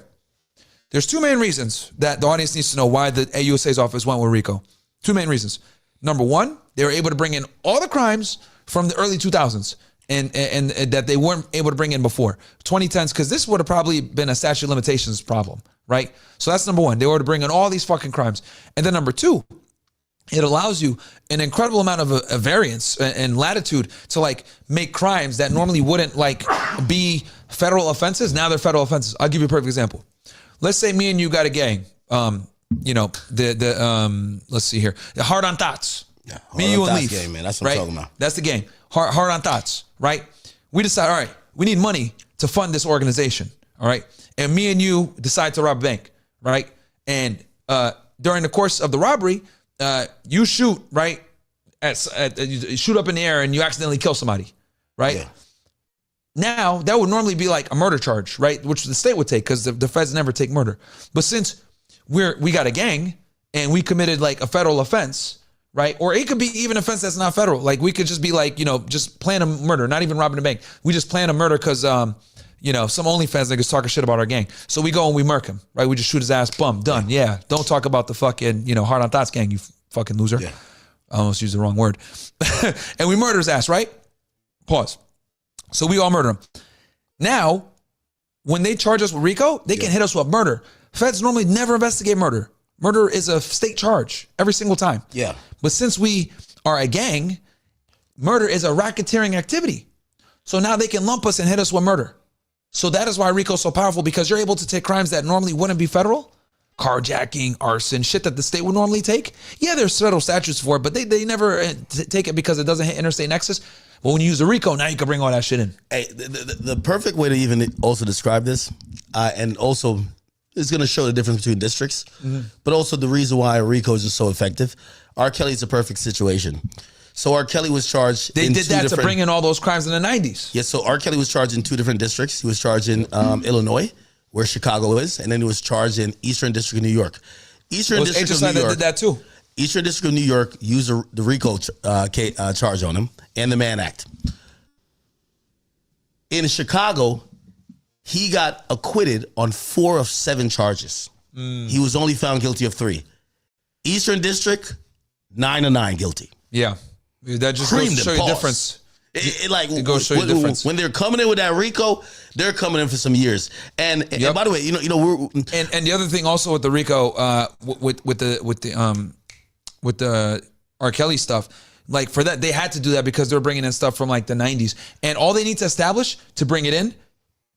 there's 2 main reasons that the audience needs to know why the AUSA's office went with RICO. 2 main reasons. Number 1, they were able to bring in all the crimes from the early 2000s. And that they weren't able to bring in before 2010s, because this would have probably been a statute of limitations problem, right? So that's number 1. They were to bring in all these fucking crimes. And then number 2, it allows you an incredible amount of a variance and latitude to like make crimes that normally wouldn't like be federal offenses. Now they're federal offenses. I'll give you a perfect example. Let's say me and you got a gang. Let's see here. The Hard on Thoughts. Yeah, me, you, and Leaf. Game, man. That's what I'm talking about. That's the game. Hard on Thoughts, right? We decide, all right, we need money to fund this organization, all right? And me and you decide to rob a bank, right? And during the course of the robbery, you shoot, right? You shoot up in the air and you accidentally kill somebody, right? Yeah. Now, that would normally be like a murder charge, right? Which the state would take because the feds never take murder. But since we got a gang and we committed like a federal offense, right? Or it could be even offense that's not federal. Like we could just be like, just plan a murder, not even robbing a bank. We just plan a murder because, some OnlyFans niggas talking shit about our gang. So we go and we murk him, right? We just shoot his ass, bum, done. Yeah. Don't talk about the fucking, Hard on Thoughts gang, you fucking loser. Yeah. I almost used the wrong word. And we murder his ass, right? Pause. So we all murder him. Now, when they charge us with RICO, they can hit us with murder. Feds normally never investigate murder. Murder is a state charge every single time. Yeah. But since we are a gang, murder is a racketeering activity. So now they can lump us and hit us with murder. So that is why RICO is so powerful, because you're able to take crimes that normally wouldn't be federal. Carjacking, arson, shit that the state would normally take. Yeah, there's federal statutes for it, but they never take it because it doesn't hit interstate nexus. But when you use a RICO, now you can bring all that shit in. Hey, the perfect way to even also describe this, and also it's going to show the difference between districts, but also the reason why RICO is just so effective. R. Kelly's a perfect situation. So R. Kelly was charged. They did that to bring in all those crimes in the 90s. Yeah, so R. Kelly was charged in 2 different districts. He was charged in Illinois, where Chicago is, and then he was charged in Eastern District of New York. Eastern District of New York did that too. Eastern District of New York used the RICO charge on him and the Mann Act. In Chicago, he got acquitted on 4 of 7 charges. He was only found guilty of 3. Eastern District, 9 of 9 guilty. Yeah, that just goes to show you difference. It goes show you difference. When they're coming in with that RICO, they're coming in for some years. And by the way, we're and the other thing also with the RICO, with the R. Kelly stuff, like for that they had to do that because they're bringing in stuff from like the 90s, and all they need to establish to bring it in.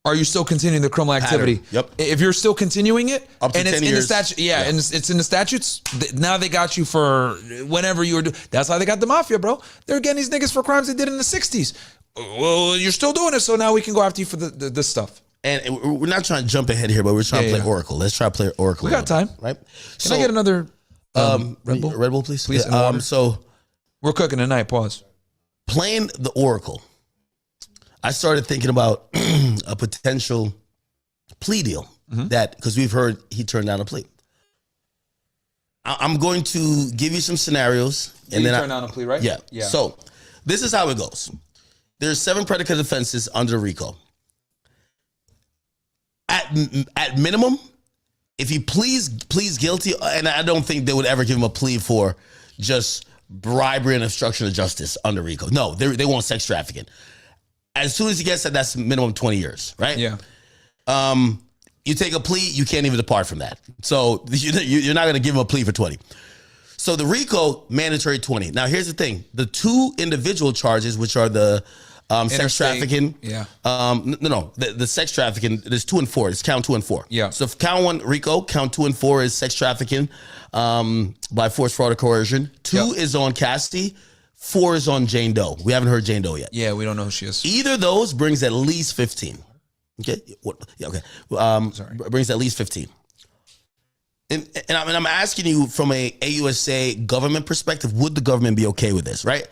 Are you still continuing the criminal activity? Yep. If you're still continuing it, up to and 10 it's years. in the statute, and it's in the statutes. Now they got you for whenever you were doing. That's how they got the mafia, bro. They're getting these niggas for crimes they did in the 60s. Well, you're still doing it, so now we can go after you for this stuff. And we're not trying to jump ahead here, but we're trying to play Oracle. Let's try to play Oracle. We got time, right? Can I get another Red Bull? Red Bull, please. Please. So we're cooking tonight. Pause. Playing the Oracle, I started thinking about a potential plea deal that, because we've heard he turned down a plea. I'm going to give you some scenarios, and then turn down a plea, right? Yeah. So this is how it goes. There's 7 predicate offenses under RICO. At minimum, if he pleads guilty, and I don't think they would ever give him a plea for just bribery and obstruction of justice under RICO. No, they want sex trafficking. As soon as he gets that, that's minimum 20 years, right? Yeah. You take a plea, you can't even depart from that. So you're not going to give him a plea for 20. So the RICO, mandatory 20. Now, here's the thing. The 2 individual charges, which are the sex trafficking. Yeah. The sex trafficking, there's 2 and 4. It's count 2 and 4. Yeah. So if count 1, RICO, count 2 and 4 is sex trafficking by force, fraud, or coercion. 2 is on Cassie. 4 is on Jane Doe. We haven't heard Jane Doe yet. Yeah, we don't know who she is. Either of those brings at least 15. Okay. Okay. Brings at least 15. And I'm asking you from a AUSA government perspective, would the government be okay with this, right?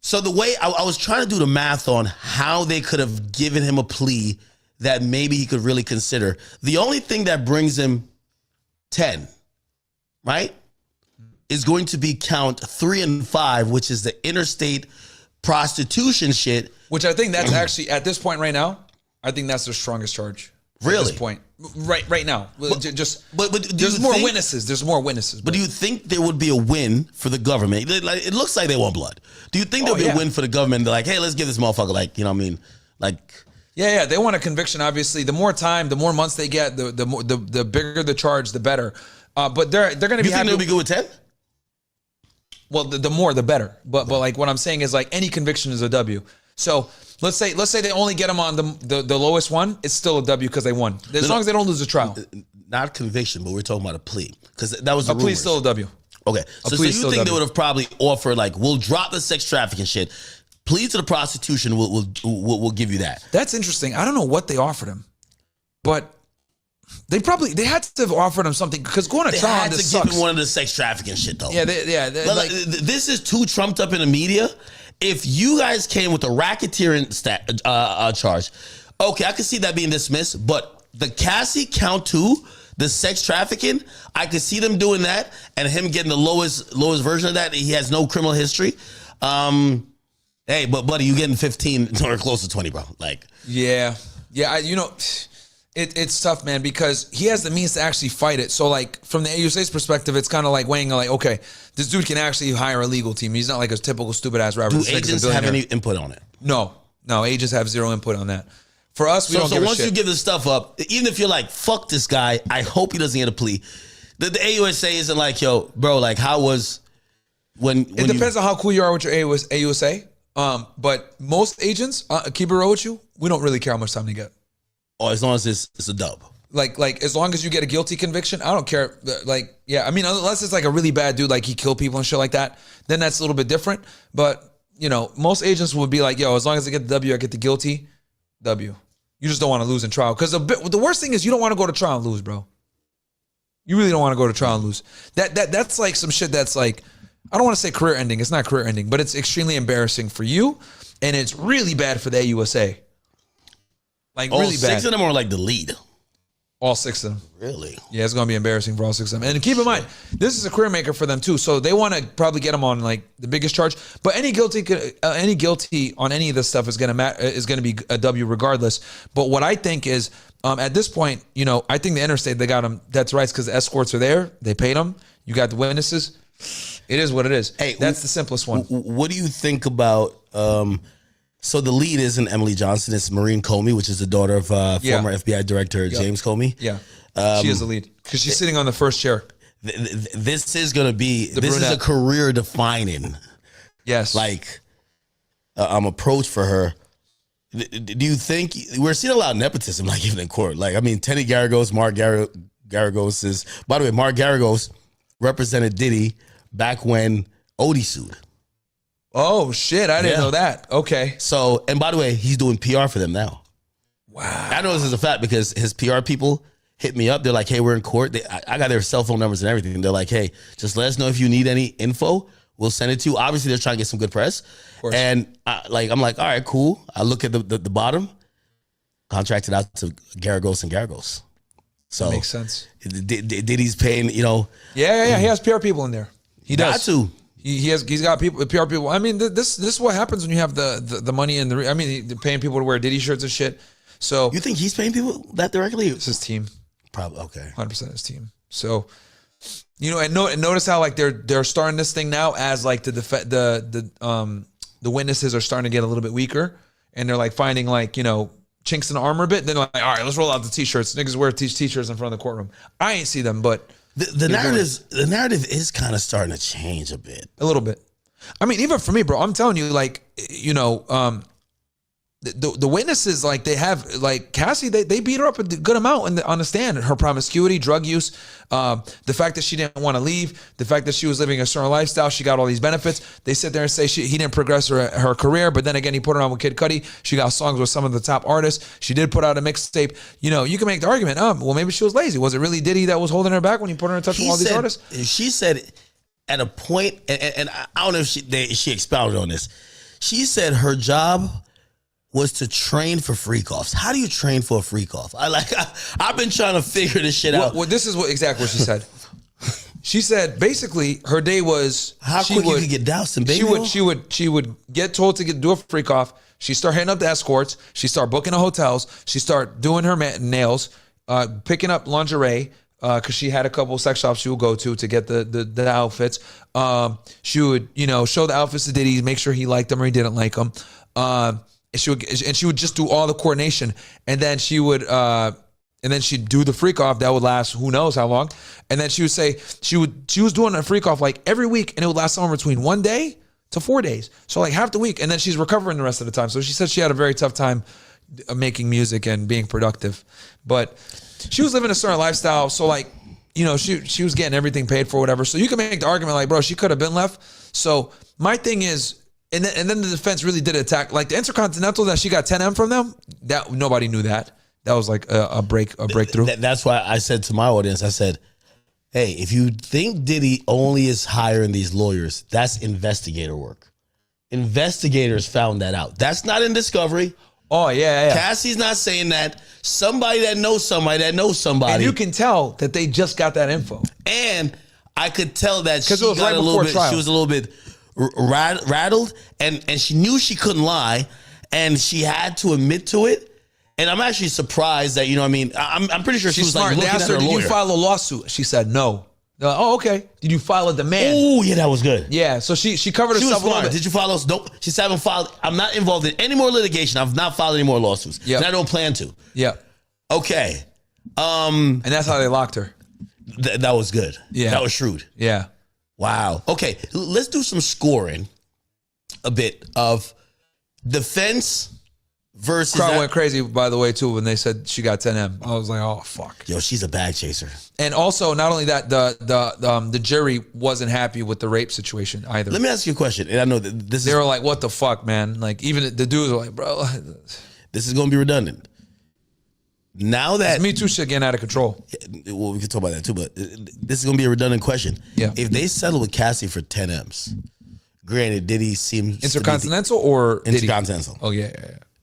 So the way I was trying to do the math on how they could have given him a plea that maybe he could really consider. The only thing that brings him 10, right, is going to be count 3 and 5, which is the interstate prostitution shit. Which I think that's actually, at this point right now, I think that's the strongest charge. Really? At this point. Right now. But there's more witnesses. There's more witnesses. But do you think there would be a win for the government? It looks like they want blood. Do you think there'll be a win for the government? They're like, hey, let's give this motherfucker, you know what I mean? Yeah, they want a conviction, obviously. The more time, the more months they get, the bigger the charge, the better. But they're going to be happy. You think they'll be good with 10? Well, the more, the better. But like what I'm saying is like any conviction is a W. So let's say they only get them on the lowest one. It's still a W because they won. As long as they don't lose the trial. Not conviction, but we're talking about a plea because that was the a plea. Still a W. Okay, so you think they would have probably offered we'll drop the sex trafficking shit, plea to the prostitution. We'll give you that. That's interesting. I don't know what they offered him, but they had to have offered him something because going to trial on this sucks. Give him one of the sex trafficking shit though. Yeah, this is too trumped up in the media. If you guys came with a racketeering charge, okay, I can see that being dismissed. But the Cassie count 2, The sex trafficking, I could see them doing that and him getting the lowest version of that. He has no criminal history. Hey, but buddy, you getting 15 or close to 20, bro. Like, yeah. It's tough, man, because he has the means to actually fight it. So, like, from the AUSA's perspective, it's kind of like weighing, like, okay, this dude can actually hire a legal team. He's not like a typical stupid-ass rapper. Do agents have any input on it? No, agents have zero input on that. For us, we don't give a shit. So once you give this stuff up, even if you're like, fuck this guy, I hope he doesn't get a plea. The AUSA isn't like, yo, bro, like, how was when it depends on how cool you are with your AUSA. But most agents, keep it real with you, we don't really care how much time they get. Oh, as long as it's a dub. Like as long as you get a guilty conviction, I don't care. Like, yeah, I mean, unless it's like a really bad dude, like he killed people and shit like that, then that's a little bit different. But, you know, most agents would be like, yo, as long as I get the W, I get the guilty W. You just don't want to lose in trial. Because the worst thing is you don't want to go to trial and lose, bro. You really don't want to go to trial and lose. That's like some shit that's like, I don't want to say career ending. It's not career ending, but it's extremely embarrassing for you. And it's really bad for the AUSA. Like, really bad. 6 of them are like the lead. All 6 of them. Really? Yeah, it's going to be embarrassing for all 6 of them. And keep in mind, this is a career maker for them too. So they want to probably get them on like the biggest charge. But any guilty on any of this stuff is going to be a W regardless. But what I think is, at this point, you know, I think the interstate, they got them. That's right, because the escorts are there. They paid them. You got the witnesses. It is what it is. Hey, that's the simplest one. What do you think about? So the lead isn't Emily Johnson. It's Maureen Comey, which is the daughter of former FBI Director James Comey. Yeah, she is the lead because she's sitting on the first chair. This is going to be is a career defining. Yes, like approach for her. Do you think we're seeing a lot of nepotism, like even in court? Like, I mean, Teddy Garagos, Mark Garagos is. By the way, Mark Garagos represented Diddy back when Odie sued. Oh, shit. I didn't know that. Okay. So, and by the way, he's doing PR for them now. Wow. I know this is a fact because his PR people hit me up. They're like, hey, we're in court. I got their cell phone numbers and everything. They're like, hey, just let us know if you need any info. We'll send it to you. Obviously, they're trying to get some good press. And I'm like, all right, cool. I look at the bottom, contracted out to Garagos and Garagos. So that makes sense. Diddy's paying, you know. Yeah. He has PR people in there. He does. Got to. He's got people, PR people. I mean, this is what happens when you have the money and I mean, they're paying people to wear Diddy shirts and shit. So you think he's paying people that directly? It's his team. Probably. Okay. 100% his team. So, you know, and notice how like they're starting this thing now as like the witnesses are starting to get a little bit weaker and they're like finding like, you know, chinks in the armor a bit. Then they're like, all right, let's roll out the t-shirts. Niggas wear t-shirts in front of the courtroom. I ain't see them, but the narrative is kind of starting to change a bit. A little bit. I mean, even for me, bro, I'm telling you, like, you know, the witnesses, like, they have, like, Cassie, they beat her up a good amount on the stand. Her promiscuity, drug use, the fact that she didn't want to leave, the fact that she was living a certain lifestyle, she got all these benefits. They sit there and say he didn't progress her career, but then again, he put her on with Kid Cudi. She got songs with some of the top artists. She did put out a mixtape. You know, you can make the argument, well, maybe she was lazy. Was it really Diddy that was holding her back when he put her in touch with all these artists? She said at a point, and I don't know if she expounded on this. She said her job was to train for freakoffs. How do you train for a freakoff? I've been trying to figure this shit out. Well, this is exactly what she said. She said basically her day was how quick you could get doused in baby oil? She would get told to do a freakoff. She start hitting up the escorts. She start booking the hotels. She start doing her nails, picking up lingerie because she had a couple of sex shops she would go to get the outfits. She would, you know, show the outfits to Diddy, make sure he liked them or he didn't like them. And she would just do all the coordination, and then she would she'd do the freak off that would last who knows how long, and then she would say she was doing a freak off like every week, and it would last somewhere between 1 day to 4 days, so like half the week, and then she's recovering the rest of the time. So she said she had a very tough time making music and being productive, but she was living a certain lifestyle. So like, you know, she was getting everything paid for, whatever. So you can make the argument like, bro, she could have been left. So my thing is. And then the defense really did attack, like the Intercontinental that she got 10M from them. That nobody knew that. That was like a breakthrough. That's why I said to my audience, I said, "Hey, if you think Diddy only is hiring these lawyers, that's investigator work. Investigators found that out. That's not in discovery. Oh, yeah. Cassie's not saying that. Somebody that knows somebody that knows somebody. And you can tell that they just got that info. And I could tell that she it was got right a little bit. trial. She was a little bit rattled, and she knew she couldn't lie, and she had to admit to it. And I'm actually surprised that, you know what I mean? I'm pretty sure she was smart. like looking they asked at her her, lawyer. did you file a lawsuit? She said no. They're like, oh, okay. Did you file a demand? Oh, yeah, that was good. Yeah, so she covered She was herself a little smart. bit. Did you file those? Nope. She said, I haven't filed. I'm not involved in any more litigation. I've not filed any more lawsuits. Yep. And I don't plan to. Yeah. Okay. And that's how they locked her. That was good. Yeah. That was shrewd. Yeah. Wow. Okay, let's do some scoring a bit of defense versus... Crowd went crazy, by the way, too, when they said she got 10M. I was like, oh, fuck. Yo, she's a bag chaser. And also, not only that, the jury wasn't happy with the rape situation either. Let me ask you a question, and I know that They were like, what the fuck, man? Like, even the dudes were like, bro. This is going to be redundant. Now that... Me Too shit getting out of control. Well, we can talk about that too, but this is going to be a redundant question. Yeah. If they settle with Cassie for 10 M's, granted, Diddy seems... Intercontinental or Diddy? Intercontinental. Oh, yeah.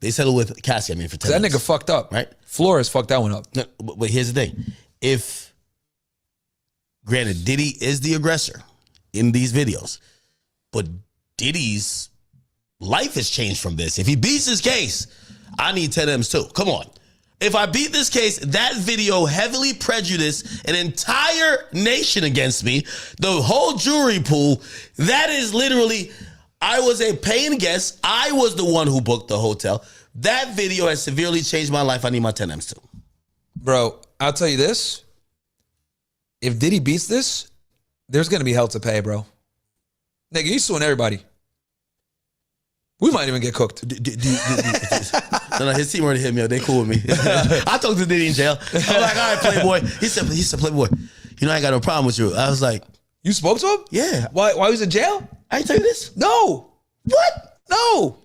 They settle with Cassie, for 10 That M's. nigga fucked up. Right? Flores fucked that one up. No, but here's the thing. If, granted, Diddy is the aggressor in these videos, but Diddy's life has changed from this. If he beats his case, I need 10 M's too. Come on. If I beat this case, that video heavily prejudiced an entire nation against me. The whole jury pool, that is literally, I was a paying guest. I was the one who booked the hotel. That video has severely changed my life. I need my 10 M's too. Bro, I'll tell you this. If Diddy beats this, there's going to be hell to pay, bro. Nigga, he's suing everybody. We might even get cooked. No, his team already hit me up. They cool with me. I talked to Diddy in jail. I'm like, all right, Playboy. He said, Playboy, you know I ain't got no problem with you. I was like, you spoke to him? yeah. Why was in jail? I ain't tell you this? No. What? No.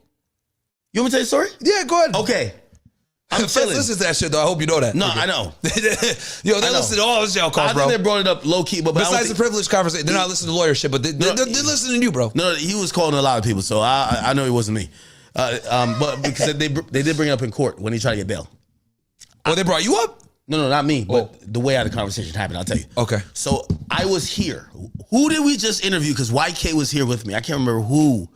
You want me to tell you the story? Yeah, go ahead. Okay. I'm Feds chilling. listen to that shit, though. I hope you know that. No, I know. Yo, they listen to all this jail calls, I bro. think they brought it up low key, but Besides the privilege conversation, they're not listening to lawyer shit, but they're listening to you, bro. No, he was calling a lot of people, so I know it wasn't me. But because they did bring it up in court when he tried to get bail. Oh, they brought you up? No, not me, but the way how the conversation happened, I'll tell you. Okay. So I was here. Who did we just interview? Because YK was here with me. I can't remember who.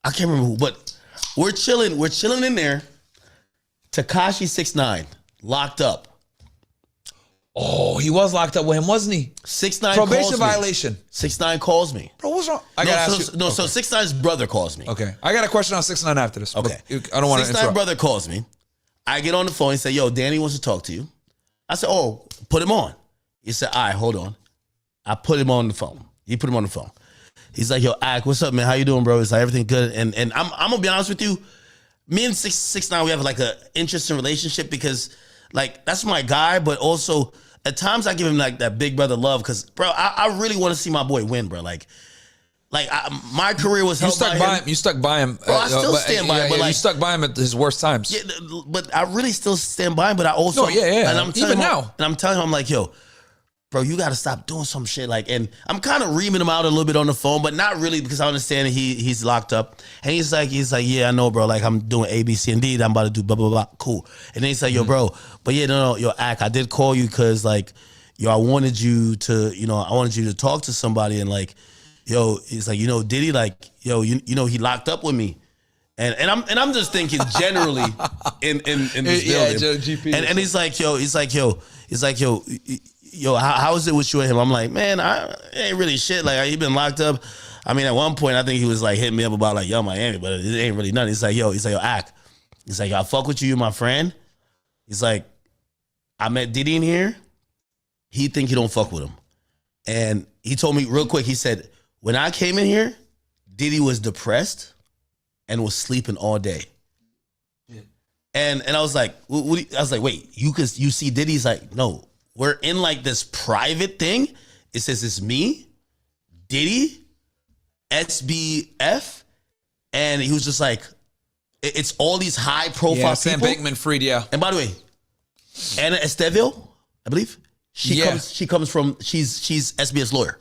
But we're chilling. We're chilling in there. Tekashi 6ix9ine locked up. Oh, he was locked up with him, wasn't he? 6ix9ine Probation calls me. violation. 6ix9ine calls me. Bro, what's wrong? I gotta ask you. So 6ix9ine's brother calls me. Okay. I got a question on 6ix9ine after this. Okay. I don't want to 6ix9ine interrupt. brother calls me. I get on the phone and say, yo, Danny wants to talk to you. I said, oh, put him on. He said, all right, hold on. I put him on the phone. He put him on the phone. He's like, yo, Ak, what's up, man? How you doing, bro? He's like, everything good. And I'm gonna be honest with you. Me and 6ix9ine, we have like an interesting relationship because like that's my guy, but also at times I give him like that big brother love because, bro, I really want to see my boy win, bro. My career was helped by him. You stuck by him. Bro, I still stand by him, but like, you stuck by him at his worst times. Yeah, but I really still stand by him. But I also, No, yeah. And I'm telling Even him, now. and I'm telling him, I'm like, yo, bro, you got to stop doing some shit. Like, and I'm kind of reaming him out a little bit on the phone, but not really because I understand he's locked up. And he's like, yeah, I know, bro. Like, I'm doing A, B, C, and D. I'm about to do blah, blah, blah. Cool. And then he's like, yo, bro, but yeah, no, yo, Ak, I did call you because like, yo, I wanted you to talk to somebody and like, yo, he's like, Diddy, like, yo, you know, he locked up with me. And I'm just thinking generally in this building. GP. And he's like, yo, how is it with you and him? I'm like, man, it ain't really shit. Like, he been locked up. I mean, at one point, I think he was like hitting me up about like, yo, Miami, but it ain't really nothing. He's like, yo, Ak. He's like, I fuck with you, you're my friend. He's like, I met Diddy in here. He think you don't fuck with him. And he told me real quick, he said, when I came in here, Diddy was depressed and was sleeping all day. Yeah. And I was like, wait, you see Diddy? He's like, no, we're in like this private thing. It says it's me, Diddy, SBF, and he was just like, it's all these high profile Sam people. Bankman-Fried, yeah. And by the way, Anna Estevio, I believe, she's SBS lawyer.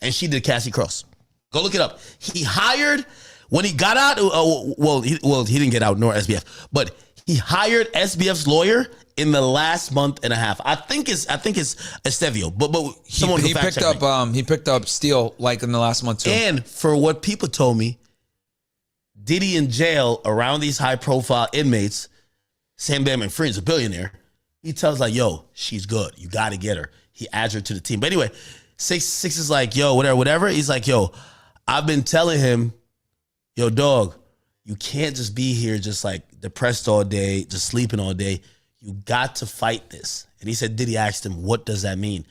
And she did Cassie Cross. Go look it up. He hired When he got out, he didn't get out nor SBF, but he hired SBF's lawyer in the last month and a half. I think it's Estevio, but someone he picked up Steele like in the last month too. And for what people told me, Diddy in jail around these high profile inmates, Sam Bankman-Fried's a billionaire. He tells like, yo, she's good. You got to get her. He adds her to the team. But anyway, Six is like, yo, whatever. He's like, yo, I've been telling him, yo, dog, you can't just be here just like depressed all day, just sleeping all day. You got to fight this. And he said, Diddy asked him, what does that mean?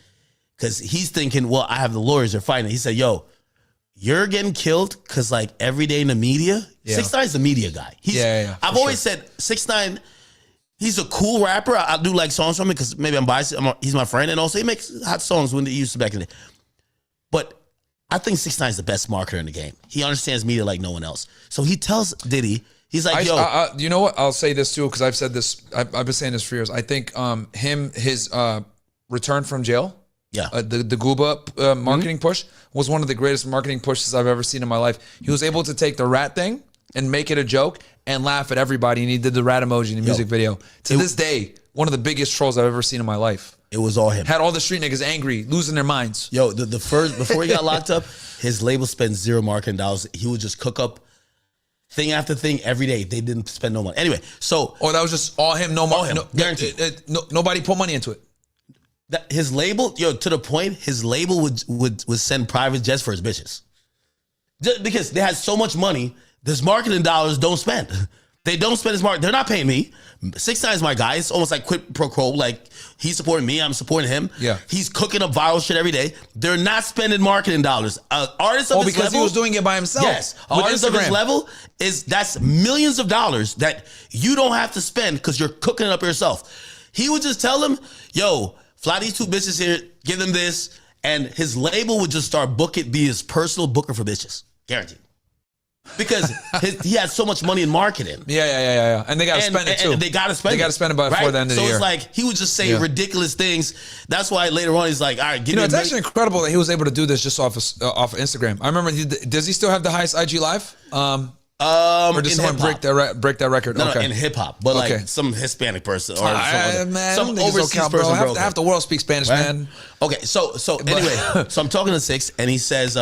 Because he's thinking, well, I have the lawyers, they're fighting. He said, yo, you're getting killed because like every day in the media, 6ix9ine is the media guy. I've always said 6ix9ine, he's a cool rapper. I do like songs from him because maybe I'm biased. He's my friend. And also he makes hot songs when he used to back in the day. But I think 6ix9ine is the best marketer in the game. He understands media like no one else. So he tells Diddy, he's like, yo. You know what? I'll say this too because I've said this. I've been saying this for years. I think his return from jail, the Gooba marketing push was one of the greatest marketing pushes I've ever seen in my life. He was able to take the rat thing and make it a joke and laugh at everybody. And he did the rat emoji in the music video. To this day, one of the biggest trolls I've ever seen in my life. It was all him. Had all the street niggas angry, losing their minds. Yo, the first, before he got locked up, his label spent $0 marketing dollars. He would just cook up thing after thing every day. They didn't spend no money. Anyway, so. Oh, that was just all him, no money. Guaranteed. Nobody put money into it. His label, to the point, his label would send private jets for his bitches. Just because they had so much money, this marketing dollars don't spend. They don't spend his market. They're not paying me. 6ix9ine is my guy. It's almost like quid pro quo. Like he's supporting me, I'm supporting him. Yeah. He's cooking up viral shit every day. They're not spending marketing dollars. Artists of his because level, he was doing it by himself. Yes. Artists of his level that's millions of dollars that you don't have to spend because you're cooking it up yourself. He would just tell them, yo, fly these 2 bitches here, give them this, and his label would just start be his personal booker for bitches. Guaranteed. Because he had so much money in marketing. Yeah. And they got to spend it too. They got to spend it. They got to spend it before the end of the year. So it's like, he would just say ridiculous things. That's why later on he's like, all right, give me it's actually incredible that he was able to do this just off of Instagram. I remember, does he still have the highest IG live? Or did someone break that record? No, in hip hop, but like some Hispanic person or some overseas person. Half the world speaks Spanish, man. Okay, so anyway, so I'm talking to Six, and he says,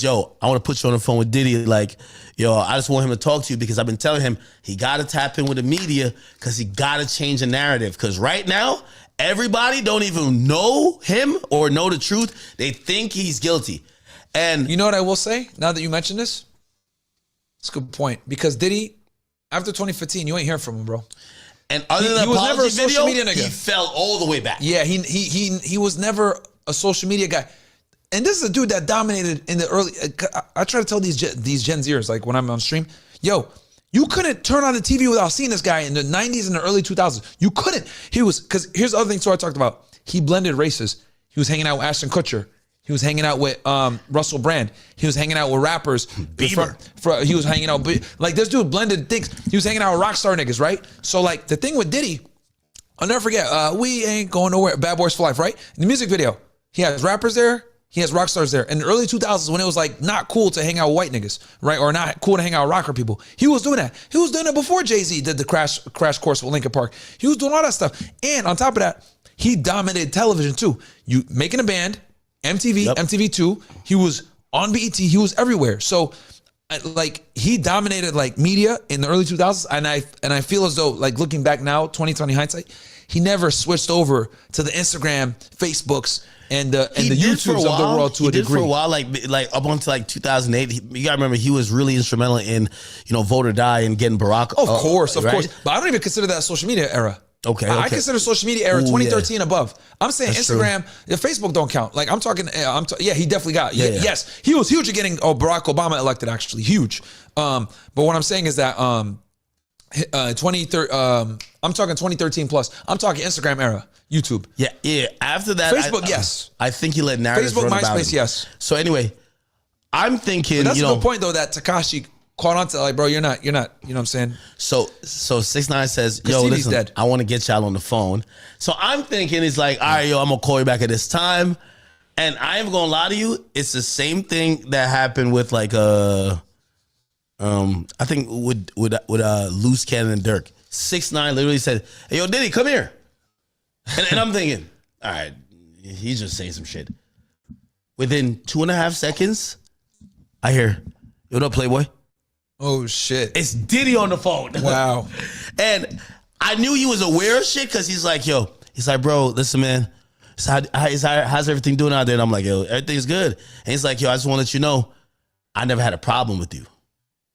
yo, I want to put you on the phone with Diddy. Like, yo, I just want him to talk to you because I've been telling him he got to tap in with the media because he got to change the narrative. Because right now, everybody don't even know him or know the truth. They think he's guilty. And you know what I will say? Now that you mention this, it's a good point. Because Diddy, after 2015, you ain't hear from him, bro. And other than he was never a social video, media nigga. He fell all the way back. Yeah, he was never a social media guy. And this is a dude that dominated in the early. I try to tell these Gen Zers, like when I'm on stream, yo, you couldn't turn on the TV without seeing this guy in the 90s and the early 2000s. You couldn't. Because here's the other thing. So I talked about. He blended races. He was hanging out with Ashton Kutcher. He was hanging out with Russell Brand. He was hanging out with rappers. Bieber. He was hanging out. Like this dude blended things. He was hanging out with rock star niggas, right? So like the thing with Diddy, I'll never forget. We ain't going nowhere. Bad Boys for Life, right? In the music video, he has rappers there. He has rock stars there. In the early 2000s, when it was like not cool to hang out with white niggas, right? Or not cool to hang out with rocker people. He was doing that. He was doing it before Jay-Z did the crash course with Linkin Park. He was doing all that stuff. And on top of that, he dominated television too. You making a band, MTV, MTV2. He was on BET. He was everywhere. So like he dominated like media in the early 2000s. And I feel as though like looking back now, 2020 hindsight, he never switched over to the Instagram, Facebooks, and the YouTubes of the world to a degree. For a while, like up until like 2008. You gotta remember he was really instrumental in Vote or Die and getting Barack. Of course. But I don't even consider that a social media era. Okay. I consider social media era 2013 above. I'm saying that's Instagram, Facebook don't count. Like I'm talking. Yeah, he definitely got. Yes, he was huge at getting Barack Obama elected. Actually, huge. But what I'm saying is that 2013. I'm talking 2013 plus. I'm talking Instagram era. YouTube. Yeah. After that, Facebook, yes. I think he let narratives Facebook, run about MySpace, him. Yes. So anyway, I'm thinking, but that's a good point though that Tekashi caught on to, like, bro, you're not. You know what I'm saying? So 6ix9ine says, yo, TV's listen, dead. I want to get y'all on the phone. So I'm thinking he's like, all right, yo, I'm gonna call you back at this time. And I ain't gonna lie to you, it's the same thing that happened with like I think with Loose Cannon and Dirk. 6ix9ine literally said, "Hey, yo, Diddy, come here." And I'm thinking, all right, he's just saying some shit. Within 2.5 seconds, I hear, "Yo, what up, Playboy?" Oh shit! It's Diddy on the phone. Wow. And I knew he was aware of shit because he's like, bro, listen, man. How's everything doing out there? And I'm like, yo, everything's good. And he's like, yo, I just want to let you know, I never had a problem with you.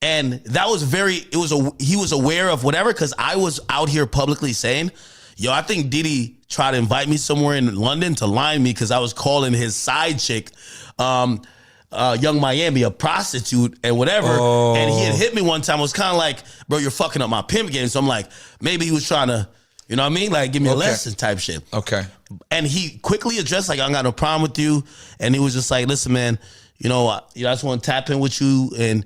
And that was he was aware of whatever, because I was out here publicly saying, yo, I think Diddy tried to invite me somewhere in London to line me because I was calling his side chick, Young Miami, a prostitute and whatever. Oh. And he had hit me one time. I was kind of like, bro, you're fucking up my pimp game. So I'm like, maybe he was trying to, you know what I mean? Like, give me a lesson type shit. Okay. And he quickly addressed, like, I don't got no problem with you. And he was just like, listen, man, I just want to tap in with you. And,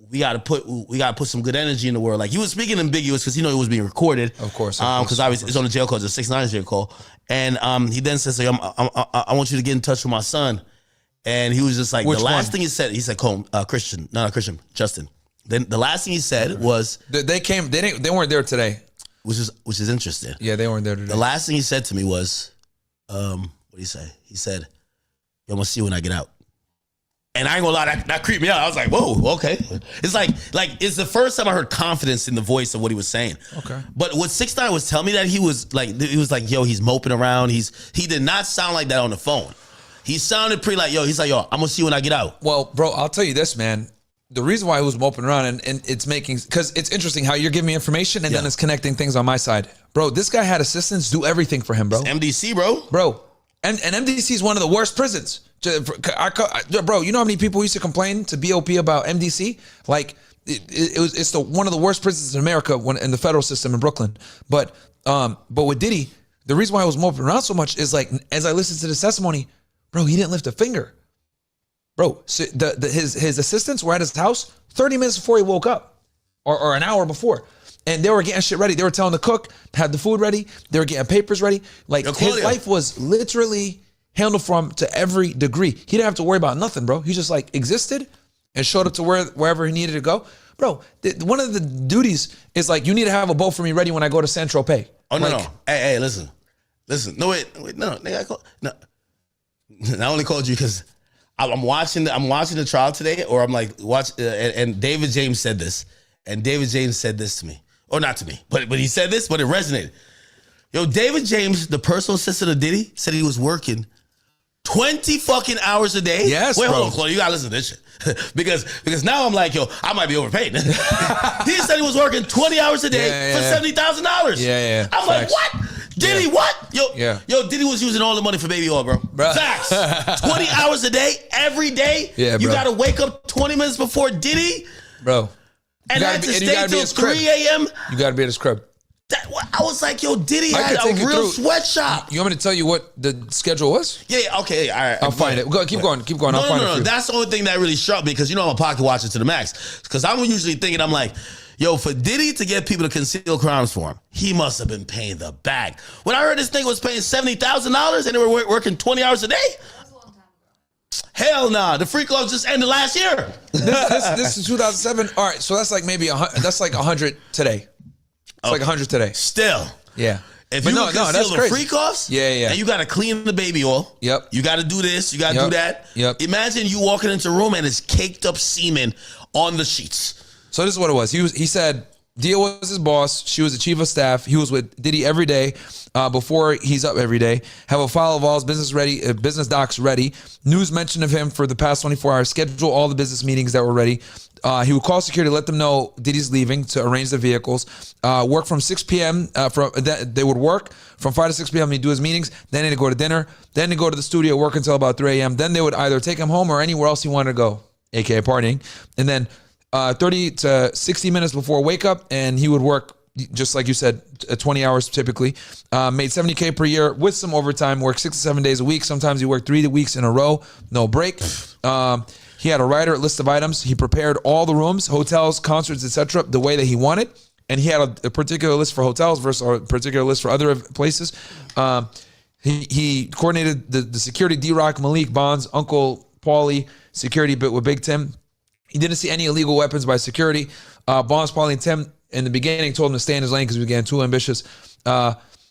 we got to put some good energy in the world. Like, he was speaking ambiguous because it was being recorded. Of course. Because obviously it's on the jail call. It's a 6ix9ine jail call. And he then says, I want you to get in touch with my son. And he was just like, last thing he said, Christian, not Christian, Justin. Then the last thing he said was, they weren't there today, which is interesting. Yeah, they weren't there today. The last thing he said to me was, what did he say? He said, yo, I'm gonna see you when I get out. And I ain't gonna lie, that creeped me out. I was like, whoa, okay. It's like it's the first time I heard confidence in the voice of what he was saying. Okay. But what 6ix9ine was telling me that he was like, yo, he's moping around. He did not sound like that on the phone. He sounded pretty like, yo, he's like, yo, I'm gonna see you when I get out. Well, bro, I'll tell you this, man. The reason why I was moping around and it's because it's interesting how you're giving me information and then it's connecting things on my side. Bro, this guy had assistants do everything for him, bro. It's MDC, bro. Bro, and MDC is one of the worst prisons. Bro, you know how many people used to complain to BOP about MDC? Like, it's one of the worst prisons in America in the federal system in Brooklyn. But with Diddy, the reason why I was moping around so much is, like, as I listened to this testimony, bro, he didn't lift a finger. Bro, so his assistants were at his house 30 minutes before he woke up, or an hour before. And they were getting shit ready. They were telling the cook, had the food ready. They were getting papers ready. Like, his life was literally handled to every degree. He didn't have to worry about nothing, bro. He just, like, existed and showed up to wherever he needed to go. Bro, one of the duties is, like, you need to have a boat for me ready when I go to Saint-Tropez. Oh, no, no. Hey, listen. No, wait, no. No. I only called you because I'm watching the trial today, or I'm like and David James said this, and David James said this to me, or not to me, but he said this, but it resonated. Yo, David James, the personal assistant of Diddy, said he was working 20 fucking hours a day. Yes, wait, bro. hold on, Chloe, you gotta listen to this shit because now I'm like, yo, I might be overpaid. He said he was working 20 hours a day for $70,000. Yeah. I'm like, what? Diddy, what? Yo, Diddy was using all the money for baby oil, bro. Facts. 20 hours a day, every day. Yeah, you bro. gotta wake up 20 minutes before Diddy, bro. And had to stay till 3 a.m. You gotta be at his crib. I was like, yo, Diddy had a real sweatshop. You want me to tell you what the schedule was? Yeah, okay, all right. I'll find it. Keep going. I'll find it. No. That's the only thing that really struck me, because I'm a pocket watcher to the max. Because I'm usually thinking, I'm like, yo, for Diddy to get people to conceal crimes for him, he must have been paying the bag. When I heard this thing was paying $70,000 and they were working 20 hours a day, hell nah. The freakoffs just ended last year. This is 2007. All right, so that's like maybe that's like 100 today. It's like 100 today. Still. Yeah. If you conceal the freakoffs, yeah, and you got to clean the baby oil. Yep. You got to do this. You got to do that. Yep. Imagine you walking into a room and it's caked up semen on the sheets. So this is what it was. He said Dia was his boss. She was the chief of staff. He was with Diddy every day before he's up every day. Have a file of all his business docs ready. News mention of him for the past 24 hours. Schedule all the business meetings that were ready. He would call security, let them know Diddy's leaving to arrange the vehicles. Work from 6 p.m. They would work from 5 to 6 p.m. He'd do his meetings. Then he'd go to dinner. Then he'd go to the studio, work until about 3 a.m. Then they would either take him home or anywhere else he wanted to go, aka partying. And then 30 to 60 minutes before wake up, and he would work, just like you said, 20 hours typically. Made $70K per year with some overtime, worked 6 to 7 days a week. Sometimes he worked 3 weeks in a row, no break. He had a writer, list of items. He prepared all the rooms, hotels, concerts, etc., the way that he wanted. And he had a particular list for hotels versus a particular list for other places. He coordinated the security, D-Rock, Malik, Bonds, Uncle Paulie, security bit with Big Tim. He didn't see any illegal weapons by security. Bonds, Paulie, and Tim in the beginning told him to stay in his lane because he was getting too ambitious.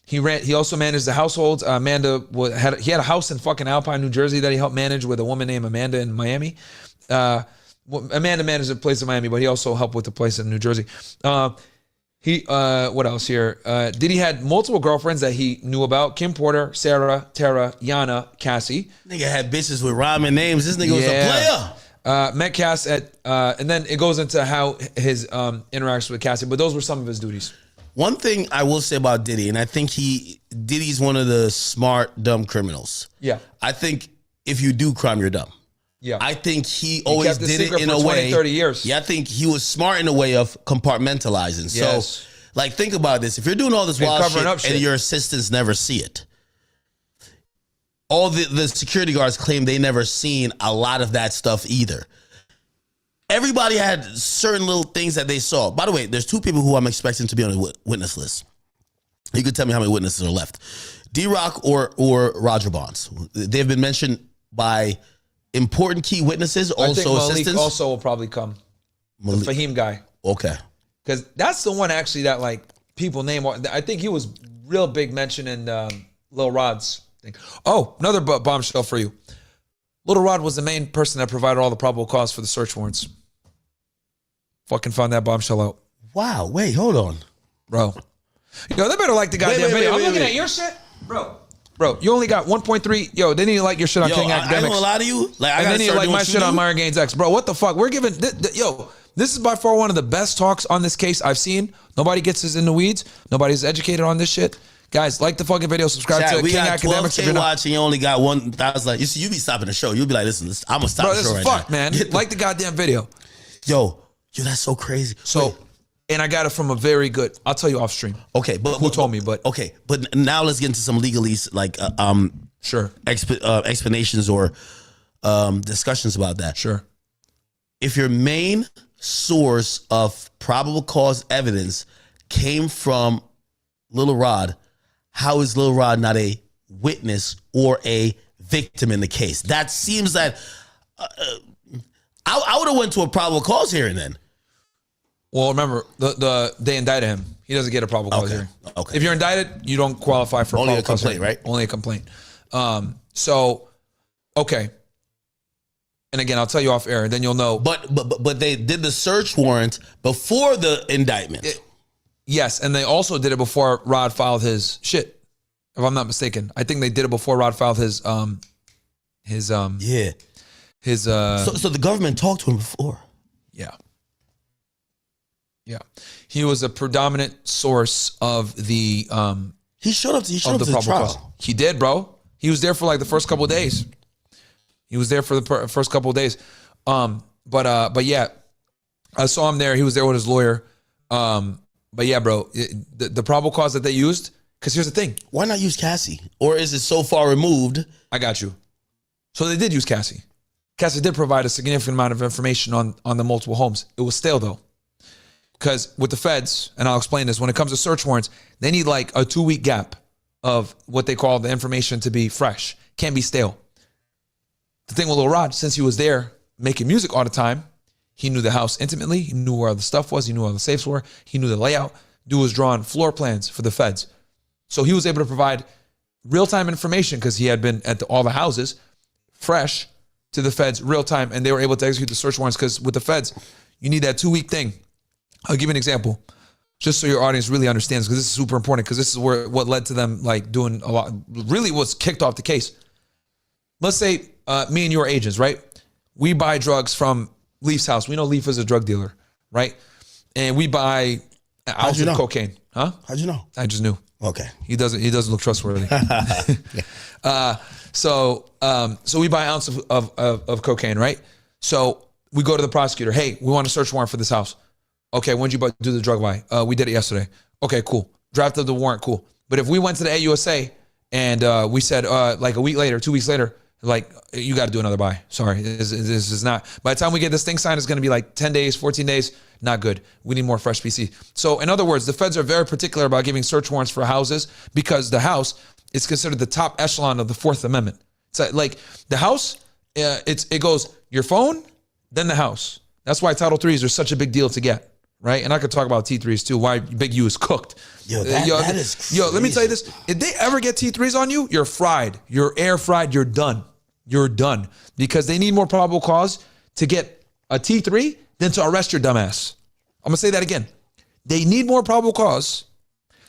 He also managed the households. Amanda had a house in fucking Alpine, New Jersey that he helped manage with a woman named Amanda in Miami. Amanda managed a place in Miami, but he also helped with the place in New Jersey. What else here? Diddy had multiple girlfriends that he knew about: Kim Porter, Sarah, Tara, Yana, Cassie. Nigga had bitches with rhyming names. This nigga was a player. Met Cass and then it goes into how his interactions with Cassie, but those were some of his duties. One thing I will say about Diddy, and I think Diddy's one of the smart, dumb criminals. Yeah. I think if you do crime, you're dumb. Yeah. I think he always did it in a 20, way. 30 years. Yeah, I think he was smart in a way of compartmentalizing. Yes. So, like, think about this. If you're doing all this wild shit and your assistants never see it, all the security guards claim they never seen a lot of that stuff either. Everybody had certain little things that they saw. By the way, there's two people who I'm expecting to be on the witness list. You could tell me how many witnesses are left. D-Rock or Roger Bonds. They've been mentioned by important key witnesses, also I think Malik assistants. also will probably come. The Fahim guy. Okay. Because that's the one actually that like people name. I think he was real big mention in Lil Rod's thing. Oh, another bombshell for you. Lil Rod was the main person that provided all the probable cause for the search warrants. Fucking found that bombshell out. Wow. Wait, hold on. Bro. Yo, they better like the goddamn video. I'm looking at your shit. Bro, you only got 1.3. Yo, they need to like your shit on King Academics. I ain't gonna lie to you. Like, and they need to like my shit on Myron Gaines X. Bro, what the fuck? We're giving... This is by far one of the best talks on this case I've seen. Nobody gets us in the weeds. Nobody's educated on this shit. Guys, like the fucking video. Subscribe to King Academics. We got 12K watching. You only got one. I was like, you be stopping the show. You'll be like, listen, I'm gonna stop the show right now. Fuck, man. Like the goddamn video. Yo, that's so crazy. So, and I got it from a very good. I'll tell you off stream. Okay, but who told me? But okay, but now let's get into some legalese, like sure, explanations or discussions about that. Sure. If your main source of probable cause evidence came from Lil Rod, how is Lil Rod not a witness or a victim in the case? That seems that I would have went to a probable cause hearing then. Well, remember, they indicted him. He doesn't get a probable cause hearing. Okay. If you're indicted, you don't qualify for only a probable complaint, right? Only a complaint. Okay. And again, I'll tell you off air, and then you'll know. But they did the search warrant before the indictment. Yes, and they also did it before Rod filed his shit. If I'm not mistaken, I think they did it before Rod filed his. So the government talked to him before. Yeah. He was a predominant source of the. He showed up to the trial. Cause. He did, bro. He was there for like the first couple of days. He was there for the first couple of days. But yeah, I saw him there. He was there with his lawyer. But yeah, bro, the probable cause that they used, because here's the thing. Why not use Cassie? Or is it so far removed? I got you. So they did use Cassie. Cassie did provide a significant amount of information on the multiple homes. It was stale though. Because with the feds, and I'll explain this, when it comes to search warrants, they need like a 2-week gap of what they call the information to be fresh. Can't be stale. The thing with Lil Rod, since he was there making music all the time, he knew the house intimately. He knew where all the stuff was. He knew where all the safes were. He knew the layout. Dude was drawing floor plans for the feds. So he was able to provide real-time information because he had been at all the houses, fresh to the feds, real-time, and they were able to execute the search warrants because with the feds, you need that 2-week thing. I'll give you an example, just so your audience really understands, because this is super important, because this is what led to them like doing a lot, really what's kicked off the case. Let's say me and you are agents, right? We buy drugs from Leaf's house. We know Leaf is a drug dealer, right? And we buy an ounce of cocaine. Huh? How'd you know? I just knew. Okay. He doesn't look trustworthy. So we buy an ounce of cocaine, right? So we go to the prosecutor. Hey, we want a search warrant for this house. Okay, when did you do the drug buy? We did it yesterday. Okay, cool. Drafted the warrant, cool. But if we went to the AUSA and we said like a week later, 2 weeks later, like, you got to do another buy. Sorry, this is not. By the time we get this thing signed, it's going to be like 10 days, 14 days. Not good. We need more fresh PC. So in other words, the feds are very particular about giving search warrants for houses because the house is considered the top echelon of the Fourth Amendment. So like the house, it goes your phone, then the house. That's why Title IIIs are such a big deal to get, right? And I could talk about T3s too, why Big U is cooked. Yo, that is crazy. Yo, let me tell you this. If they ever get T3s on you, you're fried. You're air fried. You're done. You're done. Because they need more probable cause to get a T3 than to arrest your dumbass. I'm going to say that again. They need more probable cause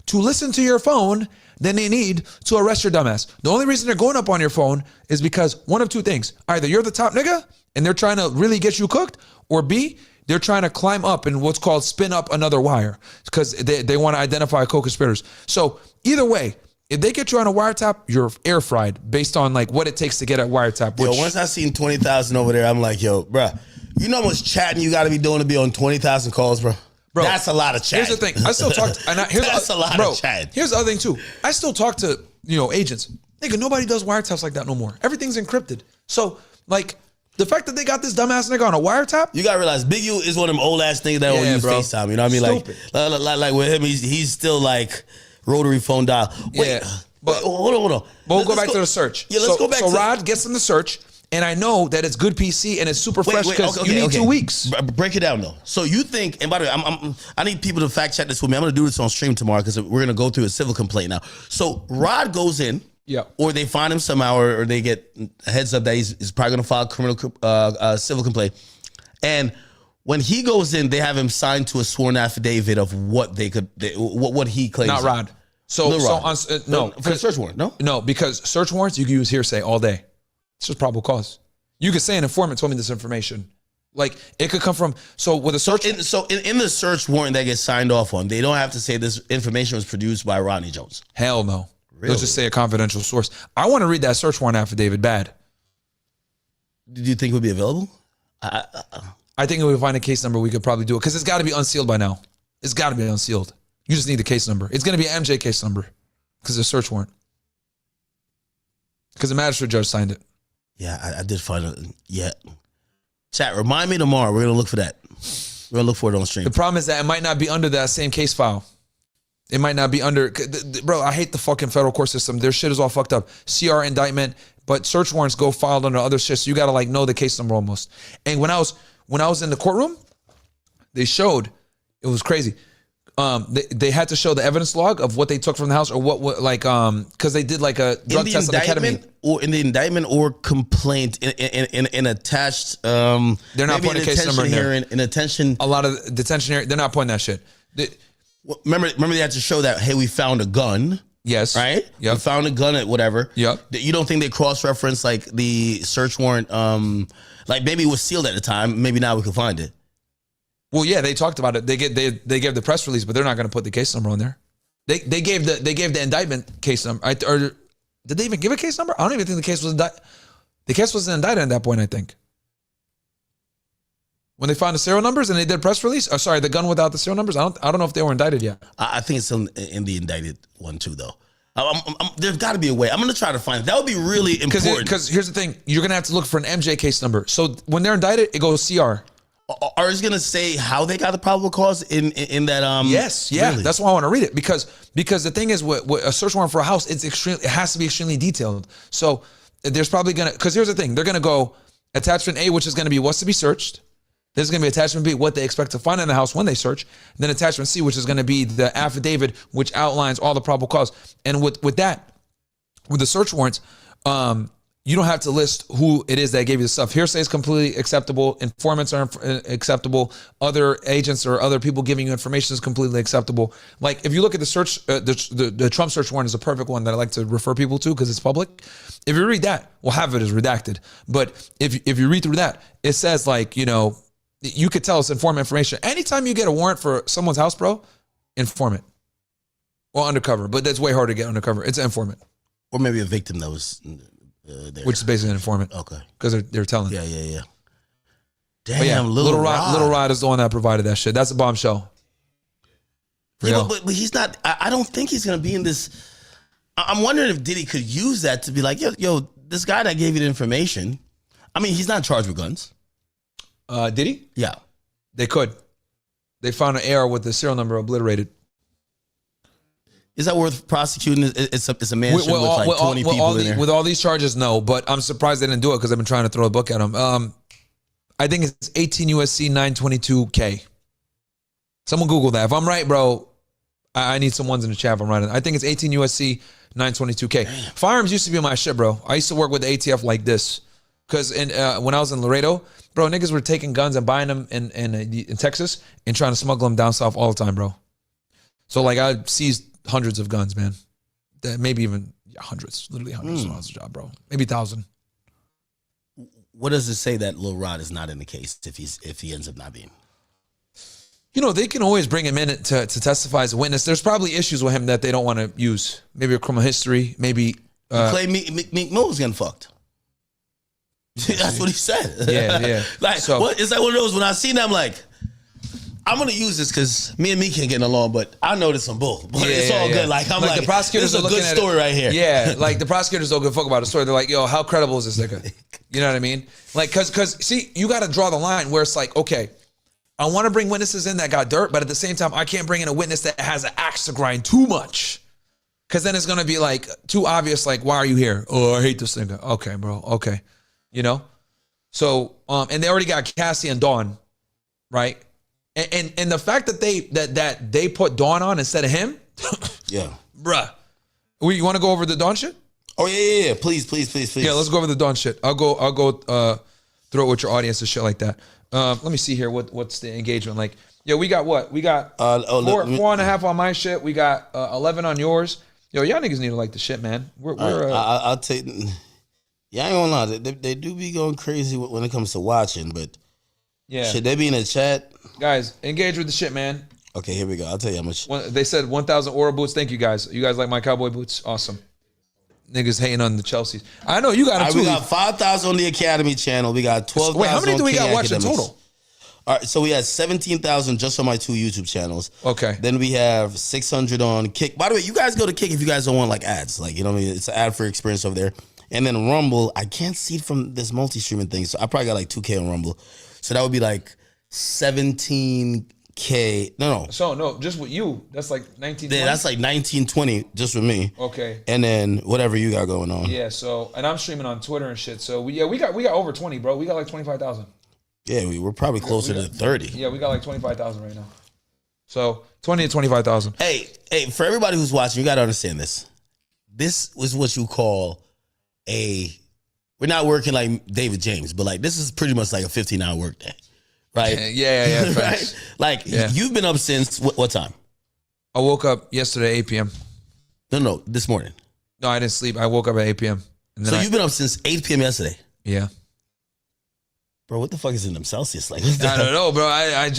to listen to your phone than they need to arrest your dumbass. The only reason they're going up on your phone is because one of two things. Either you're the top nigga and they're trying to really get you cooked, or B, they're trying to climb up and what's called spin up another wire because they want to identify co-conspirators. So either way, if they get you on a wiretap, you're air fried based on like what it takes to get a wiretap. Yo, once I seen 20,000 over there, I'm like, yo, bro, you know how much chatting you got to be doing to be on 20,000 calls, bro? Bro, that's a lot of chatting. Here's the thing. I still talk to, that's a lot of chatting. Here's the other thing too. I still talk to, agents. Nigga, nobody does wiretaps like that no more. Everything's encrypted. So like the fact that they got this dumbass nigga on a wiretap. You gotta realize Big U is one of them old ass niggas that don't use FaceTime. You know what I mean? Stupid. Like with him, he's still like rotary phone dial. Wait, but hold on. But we'll go back to the search. Yeah, let's go back. So Rod gets in the search. And I know that it's good PC and it's super fresh because you need 2 weeks. Break it down though. So you think, and by the way, I need people to fact check this with me. I'm going to do this on stream tomorrow because we're going to go through a civil complaint now. So Rod goes in, or they find him somehow, or they get a heads up that he's probably going to file a criminal civil complaint. And when he goes in, they have him signed to a sworn affidavit of what what he claims. Not Rod. No, for the search warrant. No, because search warrants you can use hearsay all day. It's just probable cause. You could say an informant told me this information. Like it could come from. So with a search. In the search warrant that gets signed off on, they don't have to say this information was produced by Rodney Jones. Hell no. Really? They'll just say a confidential source. I want to read that search warrant affidavit bad. Do you think it would be available? I think if we find a case number, we could probably do it because it's got to be unsealed by now. It's got to be unsealed. You just need the case number. It's going to be an MJ case number because it's a search warrant. Because the magistrate judge signed it. Yeah, I did find it. Yeah. Chat, remind me tomorrow. We're going to look for that. We're going to look for it on stream. The problem is that it might not be under that same case file. It might not be under... Bro, I hate the fucking federal court system. Their shit is all fucked up. CR indictment, but search warrants go filed under other shit, so you got to like know the case number almost. And when I was in the courtroom, they showed... It was crazy. They had to show the evidence log of what they took from the house or what like because they did like a drug test of ketamine. Or in the indictment or complaint in attached they're not putting a case number in there. In attention, a lot of detention here, they're not putting that shit. Remember they had to show that, hey, we found a gun. Yes. Right? Yep. We found a gun at whatever. Yep. You don't think they cross-reference like the search warrant like maybe it was sealed at the time, maybe now we can find it. Well, yeah, they talked about it. They gave the press release, but they're not going to put the case number on there. They gave the indictment case number. Or did they even give a case number? I don't even think the case was indicted. The case wasn't indicted at that point, I think. When they found the serial numbers and they did press release, the gun without the serial numbers, I don't know if they were indicted yet. I think it's in the indicted one too, though. There's got to be a way. I'm going to try to find it. That would be really important. Because here's the thing. You're going to have to look for an MJ case number. So when they're indicted, it goes CR. Are you going to say how they got the probable cause in that? Yes, yeah. Really? That's why I want to read it because the thing is, with a search warrant for a house, it has to be extremely detailed. So there's probably because here's the thing, they're going to go attachment A, which is going to be what's to be searched. There's going to be attachment B, what they expect to find in the house when they search. And then attachment C, which is going to be the affidavit, which outlines all the probable cause. And with that, with the search warrants, you don't have to list who it is that gave you the stuff. Hearsay is completely acceptable. Informants are acceptable. Other agents or other people giving you information is completely acceptable. Like if you look at the search, the Trump search warrant is a perfect one that I like to refer people to because it's public. If you read that, well, half of it is redacted. But if you read through that, it says like, you could tell it's informant information. Anytime you get a warrant for someone's house, bro, informant. Well, undercover, but that's way harder to get undercover. It's an informant. Or maybe a victim that was... there. Which is basically an informant. Okay. Because they're telling. Yeah. Damn, but yeah, Little Rod. Little Rod is the one that provided that shit. That's a bombshell. Yeah, but he's not, I don't think he's going to be in this. I'm wondering if Diddy could use that to be like, yo, this guy that gave you the information. I mean, he's not charged with guns. Diddy? Yeah. They could. They found an AR with the serial number obliterated. Is that worth prosecuting? It's a mansion with like 20 people in there. With all these charges, no. But I'm surprised they didn't do it because I've been trying to throw a book at them. I think it's 18 USC 922K. Someone Google that. If I'm right, bro, I need some ones in the chat if I'm right. I think it's 18 USC 922K. Firearms used to be my shit, bro. I used to work with the ATF like this. Because when I was in Laredo, bro, niggas were taking guns and buying them in Texas and trying to smuggle them down south all the time, bro. So, like, I seized hundreds of guns, man. Maybe even hundreds. Literally hundreds when I was a job, bro. Maybe 1,000. What does it say that Lil Rod is not in the case if he ends up not being? You know, they can always bring him in to testify as a witness. There's probably issues with him that they don't want to use. Maybe a criminal history. Maybe... Clay Meek Mill's getting fucked. That's what he said. Yeah. Like, so, it's like one of those, when I seen that, I'm like, I'm going to use this because me and Meek can't get along, but I know there's some bull. But it's all good. Like, I'm like, the prosecutors this is a good story right here. Yeah, like the prosecutors don't give a fuck about the story. They're like, yo, how credible is this nigga? You know what I mean? Like, because see, you got to draw the line where it's like, okay, I want to bring witnesses in that got dirt, but at the same time, I can't bring in a witness that has an axe to grind too much. Because then it's going to be like too obvious, like, why are you here? Oh, I hate this nigga. Okay, bro. Okay. You know? So, and they already got Cassie and Dawn, right? And the fact that they put Dawn on instead of him, yeah, bruh. You want to go over the Dawn shit? Oh yeah. Please. Yeah, let's go over the Dawn shit. I'll go through it with your audience and shit like that. Let me see here. What's the engagement like? Yo, we got what? We got 4.5 on my shit. We got 11 on yours. Yo, y'all niggas need to like the shit, man. I'll take. Yeah, I ain't gonna lie. They do be going crazy when it comes to watching, but yeah, should they be in the chat? Guys, engage with the shit, man. Okay, here we go. I'll tell you how much. They said 1,000 Aura boots. Thank you, guys. You guys like my cowboy boots? Awesome. Niggas hating on the Chelseas. I know you got them too. We got 5,000 on the Academy channel. We got 12,000. Wait, how many do we got watching total? All right, so we had 17,000 just on my 2 YouTube channels. Okay. Then we have 600 on Kick. By the way, you guys go to Kick if you guys don't want like ads. Like, you know what I mean? It's an ad-free experience over there. And then Rumble, I can't see it from this multi-streaming thing, so I probably got like 2K on Rumble. So that would be like 17K. No. So, no, just with you, that's like 19, yeah, that's like 19, 20 just with me. Okay. And then whatever you got going on. Yeah, so, and I'm streaming on Twitter and shit. So, we got over 20, bro. We got like 25,000. Yeah, we're probably closer to 30. Yeah, we got like 25,000 right now. So, 20 to 25,000. Hey, for everybody who's watching, you got to understand this. This was what you call we're not working like David James, but like this is pretty much like a 15-hour work day, right? Yeah. Right? Like you've been up since what time? I woke up yesterday at 8 p.m. No, this morning. No, I didn't sleep. I woke up at 8 p.m. And then you've been up since 8 p.m. yesterday? Yeah. Bro, what the fuck is in them Celsius? Like, I don't know, bro. I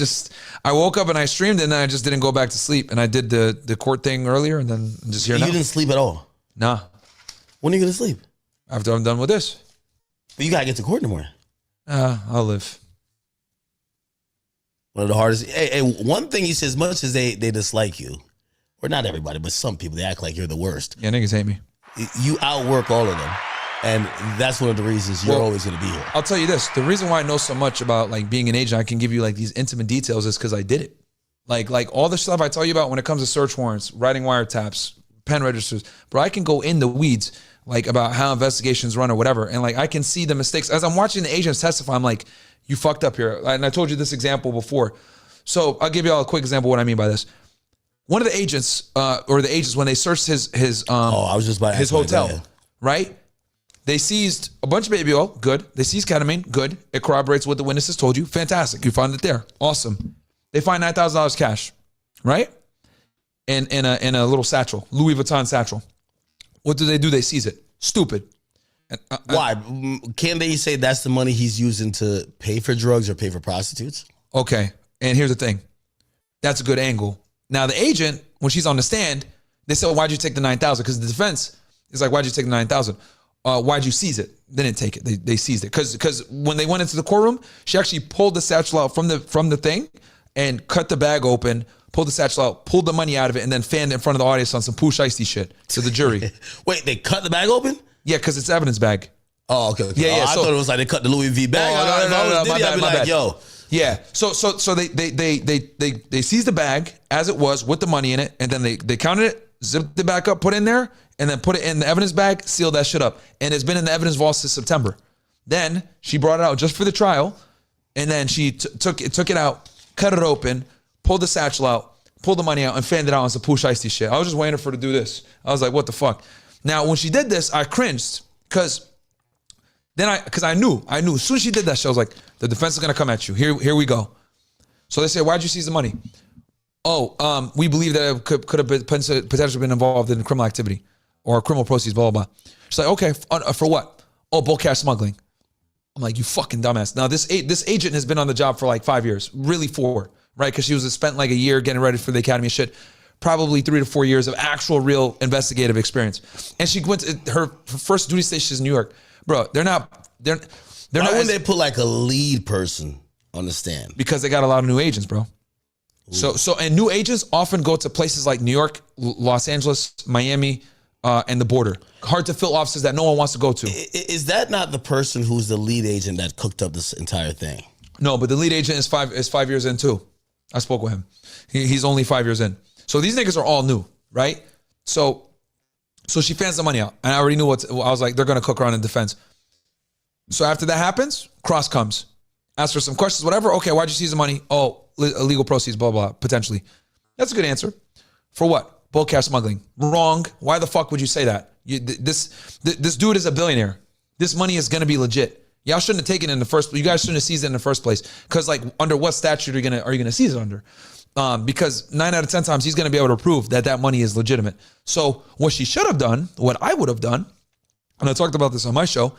woke up and I streamed and then I just didn't go back to sleep. And I did the court thing earlier and then I'm just here now. You didn't sleep at all? Nah. When are you going to sleep? After I'm done with this. But you got to get to court in the morning. I'll live. One of the hardest. Hey, one thing he says, as much as they dislike you, or not everybody, but some people, they act like you're the worst. Yeah, niggas hate me. You outwork all of them. And that's one of the reasons you're always going to be here. I'll tell you this. The reason why I know so much about like being an agent, I can give you like these intimate details is because I did it. Like all the stuff I tell you about when it comes to search warrants, writing wiretaps, pen registers, bro, I can go in the weeds like about how investigations run or whatever. And like, I can see the mistakes. As I'm watching the agents testify, I'm like, you fucked up here. And I told you this example before. So I'll give you all a quick example of what I mean by this. One of the agents, when they searched his hotel, right? They seized a bunch of baby oil, good. They seized ketamine, good. It corroborates what the witnesses told you, fantastic. You found it there, awesome. They find $9,000 cash, right? In a little satchel, Louis Vuitton satchel. What do? They seize it. Stupid. Why? Can they say that's the money he's using to pay for drugs or pay for prostitutes? Okay. And here's the thing. That's a good angle. Now, the agent, when she's on the stand, they said, well, why'd you take the $9,000? Because the defense is like, why'd you take the $9,000? Why'd you seize it? They didn't take it. They seized it. Because when they went into the courtroom, she actually pulled the satchel out from the thing and cut the bag open, pulled the satchel out, pulled the money out of it, and then fanned it in front of the audience on some poo shiesty shit to the jury. Wait, they cut the bag open? Yeah, because it's evidence bag. Oh, okay. Yeah. I thought it was like they cut the Louis V bag. No, my bad. Yo. Yeah. So they seized the bag as it was with the money in it, and then they counted it, zipped it back up, put it in there, and then put it in the evidence bag, sealed that shit up. And it's been in the evidence vault since September. Then she brought it out just for the trial, And then she took it out, cut it open, pulled the satchel out, pulled the money out, and fanned it out on some push icy shit. I was just waiting for her to do this. I was like, what the fuck? Now, when she did this, I cringed because I knew as soon as she did that shit, I was like, the defense is gonna come at you. Here we go. So they say, why'd you seize the money? Oh, we believe that it could have potentially been involved in criminal activity or criminal proceeds, blah, blah, blah. She's like, okay, for what? Oh, bulk cash smuggling. I'm like, you fucking dumbass. Now, this agent has been on the job for like 5 years, really 4, right? Because she was spent like a year getting ready for the academy shit, probably 3 to 4 years of actual real investigative experience. And she went to her first duty station is New York. Bro, they're not. Why wouldn't they put like a lead person on the stand? Because they got a lot of new agents, bro. Ooh. So and new agents often go to places like New York, Los Angeles, Miami, and the border. Hard to fill offices that no one wants to go to. Is that not the person who's the lead agent that cooked up this entire thing? No, but the lead agent is 5 years in too. I spoke with him. He's only 5 years in. So these niggas are all new, right? So she fans the money out. And I already knew I was like, they're going to cook her on in defense. So after that happens, Cross comes. Ask her some questions, whatever. Okay, why'd you seize the money? Oh, illegal proceeds, blah, blah, potentially. That's a good answer. For what? Bulk cash smuggling. Wrong. Why the fuck would you say that? This dude is a billionaire. This money is going to be legit. Y'all shouldn't have taken it in the first place. You guys shouldn't have seized it in the first place. Because like, under what statute are you going to seize it under? Because 9 out of 10 times he's going to be able to prove that money is legitimate. So what she should have done, what I would have done, and I talked about this on my show,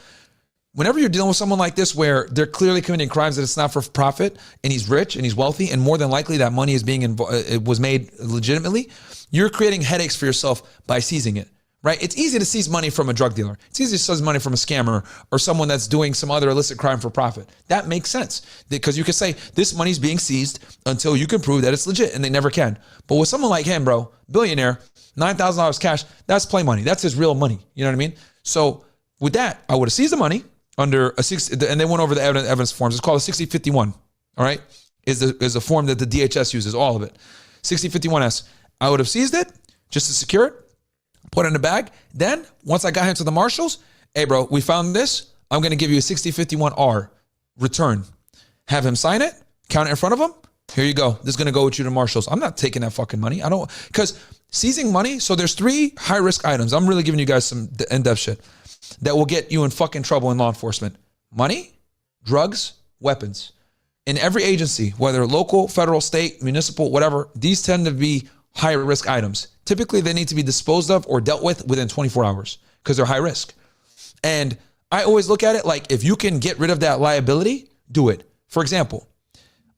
whenever you're dealing with someone like this where they're clearly committing crimes that it's not for profit and he's rich and he's wealthy and more than likely that money is it was made legitimately, you're creating headaches for yourself by seizing it, right? It's easy to seize money from a drug dealer. It's easy to seize money from a scammer or someone that's doing some other illicit crime for profit. That makes sense because you can say this money's being seized until you can prove that it's legit and they never can. But with someone like him, bro, billionaire, $9,000 cash, that's play money. That's his real money. You know what I mean? So with that, I would have seized the money under a 60, and they went over the evidence forms. It's called a 6051. All right, is a form that the DHS uses, all of it. 6051S. I would have seized it just to secure it, put it in a bag. Then once I got him to the marshals, hey bro, we found this. I'm going to give you a 6051R return. Have him sign it, count it in front of him. Here you go. This is going to go with you to marshals. I'm not taking that fucking money. I don't, because seizing money. So there's 3 high risk items. I'm really giving you guys some in-depth shit that will get you in fucking trouble in law enforcement. Money, drugs, weapons. In every agency, whether local, federal, state, municipal, whatever, these tend to be high risk items. Typically, they need to be disposed of or dealt with within 24 hours because they're high risk. And I always look at it like if you can get rid of that liability, do it. For example,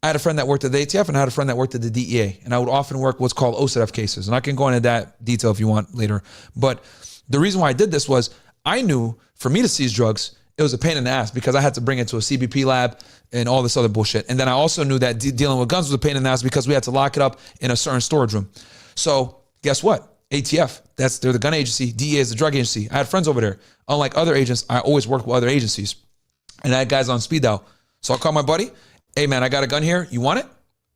I had a friend that worked at the ATF and I had a friend that worked at the DEA. And I would often work what's called OCF cases. And I can go into that detail if you want later. But the reason why I did this was I knew for me to seize drugs, it was a pain in the ass because I had to bring it to a CBP lab and all this other bullshit. And then I also knew that dealing with guns was a pain in the ass because we had to lock it up in a certain storage room. So guess what? ATF, they're the gun agency. DEA is the drug agency. I had friends over there. Unlike other agents, I always work with other agencies. And I had guys on speed dial. So I'll call my buddy. Hey man, I got a gun here. You want it?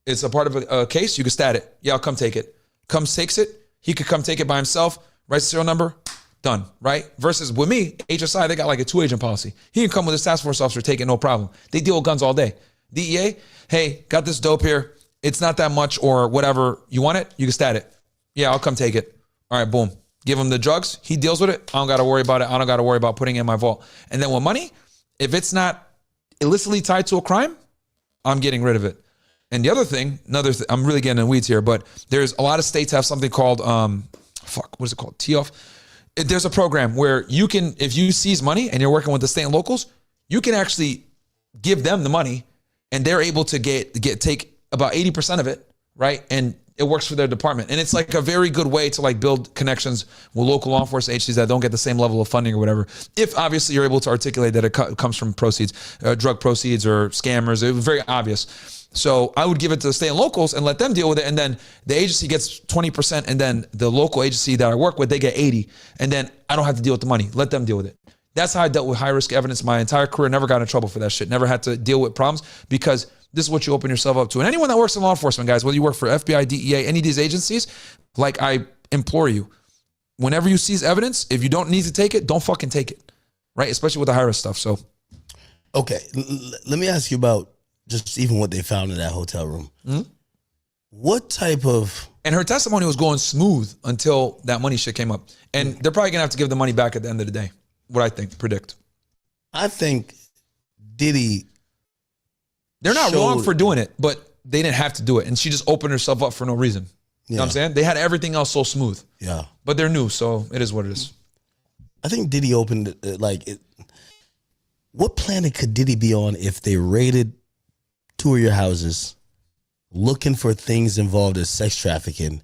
It's a part of a case. You can stat it. Yeah, I'll come take it. Comes, takes it. He could come take it by himself. Writes the serial number. Done, right? Versus with me, HSI, they got like a 2-agent policy. He can come with his task force officer, take it, no problem. They deal with guns all day. DEA, hey, got this dope here. It's not that much or whatever. You want it? You can stat it. Yeah, I'll come take it. All right, boom. Give him the drugs. He deals with it. I don't got to worry about it. I don't got to worry about putting it in my vault. And then with money, if it's not illicitly tied to a crime, I'm getting rid of it. And the other thing, I'm really getting in the weeds here, but there's a lot of states have something called, what is it called? Tee-off. There's a program where you can, if you seize money and you're working with the state and locals, you can actually give them the money and they're able to take about 80% of it, right? And it works for their department. And it's like a very good way to like build connections with local law enforcement agencies that don't get the same level of funding or whatever. If obviously you're able to articulate that it comes from proceeds, drug proceeds or scammers, it was very obvious. So I would give it to the state and locals and let them deal with it. And then the agency gets 20%. And then the local agency that I work with, they get 80. And then I don't have to deal with the money. Let them deal with it. That's how I dealt with high risk evidence my entire career. Never got in trouble for that shit. Never had to deal with problems because this is what you open yourself up to. And anyone that works in law enforcement, guys, whether you work for FBI, DEA, any of these agencies, like I implore you, whenever you seize evidence, if you don't need to take it, don't fucking take it, right? Especially with the high risk stuff. So, okay, let me ask you about just even what they found in that hotel room. What type of... And her testimony was going smooth until that money shit came up. And they're probably going to have to give the money back at the end of the day. What I think, predict. I think Diddy... They're not wrong for doing it, but they didn't have to do it. And she just opened herself up for no reason. You know what I'm saying? They had everything else so smooth. Yeah. But they're new, so it is what it is. I think Diddy opened, what planet could Diddy be on if they raided 2 of your houses looking for things involved in sex trafficking?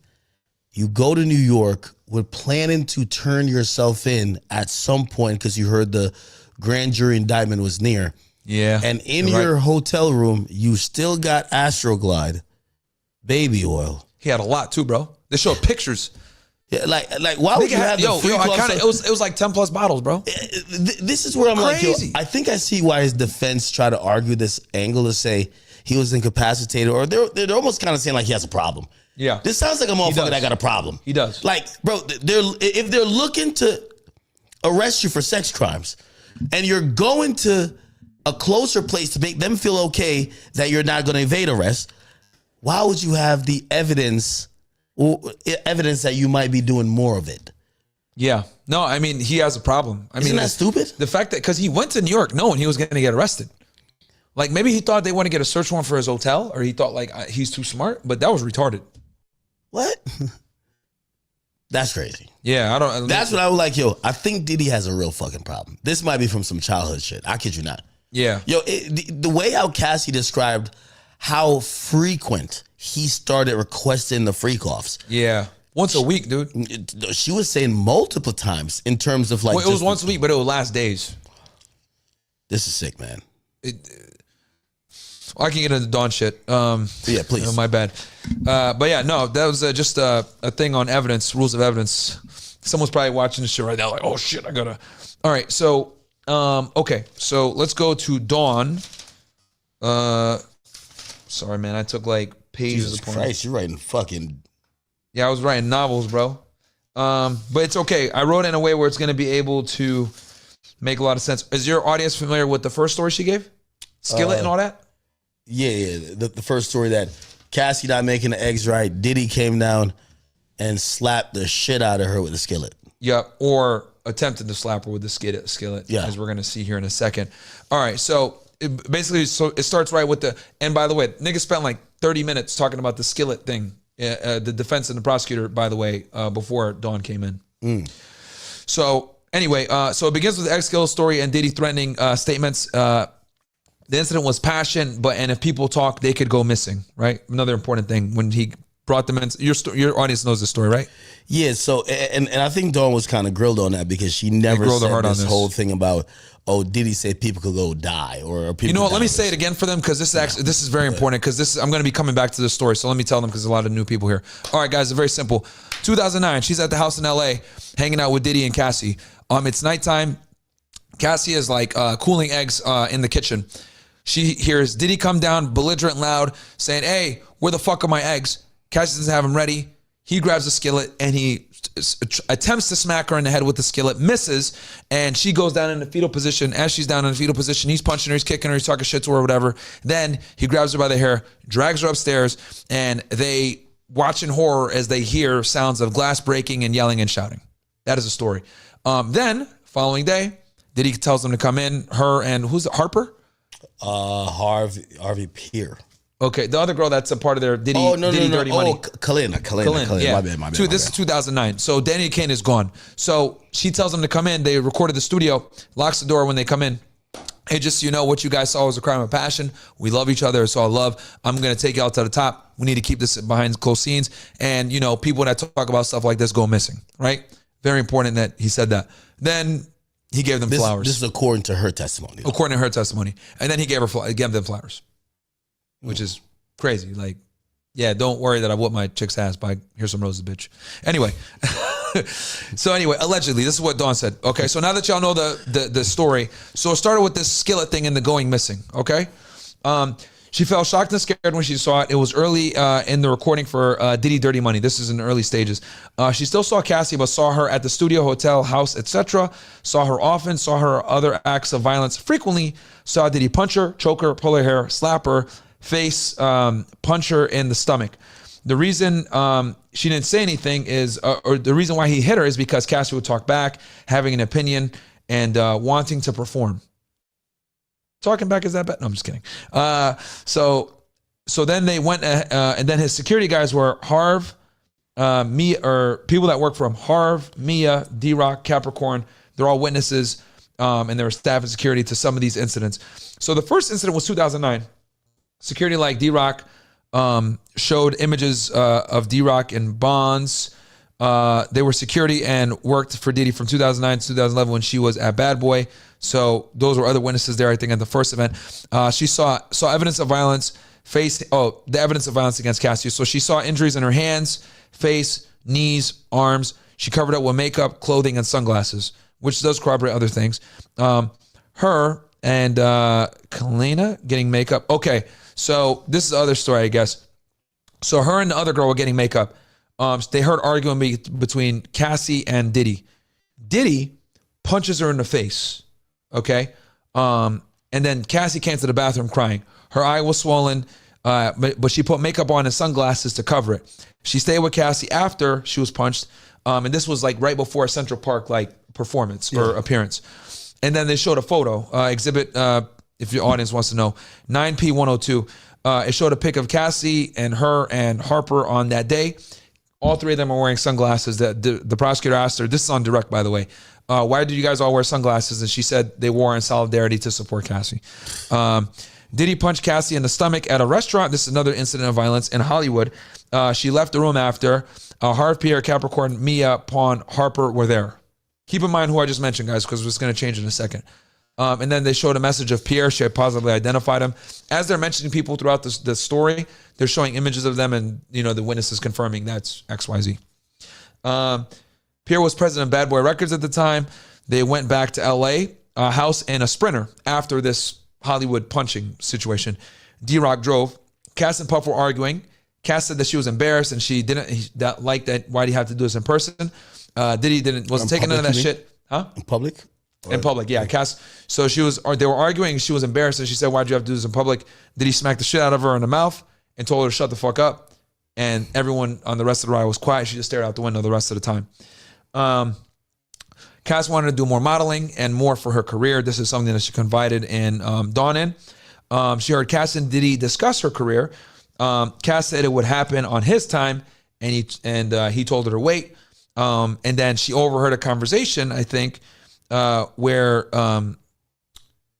You go to New York with planning to turn yourself in at some point because you heard the grand jury indictment was near. Yeah. And in your hotel room, you still got Astroglide, baby oil. He had a lot too, bro. They showed pictures. Yeah, like why would you have the free it was like 10 plus bottles, bro. This is where I'm Crazy. like, I think I see why his defense try to argue this angle to say he was incapacitated, or they're almost kind of saying like he has a problem. Yeah. This sounds like a motherfucker that got a problem. He does. Like, bro, if they're looking to arrest you for sex crimes and you're going to a closer place to make them feel okay that you're not going to evade arrest, why would you have the evidence that you might be doing more of it? Yeah. No, I mean, he has a problem. Isn't that stupid? The fact that, because he went to New York knowing he was going to get arrested. Like, maybe he thought they want to get a search warrant for his hotel, or he thought, like, he's too smart, but that was retarded. What? That's crazy. Yeah, That's what I was like, yo, I think Diddy has a real fucking problem. This might be from some childhood shit. I kid you not. Yeah. Yo, the way how Cassie described how frequent he started requesting the freakoffs. Yeah. Once a week, dude. She was saying multiple times in terms of like... Well, it was once a week, but it would last days. This is sick, man. I can get into Dawn shit. Yeah, please. My bad. But yeah, no, that was just a thing on evidence, rules of evidence. Someone's probably watching this shit right now like, oh shit, I gotta... All right, so... okay, so let's go to Dawn. Sorry, man, I took like pages. Jesus Christ, you're writing fucking... Yeah, I was writing novels, bro. But it's okay. I wrote it in a way where it's going to be able to make a lot of sense. Is your audience familiar with the first story she gave? Skillet and all that? Yeah. The first story that Cassie not making the eggs right, Diddy came down and slapped the shit out of her with a skillet. Yeah, or attempted to slap her with the skillet, yeah, as we're going to see here in a second. All right, so it starts right with the, and by the way, nigga spent like 30 minutes talking about the skillet thing. The defense and the prosecutor, by the way, before Dawn came in. So anyway, so it begins with the ex-skillet story and Diddy threatening statements. The incident was passion, and if people talk, they could go missing, right? Another important thing when he brought them in. Your audience knows the story, right? Yeah, so, and I think Dawn was kind of grilled on that because she never said this whole thing about, oh, Diddy said people could go die or people. You know what? Let me say it again for them because this is very important because I'm going to be coming back to this story. So let me tell them because there's a lot of new people here. All right, guys, it's very simple. 2009, she's at the house in LA hanging out with Diddy and Cassie. It's nighttime. Cassie is like cooling eggs in the kitchen. She hears Diddy come down belligerent loud saying, hey, where the fuck are my eggs? Cassie doesn't have them ready. He grabs a skillet and he attempts to smack her in the head with the skillet, misses, and she goes down in the fetal position. As she's down in the fetal position, he's punching her, he's kicking her, he's talking shit to her, whatever. Then he grabs her by the hair, drags her upstairs, and they watch in horror as they hear sounds of glass breaking and yelling and shouting. That is the story. Then, following day, Diddy tells them to come in, her and, who's it, Harper? Harvey Peer. Okay, the other girl that's a part of their Diddy, Dirty Money. Oh, Kalina. Yeah. My bad. This is 2009. So Danny Kane is gone. So she tells them to come in. They recorded the studio, locks the door when they come in. Hey, just so you know, what you guys saw was a crime of passion. We love each other. It's all love. I'm going to take you out to the top. We need to keep this behind closed scenes. And, you know, people that talk about stuff like this go missing, right? Very important that he said that. Then he gave them flowers. This is according to her testimony. According to her testimony. And then he gave them flowers. Which is crazy. Like, yeah, don't worry that I whooped my chick's ass by here's some roses, bitch. Anyway. So anyway, allegedly, this is what Dawn said. Okay, so now that y'all know the story, so it started with this skillet thing and the going missing, okay? She felt shocked and scared when she saw it. It was early in the recording for Diddy Dirty Money. This is in the early stages. She still saw Cassie, but saw her at the studio, hotel, house, etc. Saw her often, saw her other acts of violence frequently. Saw Diddy punch her, choke her, pull her hair, slap her, face, punch her in the stomach. The reason she didn't say anything is, or the reason why he hit her is because Cassie would talk back, having an opinion, and wanting to perform. Talking back is that bad? No, I'm just kidding. So then they went, and then his security guys were Harv, Mia, or people that work for him. Harv, Mia, D-Rock, Capricorn. They're all witnesses, and they were staff and security to some of these incidents. So the first incident was 2009. Security like D-Rock showed images of D-Rock in bonds. They were security and worked for Diddy from 2009 to 2011 when she was at Bad Boy. So those were other witnesses there, I think, at the first event. She saw evidence of violence, the evidence of violence against Cassie. So she saw injuries in her hands, face, knees, arms. She covered up with makeup, clothing, and sunglasses, which does corroborate other things. Her and Kalina getting makeup. Okay, so this is the other story, I guess. So her and the other girl were getting makeup. They heard arguing between Cassie and Diddy. Diddy punches her in the face. Okay. And then Cassie came to the bathroom crying. Her eye was swollen, but she put makeup on and sunglasses to cover it. She stayed with Cassie after she was punched. And this was like right before a Central Park like performance or appearance. And then they showed a photo, exhibit, if your audience wants to know, 9P102. It showed a pic of Cassie and her and Harper on that day. All three of them are wearing sunglasses. The prosecutor asked her, this is on direct, by the way, why did you guys all wear sunglasses? And she said they wore in solidarity to support Cassie. Diddy punched Cassie in the stomach at a restaurant. This is another incident of violence in Hollywood. She left the room after. Harv, Pierre, Capricorn, Mia, Pawn, Harper were there. Keep in mind who I just mentioned, guys, because it's going to change in a second. And then they showed a message of Pierre. She had positively identified him. As they're mentioning people throughout the story, they're showing images of them and, the witnesses confirming that's XYZ. Pierre was president of Bad Boy Records at the time. They went back to LA, a house and a Sprinter after this Hollywood punching situation. D-Rock drove. Cass and Puff were arguing. Cass said that she was embarrassed and she didn't like that. Why'd he have to do this in person? Diddy wasn't taking none of that shit. Huh? In public? In public, yeah. Cass. So they were arguing. She was embarrassed and she said, why'd you have to do this in public? Diddy smacked the shit out of her in the mouth and told her to shut the fuck up. And everyone on the rest of the ride was quiet. She just stared out the window the rest of the time. Cass wanted to do more modeling and more for her career. This is something that she confided in Dawn in. She heard Cass and Diddy discuss her career. Cass said it would happen on his time, and he told her to wait. And then she overheard a conversation, I think, where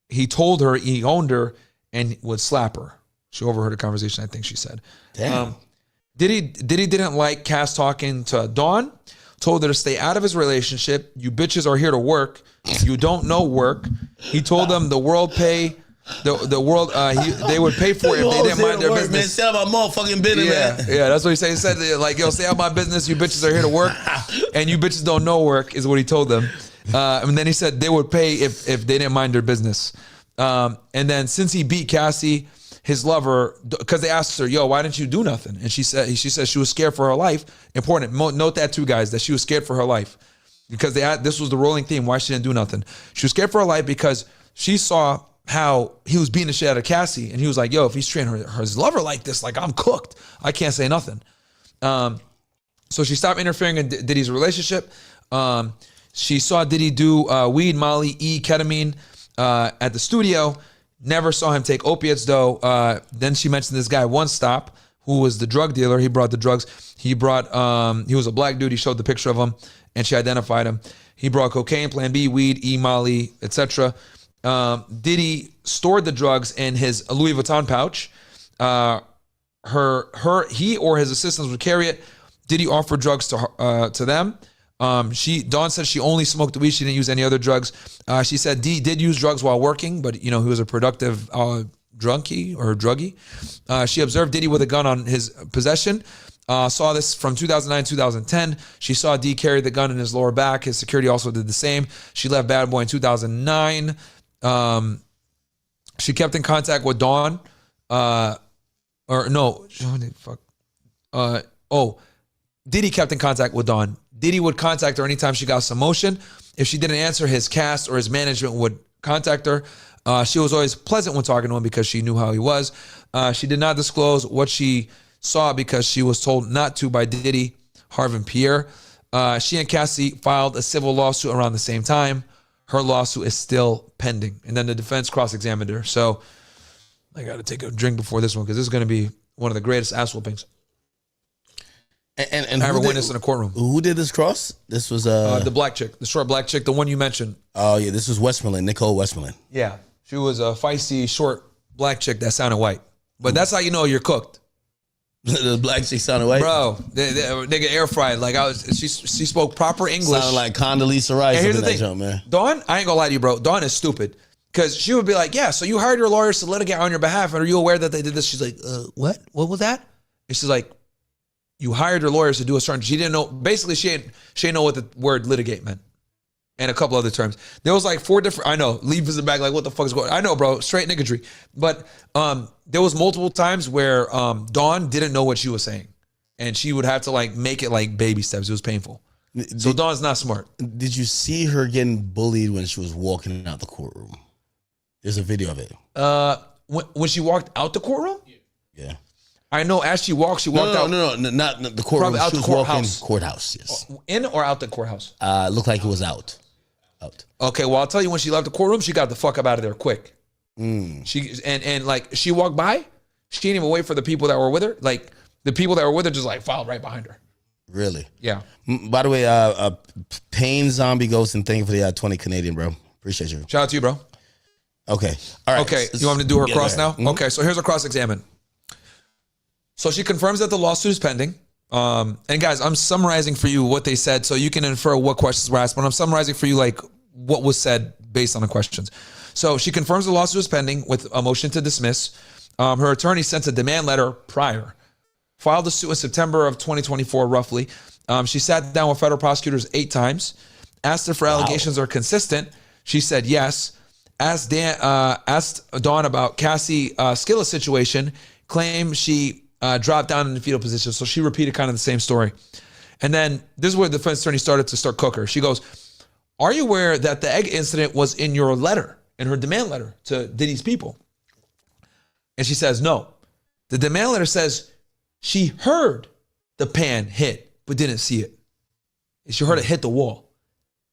he told her he owned her and would slap her. She overheard a conversation, I think she said. Damn. Diddy didn't like Cass talking to Dawn. Told her to stay out of his relationship. You bitches are here to work. You don't know work. He told them the world pay. The world they would pay for it if they didn't mind their business. Man, stay out of my motherfucking business, man. Yeah, that's what he said. He said like, yo, stay out of my business. You bitches are here to work, and you bitches don't know work is what he told them. And then he said they would pay if they didn't mind their business. And then since he beat Cassie, his lover, because they asked her, yo, why didn't you do nothing? And she said she was scared for her life. Important. Note that too, guys, that she was scared for her life. Because this was the rolling theme, why she didn't do nothing. She was scared for her life because she saw how he was beating the shit out of Cassie. And he was like, yo, if he's treating his lover like this, like I'm cooked. I can't say nothing. So she stopped interfering in Diddy's relationship. She saw Diddy do weed, Molly, ketamine at the studio. Never saw him take opiates though. Then she mentioned this guy One Stop, who was the drug dealer. He brought the drugs. He was a black dude. He showed the picture of him and she identified him. He brought cocaine, Plan B, weed, Molly, etc. Diddy stored the drugs in his Louis Vuitton pouch. He or his assistants would carry it. Diddy offered drugs to them. Dawn said she only smoked the weed. She didn't use any other drugs. She said D did use drugs while working, but he was a productive druggie. She observed Diddy with a gun on his possession. Saw this from 2009, 2010. She saw D carry the gun in his lower back. His security also did the same. She left Bad Boy in 2009. She kept in contact with Dawn or no, fuck. Diddy kept in contact with Dawn. Diddy would contact her anytime she got some motion. If she didn't answer, his cast or his management would contact her. She was always pleasant when talking to him because she knew how he was. She did not disclose what she saw because she was told not to by Diddy, Harv, and Pierre. She and Cassie filed a civil lawsuit around the same time. Her lawsuit is still pending. And then the defense cross-examined her. So I got to take a drink before this one because this is going to be one of the greatest ass whoopings And I ever witnessed in a courtroom. Who did this cross? This was the black chick, the short black chick, the one you mentioned. Oh yeah, this was Westmoreland, Nicole Westmoreland. Yeah, she was a feisty, short black chick that sounded white. But that's how you know you're cooked. The black chick sounded white, bro. They get air fried. Like she spoke proper English. Sounded like Condoleezza Rice. And here's the that thing, jump, man. Dawn, I ain't gonna lie to you, bro. Dawn is stupid because she would be like, "Yeah, so you hired your lawyers to litigate on your behalf, and are you aware that they did this?" She's like, "What? What was that?" And she's like, "You hired your lawyers to do a certain." She didn't know. Basically, she didn't know what the word litigate meant, and a couple other terms. There was like 4 different. I know. Leave us in the back. Like, what the fuck is going on? I know, bro. Straight niggatry. But there was multiple times where Dawn didn't know what she was saying, and she would have to like make it like baby steps. It was painful. So Dawn's not smart. Did you see her getting bullied when she was walking out the courtroom? There's a video of it. When she walked out the courtroom. Yeah. I know as she walked out. No, not the courtroom. Probably out she the was courthouse. walking courthouse, yes. In or out the courthouse? Looked like it was out. Okay, well, I'll tell you, when she left the courtroom, she got the fuck up out of there quick. She like she walked by, she didn't even wait for the people that were with her. Like the people that were with her just like filed right behind her. Really? Yeah. By the way, Pain Zombie Ghost, and thank you for the 20 Canadian, bro. Appreciate you. Shout out to you, bro. Okay. All right. Okay, you want me to do her cross now? Mm-hmm. Okay, so here's a cross-examine. So she confirms that the lawsuit is pending. And guys, I'm summarizing for you what they said so you can infer what questions were asked, but I'm summarizing for you like what was said based on the questions. So she confirms the lawsuit is pending with a motion to dismiss. Her attorney sent a demand letter prior, filed the suit in September of 2024, roughly. She sat down with federal prosecutors 8 times, asked if her allegations are consistent. She said yes. Asked Dawn about Cassie Skillet's situation, claimed she dropped down in the fetal position. So she repeated kind of the same story. And then this is where the defense attorney started to start cook her. She goes, "Are you aware that the egg incident was in your letter, in her demand letter to Diddy's people?" And she says, "No." The demand letter says she heard the pan hit, but didn't see it. She heard it hit the wall.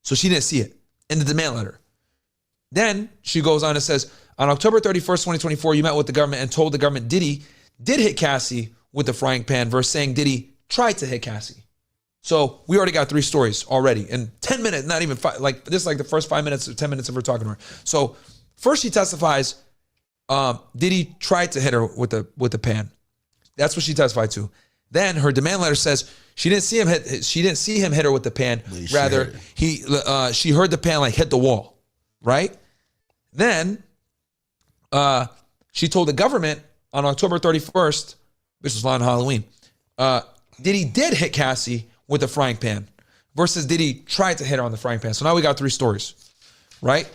So she didn't see it in the demand letter. Then she goes on and says, on October 31st, 2024, you met with the government and told the government Diddy did hit Cassie with the frying pan versus saying Diddy tried to hit Cassie. So we already got 3 stories already in 10 minutes, not even 5, like this is like the first 5 minutes or 10 minutes of her talking to her. So first she testifies, Diddy tried to hit her with the pan. That's what she testified to. Then her demand letter says she didn't see him hit her with the pan. Rather, she heard the pan like hit the wall, right? Then she told the government on October 31st, which was on Halloween, Diddy did hit Cassie with the frying pan versus Diddy tried to hit her on the frying pan. So now we got 3 stories, right?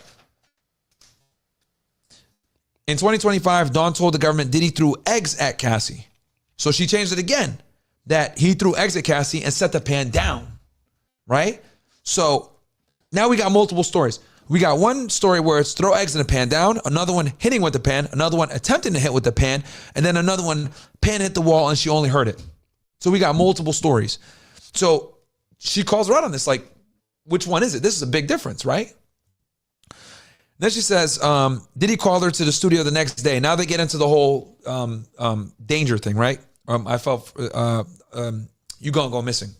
In 2025, Dawn told the government Diddy threw eggs at Cassie. So she changed it again, that he threw eggs at Cassie and set the pan down, right? So now we got multiple stories. We got one story where it's throw eggs in the pan down, another one hitting with the pan, another one attempting to hit with the pan, and then another one pan hit the wall and she only heard it. So we got multiple stories. So she calls her out on this, like, which one is it? This is a big difference, right? Then she says, Diddy called her to the studio the next day. Now they get into the whole danger thing, right? I felt you gonna go missing.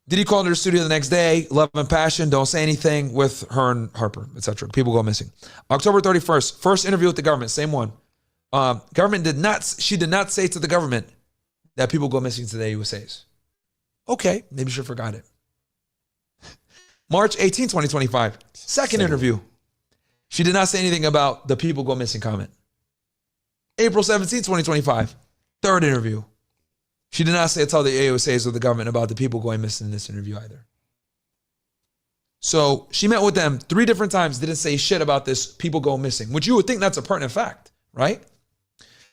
Diddy called her to the studio the next day, love and passion, don't say anything with her and Harper, etc. People go missing. October 31st, first interview with the government, same one. She did not say to the government that people go missing today, USAs. Okay, maybe she forgot it. March 18, 2025, second interview. She did not say anything about the people go missing comment. April 17, 2025, third interview. She did not tell the AUSAs or the government about the people going missing in this interview either. So she met with them 3 different times, didn't say shit about this people go missing, which you would think that's a pertinent fact, right?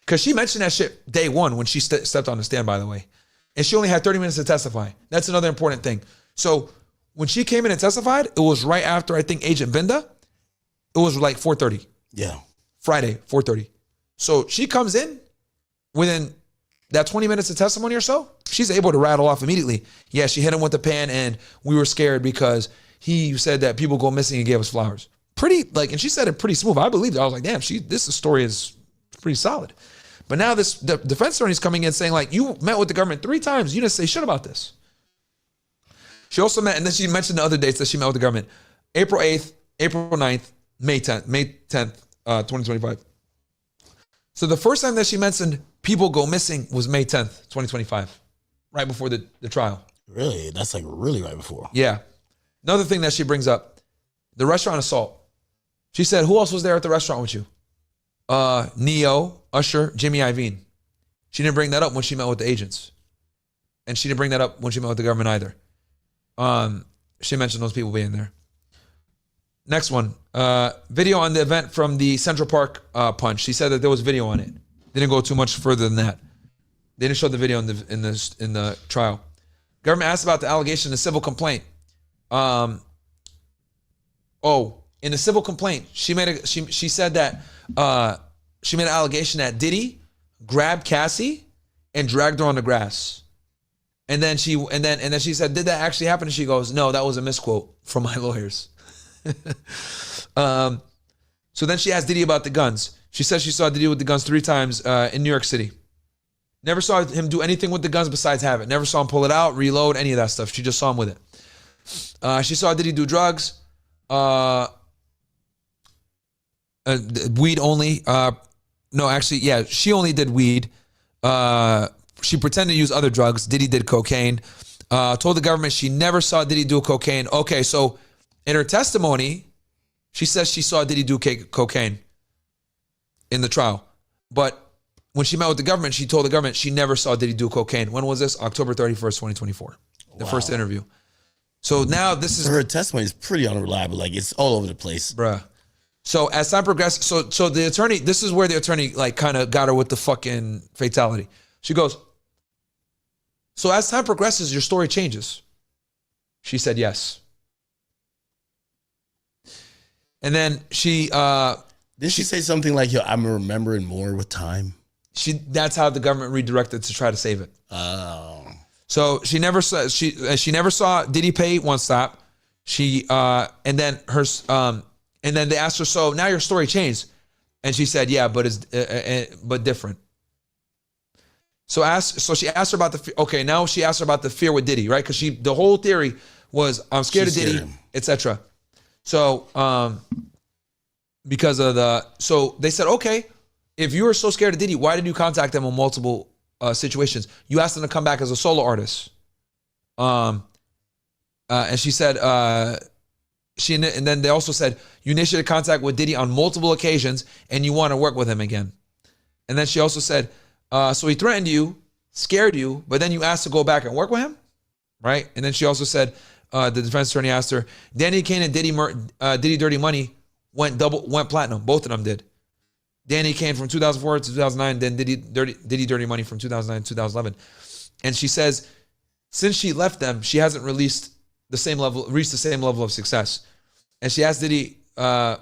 Because she mentioned that shit day one when she stepped on the stand, by the way. And she only had 30 minutes to testify. That's another important thing. So when she came in and testified, it was right after, I think, Agent Binda. It was like 4:30. Yeah. Friday, 4:30. So she comes in within that 20 minutes of testimony or so, she's able to rattle off immediately. Yeah, she hit him with the pan and we were scared because he said that people go missing and gave us flowers. Pretty, like, and she said it pretty smooth. I believed it. I was like, damn, this story is pretty solid. But now the defense attorney is coming in saying, like, you met with the government 3 times. You didn't say shit about this. She also met, and then she mentioned the other dates that she met with the government. April 8th, April 9th, May 10th, 2025. So the first time that she mentioned people go missing was May 10th, 2025, right before the trial. Really? That's like really right before. Yeah. Another thing that she brings up, the restaurant assault. She said, who else was there at the restaurant with you? Neo, Usher, Jimmy Iovine. She didn't bring that up when she met with the agents. And she didn't bring that up when she met with the government either. She mentioned those people being there. Next one, video on the event from the Central Park punch. She said that there was video on it. Didn't go too much further than that. They didn't show the video in the trial. Government asked about the allegation in the civil complaint. In the civil complaint, she said that she made an allegation that Diddy grabbed Cassie and dragged her on the grass. And then she said, did that actually happen? And she goes, no, that was a misquote from my lawyers. So then she asked Diddy about the guns. She said she saw Diddy with the guns 3 times in New York City. Never saw him do anything with the guns besides have it. Never saw him pull it out, reload, any of that stuff. She just saw him with it. She saw Diddy do drugs. Weed only. She only did weed. She pretended to use other drugs. Diddy did cocaine. Told the government she never saw Diddy do cocaine. Okay, so in her testimony, she says she saw Diddy do cocaine in the trial. But when she met with the government, she told the government she never saw Diddy do cocaine. When was this? October 31st, 2024. The first interview. So now this is... Her testimony is pretty unreliable. Like, it's all over the place. Bruh. So as time progressed, so the attorney, this is where the attorney like kind of got her with the fucking fatality. She goes, so as time progresses, your story changes. She said yes. And then she... Did she say something like, yo, I'm remembering more with time? That's how the government redirected to try to save it. Oh. So she never saw Diddy pay one stop. And then they asked her, so now your story changed. And she said, yeah, but it's but different. So she asked her about now she asked her about the fear with Diddy, right? Because the whole theory was I'm scared of Diddy, etc. So because of so they said, okay, if you were so scared of Diddy, why did you contact them on multiple situations? You asked them to come back as a solo artist. And she said, and then they also said, you initiated contact with Diddy on multiple occasions and you want to work with him again. And then she also said, so he threatened you, scared you, but then you asked to go back and work with him, right? And then she also said, the defense attorney asked her, Danny Kane and Diddy Dirty Money went platinum. Both of them did. Danny Kane from 2004 to 2009, then Diddy Dirty Money from 2009 to 2011. And she says, since she left them, she hasn't reached the same level of success. And she asked Diddy to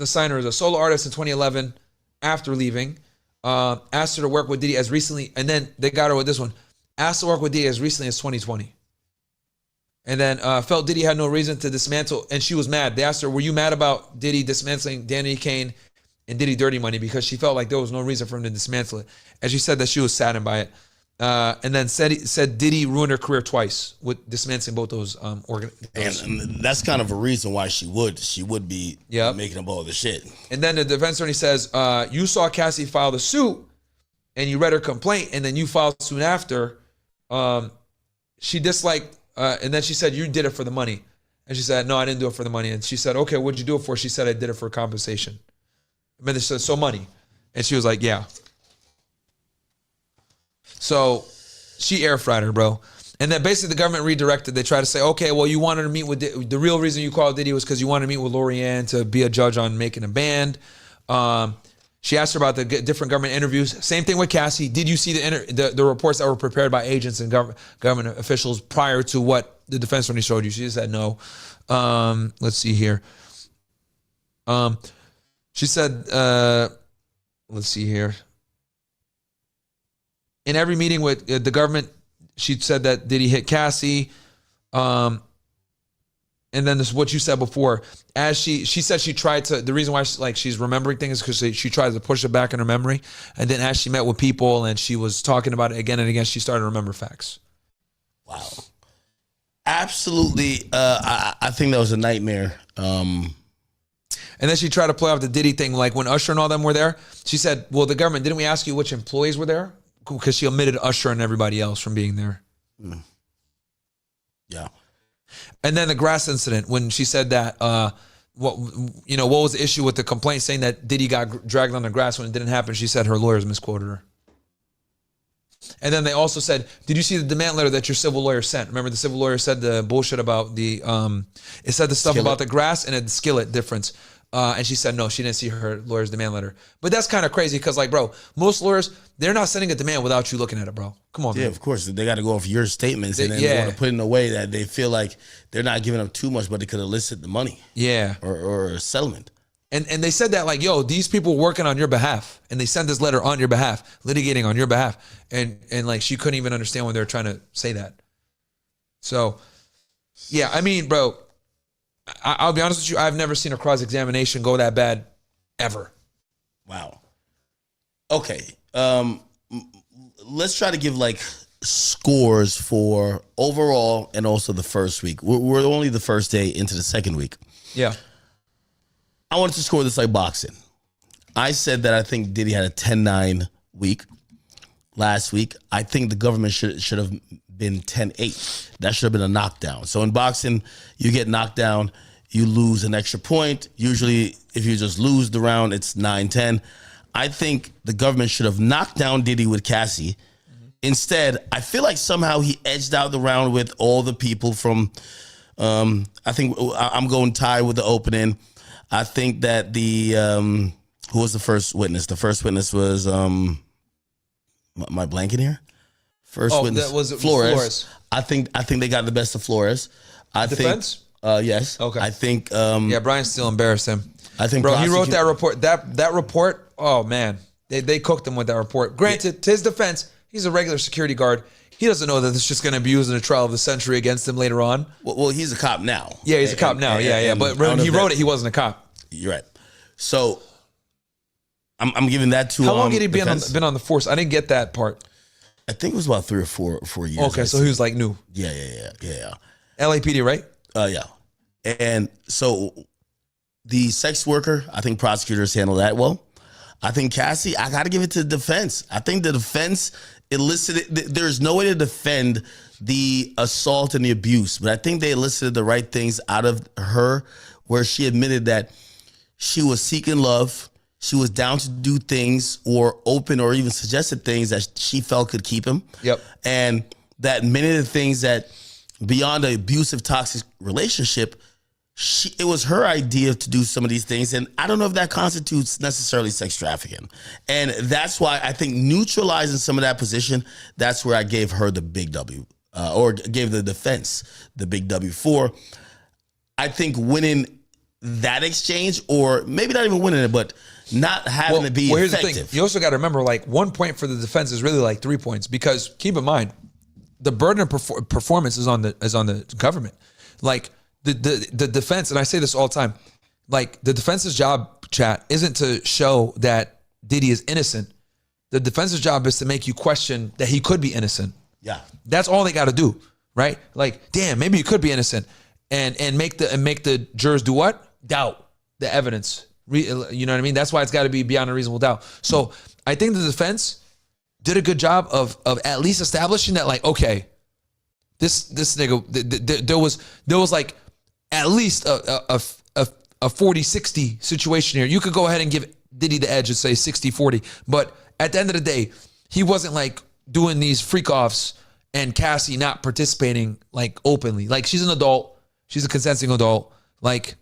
sign her as a solo artist in 2011 after leaving. Asked her to work with Diddy as recently, and then they got her with this one. Asked to work with Diddy as recently as 2020. And then felt Diddy had no reason to dismantle, and she was mad. They asked her, were you mad about Diddy dismantling Danny Kane and Diddy Dirty Money? Because she felt like there was no reason for him to dismantle it. And she said that she was saddened by it. And then said Diddy ruined her career twice with dismantling both those organizations. And that's kind of a reason why she would be making up all the shit. And then the defense attorney says, you saw Cassie file the suit and you read her complaint and then you filed soon after. She disliked, and then she said, you did it for the money. And she said, no, I didn't do it for the money. And she said, okay, what'd you do it for? She said, I did it for compensation. And then they said, so money. And she was like, yeah. So she air fried her, bro. And then basically the government redirected. They tried to say, okay, well, you wanted to meet with the real reason you called Diddy was because you wanted to meet with Lorianne to be a judge on making a band. She asked her about the different government interviews. Same thing with Cassie. Did you see the reports that were prepared by agents and government officials prior to what the defense attorney showed you? She said no. Let's see here. She said, let's see here. In every meeting with the government, she said that Diddy hit Cassie. And then this is what you said before. As she said she tried to, the reason why she's remembering things is because she tried to push it back in her memory. And then as she met with people and she was talking about it again and again, she started to remember facts. Wow. Absolutely. I think that was a nightmare. And then she tried to play off the Diddy thing. Like when Usher and all them were there, she said, well, the government, didn't we ask you which employees were there? Because she omitted Usher and everybody else from being there. Yeah. And then the grass incident, when she said that, what was the issue with the complaint saying that Diddy got dragged on the grass when it didn't happen? She said her lawyers misquoted her. And then they also said, did you see the demand letter that your civil lawyer sent? Remember the civil lawyer said the bullshit about the, it said the stuff skillet. about the grass and the skillet difference. And she said, no, she didn't see her lawyer's demand letter. But that's kind of crazy because, like, bro, most lawyers, they're not sending a demand without you looking at it, bro. Come on, Yeah, man. Of course. They got to go off your statements and then they want to put it in a way that they feel like they're not giving up too much, but they could elicit the money. Yeah. Or a settlement. And they said that, like, yo, these people working on your behalf. And they sent this letter on your behalf, litigating on your behalf. And like, she couldn't even understand when they were trying to say that. So, yeah, I mean, bro, I'll be honest with you. I've never seen a cross-examination go that bad ever. Wow. Okay. Let's try to give like scores for overall and also the first week. We're only the first day into the second week. Yeah. I wanted to score this like boxing. I said that I think Diddy had a 10-9 week last week. I think the government should have been 10-8. That should have been a knockdown. So in boxing, you get knocked down, you lose an extra point. Usually, if you just lose the round, it's 9-10. I think the government should have knocked down Diddy with Cassie. Instead, I feel like somehow he edged out the round with all the people from, I think I'm going tied with the opening. I think that who was the first witness? The first witness was, am I blanking here? First witness, that was Flores. I think they got the best of Flores. Defense? Yes. Okay. I think. Yeah, Brian still embarrassed him. I think, bro, he wrote that report. That report. Oh man, they cooked him with that report. Granted, to his defense, he's a regular security guard. He doesn't know that this is just going to be used in a trial of the century against him later on. Well, he's a cop now. Yeah, he's a cop now. Yeah. But when he wrote it, he wasn't a cop. You're right. So I'm giving that to. How long had he been on the force? I didn't get that part. I think it was about 3 or 4 years. Okay, so he was like new. Yeah. LAPD, right? Yeah. And so the sex worker, I think prosecutors handle that well. I think Cassie, I got to give it to the defense. I think the defense elicited, there's no way to defend the assault and the abuse, but I think they elicited the right things out of her, where she admitted that she was seeking love. She was down to do things or open or even suggested things that she felt could keep him. Yep. And that many of the things that beyond an abusive, toxic relationship, it was her idea to do some of these things. And I don't know if that constitutes necessarily sex trafficking. And that's why I think neutralizing some of that position, that's where I gave her the big W, or gave the defense the big W for. I think winning that exchange, or maybe not even winning it, but not having to be here's effective. the thing. You also got to remember, like, 1 point for the defense is really like 3 points, because keep in mind, the burden of performance is on the government. Like the defense, and I say this all the time, like the defense's job, chat, isn't to show that Diddy is innocent. The defense's job is to make you question that he could be innocent. Yeah, that's all they got to do, right? Like, damn, maybe you could be innocent, and make the jurors do what? Doubt the evidence. You know what I mean? That's why it's got to be beyond a reasonable doubt. So I think the defense did a good job of at least establishing that, like, okay, this nigga, there was like at least a 40-60 situation here. You could go ahead and give Diddy the edge and say 60-40, but at the end of the day, he wasn't like doing these freakoffs and Cassie not participating like openly. Like, she's an adult, she's a consenting adult. Like,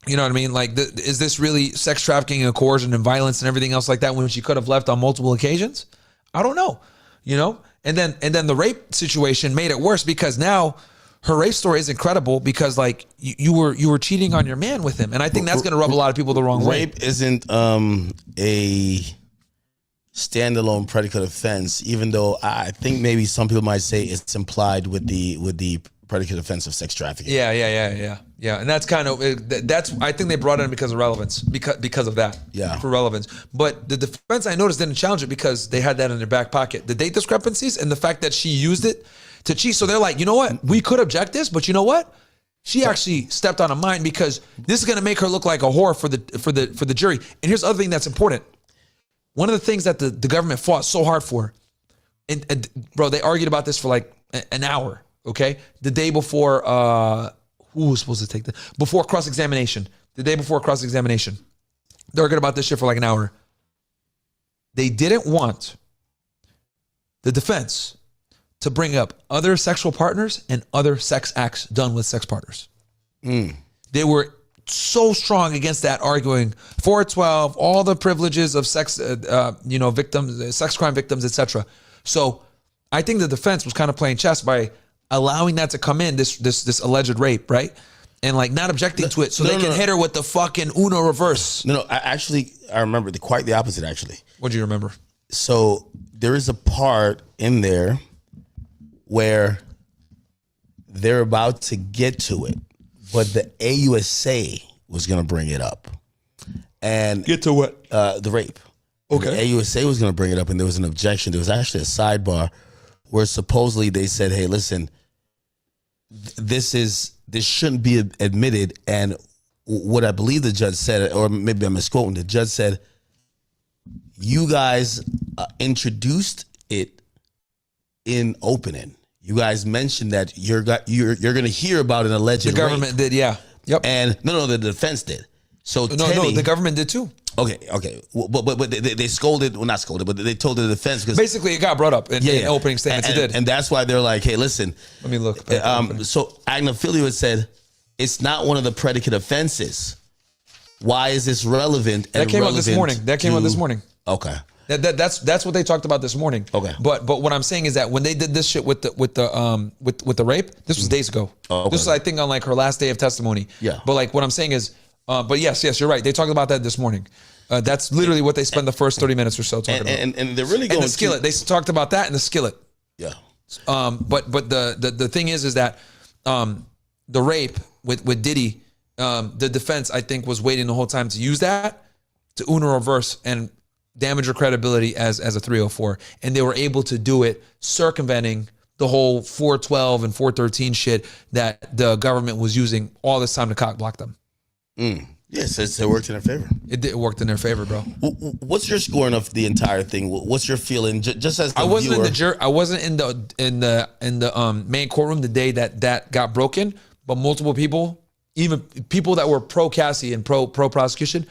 You know what I mean? Like, is this really sex trafficking and coercion and violence and everything else like that when she could have left on multiple occasions? I don't know, you know? And then the rape situation made it worse because now her rape story is incredible because like you were cheating on your man with him. And I think that's going to rub a lot of people the wrong way. Rape isn't a standalone predicate offense, even though I think maybe some people might say it's implied with the predicate offense of sex trafficking. Yeah. And that's kind of I think they brought it in because of relevance, because of that. Yeah. For relevance. But the defense, I noticed, didn't challenge it because they had that in their back pocket. The date discrepancies and the fact that she used it to cheat. So they're like, you know what? We could object this, but you know what? She actually stepped on a mine because this is going to make her look like a whore for the jury. And here's the other thing that's important. One of the things that the government fought so hard for, and bro, they argued about this for like an hour. Okay, the day before, who was supposed to take before cross-examination? The day before cross-examination, they argued about this shit for like an hour. They didn't want the defense to bring up other sexual partners and other sex acts done with sex partners. They were so strong against that, arguing 412, all the privileges of sex, victims, sex crime victims, etc. So I think the defense was kind of playing chess by allowing that to come in, this alleged rape, right? And like not objecting to it so they can hit her with the fucking Uno reverse. No, I remember quite the opposite, actually. What do you remember? So there is a part in there where they're about to get to it, but the AUSA was going to bring it up. And get to what? The rape. Okay. And the AUSA was going to bring it up, and there was an objection. There was actually a sidebar where supposedly they said, hey, listen, this shouldn't be admitted. And what I believe the judge said, or maybe I'm misquoting, the judge said, you guys introduced it in opening. You guys mentioned that you're going to hear about an alleged rape. The government did, yeah. Yep. And no, the defense did. So no, the government did too. Okay. But they scolded, well, not scolded, but they told the defense because basically it got brought up in opening statements. It did, and that's why they're like, hey, listen. Let me look. So Agnophilia said it's not one of the predicate offenses. Why is this relevant? That came out this morning. Okay. That's what they talked about this morning. Okay. But what I'm saying is that when they did this shit with the rape, this was days ago. Okay. This was, I think, on like her last day of testimony. Yeah. But like what I'm saying is, but yes, you're right. They talked about that this morning. That's literally what they spend the first 30 minutes or so talking about. And they're really going and the skillet. They talked about that and the skillet. Yeah. But the thing is that the rape with Diddy, the defense I think was waiting the whole time to use that to Uno reverse and damage her credibility as a 304, and they were able to do it circumventing the whole 412 and 413 shit that the government was using all this time to cock block them. Yes, it worked in their favor. It worked in their favor, bro. What's your scoring of the entire thing? What's your feeling? Just as the I wasn't viewer. in the jury. I wasn't in the main courtroom the day that got broken, but multiple people, even people that were pro Cassie and pro prosecution,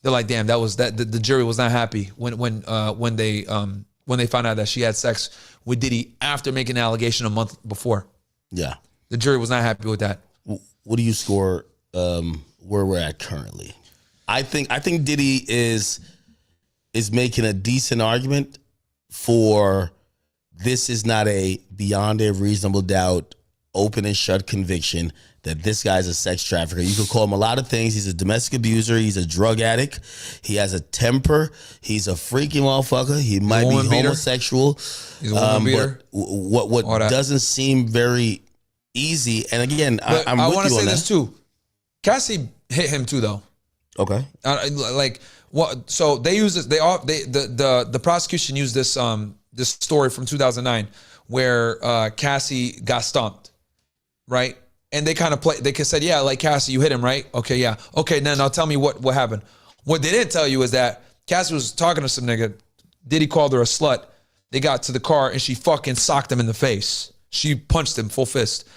they're like, damn, the jury was not happy when they found out that she had sex with Diddy after making an allegation a month before. Yeah. The jury was not happy with that. What do you score where we're at currently? I think Diddy is making a decent argument for this is not a beyond a reasonable doubt, open and shut conviction that this guy's a sex trafficker. You could call him a lot of things. He's a domestic abuser. He's a drug addict. He has a temper. He's a freaky motherfucker. He might be homosexual. He's a woman beater. What doesn't seem very easy, and again, I want to say this too. Cassie hit him too, though. Okay. So they use this. The prosecution used this this story from 2009 where Cassie got stomped, right? And they kind of said, yeah, like Cassie, you hit him, right? Okay, yeah. Okay, now tell me what happened. What they didn't tell you is that Cassie was talking to some nigga. Diddy called her a slut. They got to the car and she fucking socked him in the face. She punched him full fist.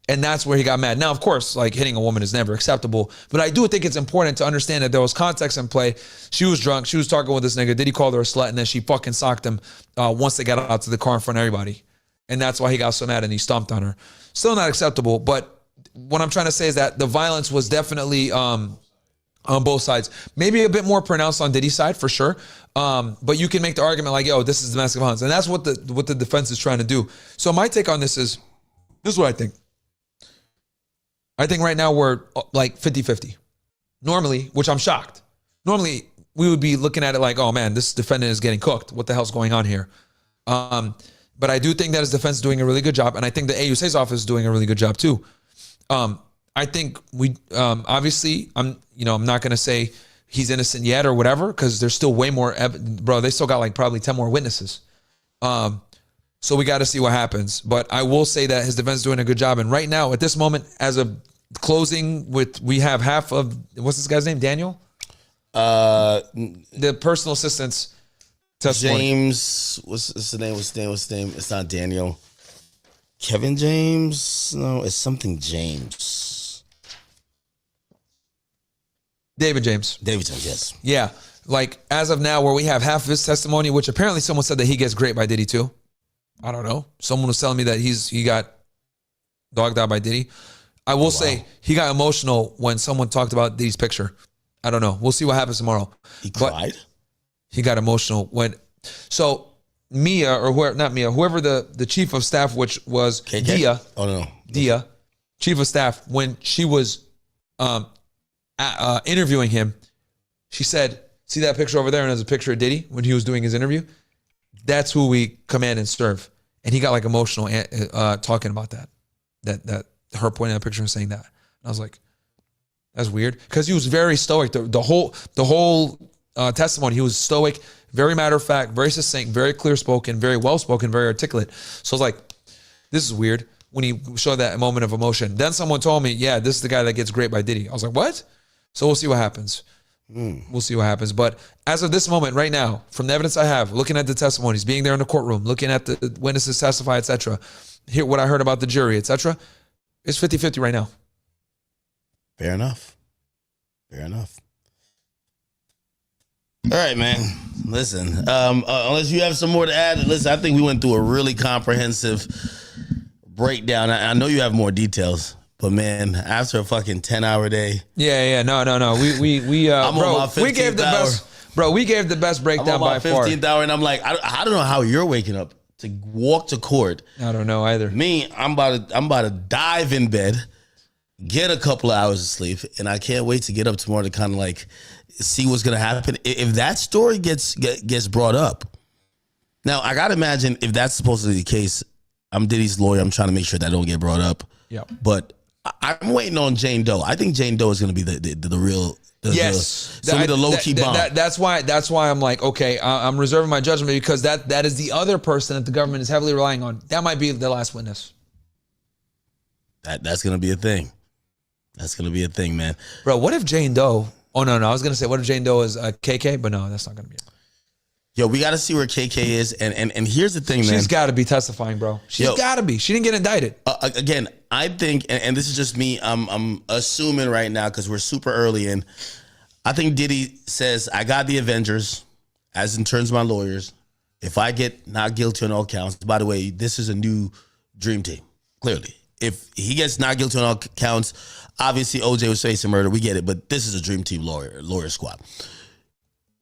And that's where he got mad. Now, of course, like hitting a woman is never acceptable. But I do think it's important to understand that there was context in play. She was drunk. She was talking with this nigga. Diddy called her a slut. And then she fucking socked him once they got out to the car in front of everybody. And that's why he got so mad and he stomped on her. Still not acceptable. But what I'm trying to say is that the violence was definitely on both sides. Maybe a bit more pronounced on Diddy's side for sure. But you can make the argument like, yo, this is domestic violence. And that's what the defense is trying to do. So my take on this is what I think. I think right now we're like 50-50. Normally, which I'm shocked. Normally, we would be looking at it like, oh man, this defendant is getting cooked. What the hell's going on here? But I do think that his defense is doing a really good job. And I think the AUSA's office is doing a really good job too. I think we, obviously, I'm not going to say he's innocent yet or whatever, because there's still way more bro, they still got like probably 10 more witnesses. So we got to see what happens. But I will say that his defense is doing a good job. And right now, at this moment, as a closing we have half of, what's this guy's name? Daniel? The personal assistant's testimony. James, what's the name? It's not Daniel. Kevin James? No, it's something James. David James, yes. Yeah. Like, as of now, where we have half of his testimony, which apparently someone said that he gets raped by Diddy too. I don't know. Someone was telling me that he got dogged out by Diddy. I will say he got emotional when someone talked about Diddy's picture. I don't know. We'll see what happens tomorrow. He cried? He got emotional when... So Mia, or whoever the chief of staff, which was KK? Dia. Oh, no. Dia, chief of staff, when she was interviewing him, she said, see that picture over there? And there's a picture of Diddy when he was doing his interview. That's who we command and serve. And he got like emotional talking about that her pointing at that picture and saying that. And I was like, that's weird, because he was very stoic. The whole testimony, he was stoic, very matter of fact, very succinct, very clear spoken, very well spoken, very articulate. So I was like, this is weird when he showed that moment of emotion. Then someone told me, yeah, this is the guy that gets raped by Diddy. I was like, what? So we'll see what happens. We'll see what happens. But as of this moment, right now, from the evidence I have, looking at the testimonies, being there in the courtroom, looking at the witnesses testify, etc., hear what I heard about the jury, etc., it's 50-50 right now. Fair enough. All right, man. Listen, unless you have some more to add, listen, I think we went through a really comprehensive breakdown. I know you have more details, but man, after a fucking 10-hour day. Yeah. No. We I'm on my 15th we gave the hour. best. Bro, we gave the best breakdown by far. 15th hour, and I'm like, I don't know how you're waking up to walk to court. I don't know either. Me, I'm about to dive in bed, get a couple of hours of sleep, and I can't wait to get up tomorrow to kind of like see what's gonna happen. If that story gets brought up, now I gotta imagine if that's supposed to be the case, I'm Diddy's lawyer. I'm trying to make sure that don't get brought up. Yeah. But I'm waiting on Jane Doe. I think Jane Doe is gonna be the real. The low key bomb. That's why I'm like, okay, I'm reserving my judgment, because that is the other person that the government is heavily relying on. That might be the last witness. That's gonna be a thing. That's gonna be a thing, man. Bro, what if Jane Doe? Oh no, I was gonna say, what if Jane Doe is KK? But no, that's not gonna be it. Yo, we got to see where KK is, and here's the thing, man. She's got to be testifying, bro. She's got to be. She didn't get indicted. Again, I think, and this is just me. I'm assuming right now because we're super early in. I think Diddy says, "I got the Avengers," as in terms of my lawyers. If I get not guilty on all counts, by the way, this is a new dream team. Clearly, if he gets not guilty on all counts, obviously OJ was facing murder. We get it, but this is a dream team lawyer squad.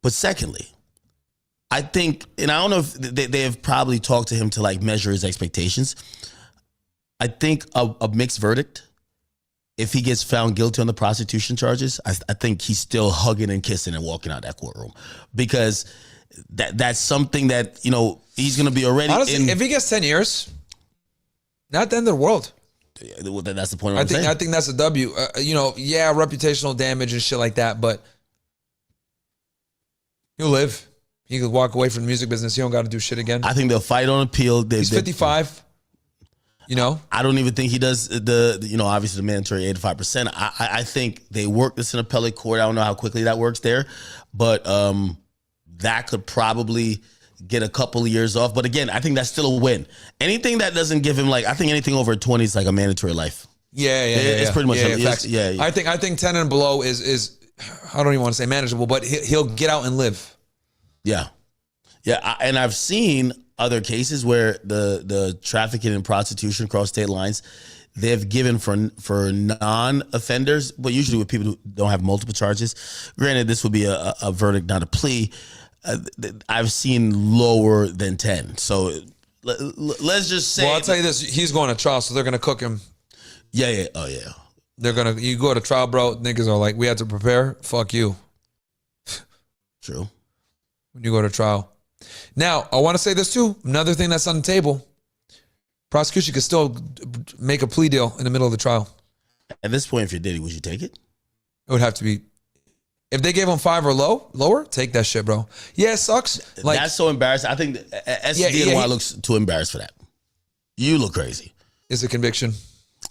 But secondly, I think, and I don't know if they have probably talked to him to like measure his expectations. I think a mixed verdict, if he gets found guilty on the prosecution charges, I think he's still hugging and kissing and walking out that courtroom, because that's something that, he's going to be already. Honestly, if he gets 10 years, not the end of the world. Well, that's the point. I think that's a W. Reputational damage and shit like that, but he'll live. He could walk away from the music business. He don't got to do shit again. I think they'll fight on appeal. He's 55. I don't even think he does obviously the mandatory 85%. I think they work this in appellate court. I don't know how quickly that works there, but that could probably get a couple of years off. But again, I think that's still a win. Anything that doesn't give him, I think anything over 20 is like a mandatory life. It's pretty much yeah. I think 10 and below is I don't even want to say manageable, but he'll get out and live. Yeah. And I've seen other cases where the trafficking and prostitution across state lines, they've given for non-offenders, but usually with people who don't have multiple charges. Granted, this would be a verdict, not a plea. I've seen lower than 10. So let's just say. Well, I'll tell you this: he's going to trial, so they're gonna cook him. Yeah. Oh yeah. You go to trial, bro. Niggas are like, we had to prepare. Fuck you. True. When you go to trial. Now, I want to say this too. Another thing that's on the table. Prosecution could still make a plea deal in the middle of the trial. At this point, if you're Diddy, would you take it? It would have to be. If they gave him 5 or lower, take that shit, bro. Yeah, it sucks. Like, that's so embarrassing. I think SDNY looks too embarrassed for that. You look crazy. It's a conviction.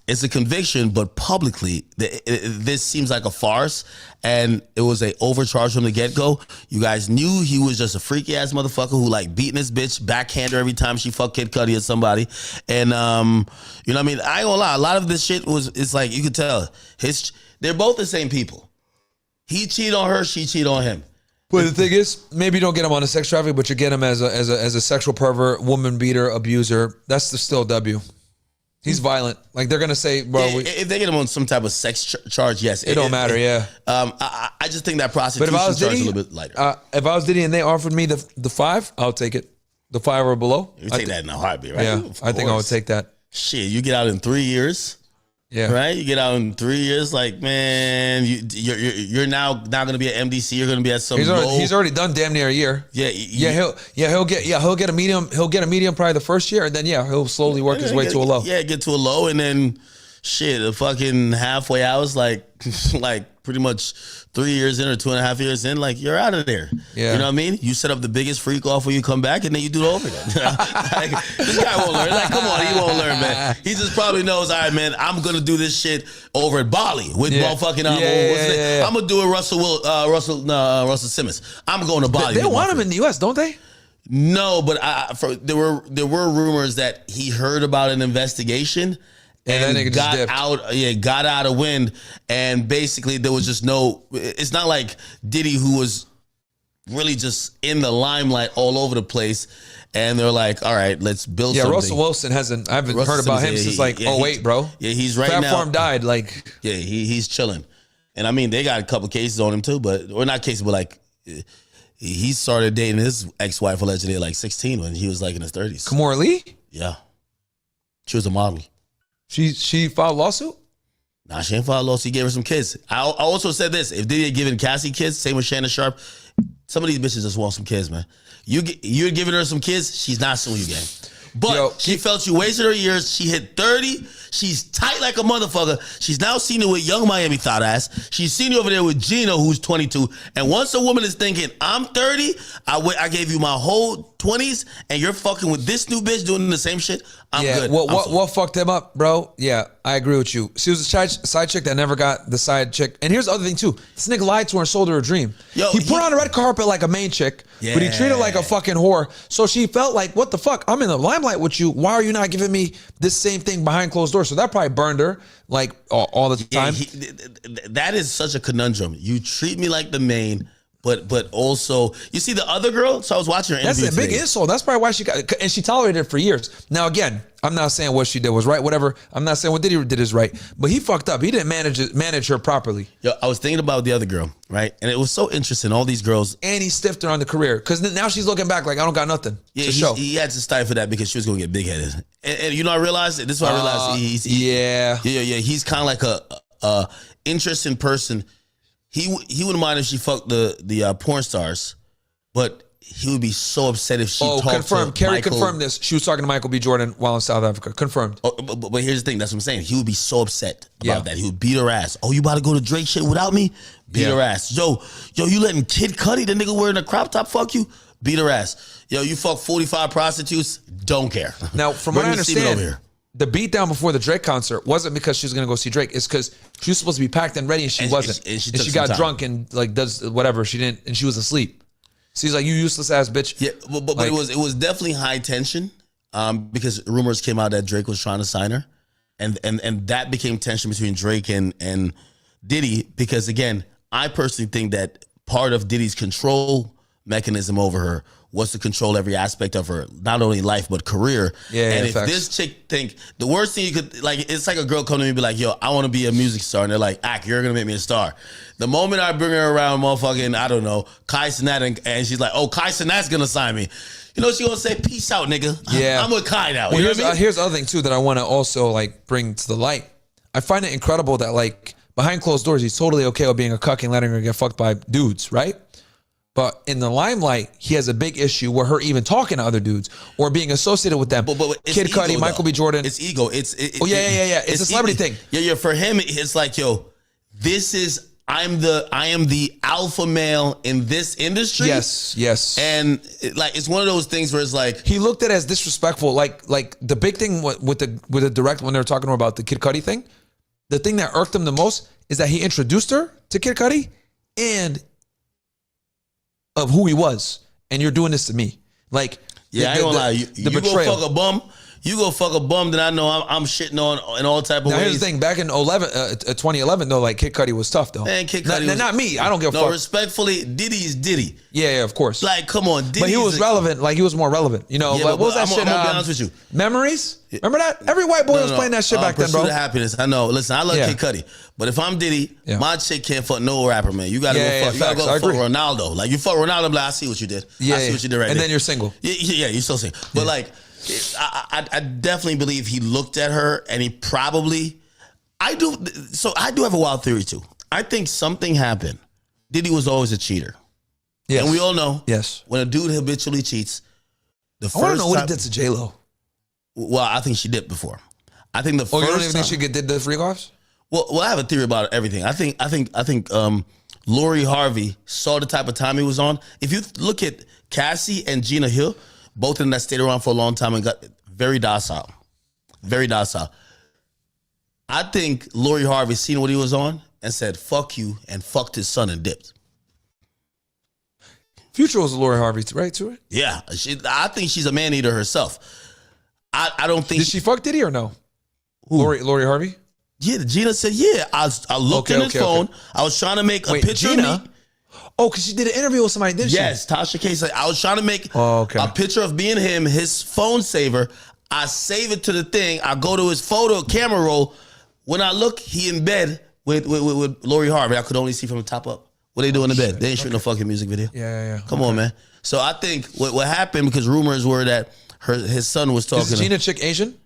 It's a conviction, but publicly, this seems like a farce, and it was a overcharge from the get-go. You guys knew he was just a freaky-ass motherfucker who like beating his bitch, backhand her every time she fucked Kid Cudi or somebody. And, you know what I mean? I ain't gonna lie. A lot of this shit it's like, you could tell, they're both the same people. He cheated on her, she cheated on him. But the thing is, maybe you don't get him on a sex traffic, but you get him as a sexual pervert, woman beater, abuser. That's still a W. He's violent. Like, they're gonna say, bro. Yeah, if they get him on some type of sex charge, yes, it don't matter. Yeah. I just think that prosecution charge is a little bit lighter. If I was Diddy and they offered me the 5, I'll take it. The 5 or below. You take that in a heartbeat, right? Yeah, I think I would take that. Shit, you get out in 3 years. Yeah. Right? You get out in 3 years, like, man, you're now not gonna be at MDC. You're gonna be at some. He's already done damn near a year. Yeah. He'll get a medium. He'll get a medium probably the first year, and then he'll slowly work his way to a low. Yeah, get to a low, and then shit, a fucking halfway house, like pretty much 3 years in or 2.5 years in, like, you're out of there. Yeah. You know what I mean? You set up the biggest freak off when you come back, and then you do it over again. Like, this guy won't learn. Like, come on, he won't learn, man. He just probably knows, all right, man, I'm gonna do this shit over at Bali with motherfucking I'm gonna do it Russell Simmons. I'm going to Bali. They want him in the US, don't they? No, but there were rumors that he heard about an investigation and got out of wind, and basically there was just it's not like Diddy, who was really just in the limelight all over the place, and they're like, all right, let's build something. Yeah, Russell Wilson I haven't heard about him since bro. Yeah, he's right Fat now. Farm died, like. Yeah, he's chilling. And I mean, they got a couple cases on him too, or not cases, but like, he started dating his ex-wife allegedly at like 16 when he was like in his 30s. Kamora Lee? Yeah. She was a model. She filed a lawsuit? Nah, she ain't filed a lawsuit. He gave her some kids. I also said this. If Diddy had given Cassie kids, same with Shannon Sharp, some of these bitches just want some kids, man. You're giving her some kids, she's not suing you, gang. But she felt you wasted her years. She hit 30. She's tight like a motherfucker. She's now seen it with young Miami thought ass. She's seen it over there with Gino, who's 22. And once a woman is thinking, I'm 30, I gave you my whole 20s, and you're fucking with this new bitch doing the same shit, I'm good. What fucked him up, bro? Yeah, I agree with you. She was a side chick that never got the side chick. And here's the other thing, too. This nigga lied to her and sold her a dream. He put her on the red carpet like a main chick, but he treated her like a fucking whore. So she felt like, what the fuck? I'm in the limelight with you. Why are you not giving me this same thing behind closed doors? So that probably burned her, like, all the time. That is such a conundrum. You treat me like the main, but also, you see the other girl? So I was watching her interview That's a big insult. That's probably why she got, and she tolerated it for years. Now, again, I'm not saying what she did was right, whatever. I'm not saying what Diddy did is right, but he fucked up. He didn't manage her properly. Yo, I was thinking about the other girl, right? And it was so interesting, all these girls. And he stiffed her on the career, because now she's looking back like, I don't got nothing to show. He had to stifle that because she was going to get big-headed. And you know, I realized, this is what I realized. He's kind of like a interesting person. He wouldn't mind if she fucked the porn stars, but he would be so upset if she talked confirmed. to Carrie Michael. Confirmed this. She was talking to Michael B. Jordan while in South Africa. Confirmed. But here's the thing. That's what I'm saying. He would be so upset about that. He would beat her ass. Oh, you about to go to Drake shit without me? Beat her ass. Yo, you letting Kid Cudi, the nigga wearing a crop top, fuck you? Beat her ass. Yo, you fuck 45 prostitutes? Don't care. Now, from what I understand, the beatdown before the Drake concert wasn't because she was going to go see Drake. It's because she was supposed to be packed and ready, and she wasn't. And she got drunk and like does whatever. She didn't, and she was asleep. So he's like, you useless ass bitch. Yeah, but like, it was definitely high tension because rumors came out that Drake was trying to sign her. And that became tension between Drake and Diddy because, again, I personally think that part of Diddy's control mechanism over her was to control every aspect of her, not only life, but career. Yeah, and yeah, if facts. this chick think, the worst thing you could, like, it's like a girl come to me and be like, yo, I want to be a music star. And they're like, you're going to make me a star. The moment I bring her around motherfucking, I don't know, Kai Cenat, and she's like, oh, Kai Cenat's going to sign me. You know what she going to say? Peace out, nigga. Yeah. I'm with Kai now. Well, You know what I mean? here's the other thing, too, that I want to also, like, bring to the light. I find it incredible that, like, behind closed doors, he's totally okay with being a cuck and letting her get fucked by dudes, right? But in the limelight, he has a big issue where her even talking to other dudes or being associated with them. But it's Kid Cudi, ego, Michael though. B. Jordan. It's ego. Yeah. It's a celebrity thing. Yeah. For him, it's like, yo, I am the alpha male in this industry. Yes. And it's one of those things where it's like, He looked at it as disrespectful. Like the big thing with the direct, when they were talking to her about the Kid Cudi thing, the thing that irked him the most is that he introduced her to Kid Cudi and of who he was. And you're doing this to me. Like, yeah, I ain't gonna lie. You go betrayal. fuck a bum. You go fuck a bum, then I know I'm shitting on in all type of Now ways. here's the thing. Back in 2011, though, like Kid Cudi was tough, though. Man, Kid Cudi was, not me. I don't give a no, fuck. respectfully, Diddy is Diddy. Yeah, of course. Like, come on, Diddy. But he was relevant. Like, he was more relevant. You know, Yeah, like, what was that I'm shit? gonna be honest with you. Memories? Remember that? Every white boy was playing that shit back then, bro. Pursuit of Happiness. I know. Listen, I love Yeah. Kid Cudi, but if I'm Diddy, Yeah. my chick can't fuck no rapper, man. You gotta Yeah, go fuck. You gotta facts. go I fuck agree. Ronaldo. Like, you fuck Ronaldo, I'm like, I see what you did. Yeah, I see what you did right and there. then you're single. Yeah, you're still single. But like, I definitely believe he looked at her and he probably, I do have a wild theory too. I think something happened. Diddy was always a cheater. Yes. And we all know, Yes. when a dude habitually cheats, the I first want to know what he time- did to J-Lo. Well, I think she did before. I think the Oh, first you don't even think time- she did the freakoffs? Well, I have a theory about everything. I think Lori Harvey saw the type of time he was on. If you look at Cassie and Gina Hill, both of them that stayed around for a long time and got very docile. Very docile. I think Lori Harvey seen what he was on and said, fuck you, and fucked his son and dipped. Future was Lori Harvey, right, to it? Yeah. I think she's a man-eater herself. I don't think... Did she fuck Diddy or no? Lori Harvey? Yeah, Gina said, yeah. I looked in his phone. Okay. I was trying to make a picture Gina? of me. Oh, because she did an interview with somebody, didn't she? Yes, Tasha K said, I was trying to make a picture of me and him, his phone saver. I save it to the thing. I go to his photo camera roll. When I look, he in bed with Lori Harvey. I could only see from the top up. What they do in the bed? They ain't shooting no fucking music video. Yeah. Come on, man. So I think what happened, because rumors were that his son was talking. Is Gina chick Asian?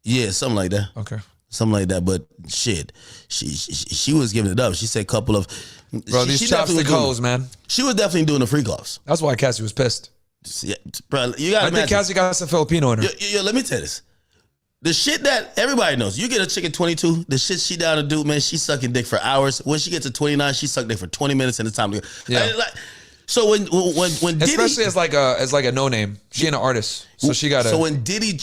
Yeah, something like that. Okay. Something like that, but shit, she was giving it up. She said a couple of, Bro, these chopstick hoes, man. She was definitely doing the freakoffs. That's why Cassie was pissed. Yeah, bro, you gotta I think Cassie got some Filipino in her. Yo, let me tell you this. The shit that everybody knows, you get a chick at 22, the shit she down to do, man, she sucking dick for hours. When she gets to 29, she suck dick for 20 minutes and it's time to go. Yeah. So when Diddy, especially as like a no name, she ain't an artist, so she got. So when Diddy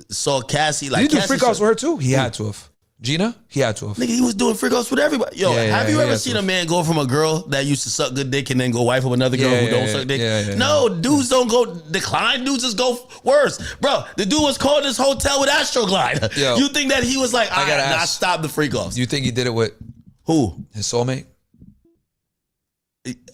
saw Cassie, like, did he do Cassie freakouts with her too? He had to have. Gina, he had to have. Nigga, he was doing freakouts with everybody. Yo, have you he ever had seen to. a man go from a girl that used to suck good dick and then go wife of another girl who don't suck dick? No, dudes don't go decline. Dudes just go worse. Bro, the dude was calling this hotel with Astroglide. Yo, you think that he was like, I gotta ask, I stopped the freak-offs. Do you think he did it with who? His soulmate?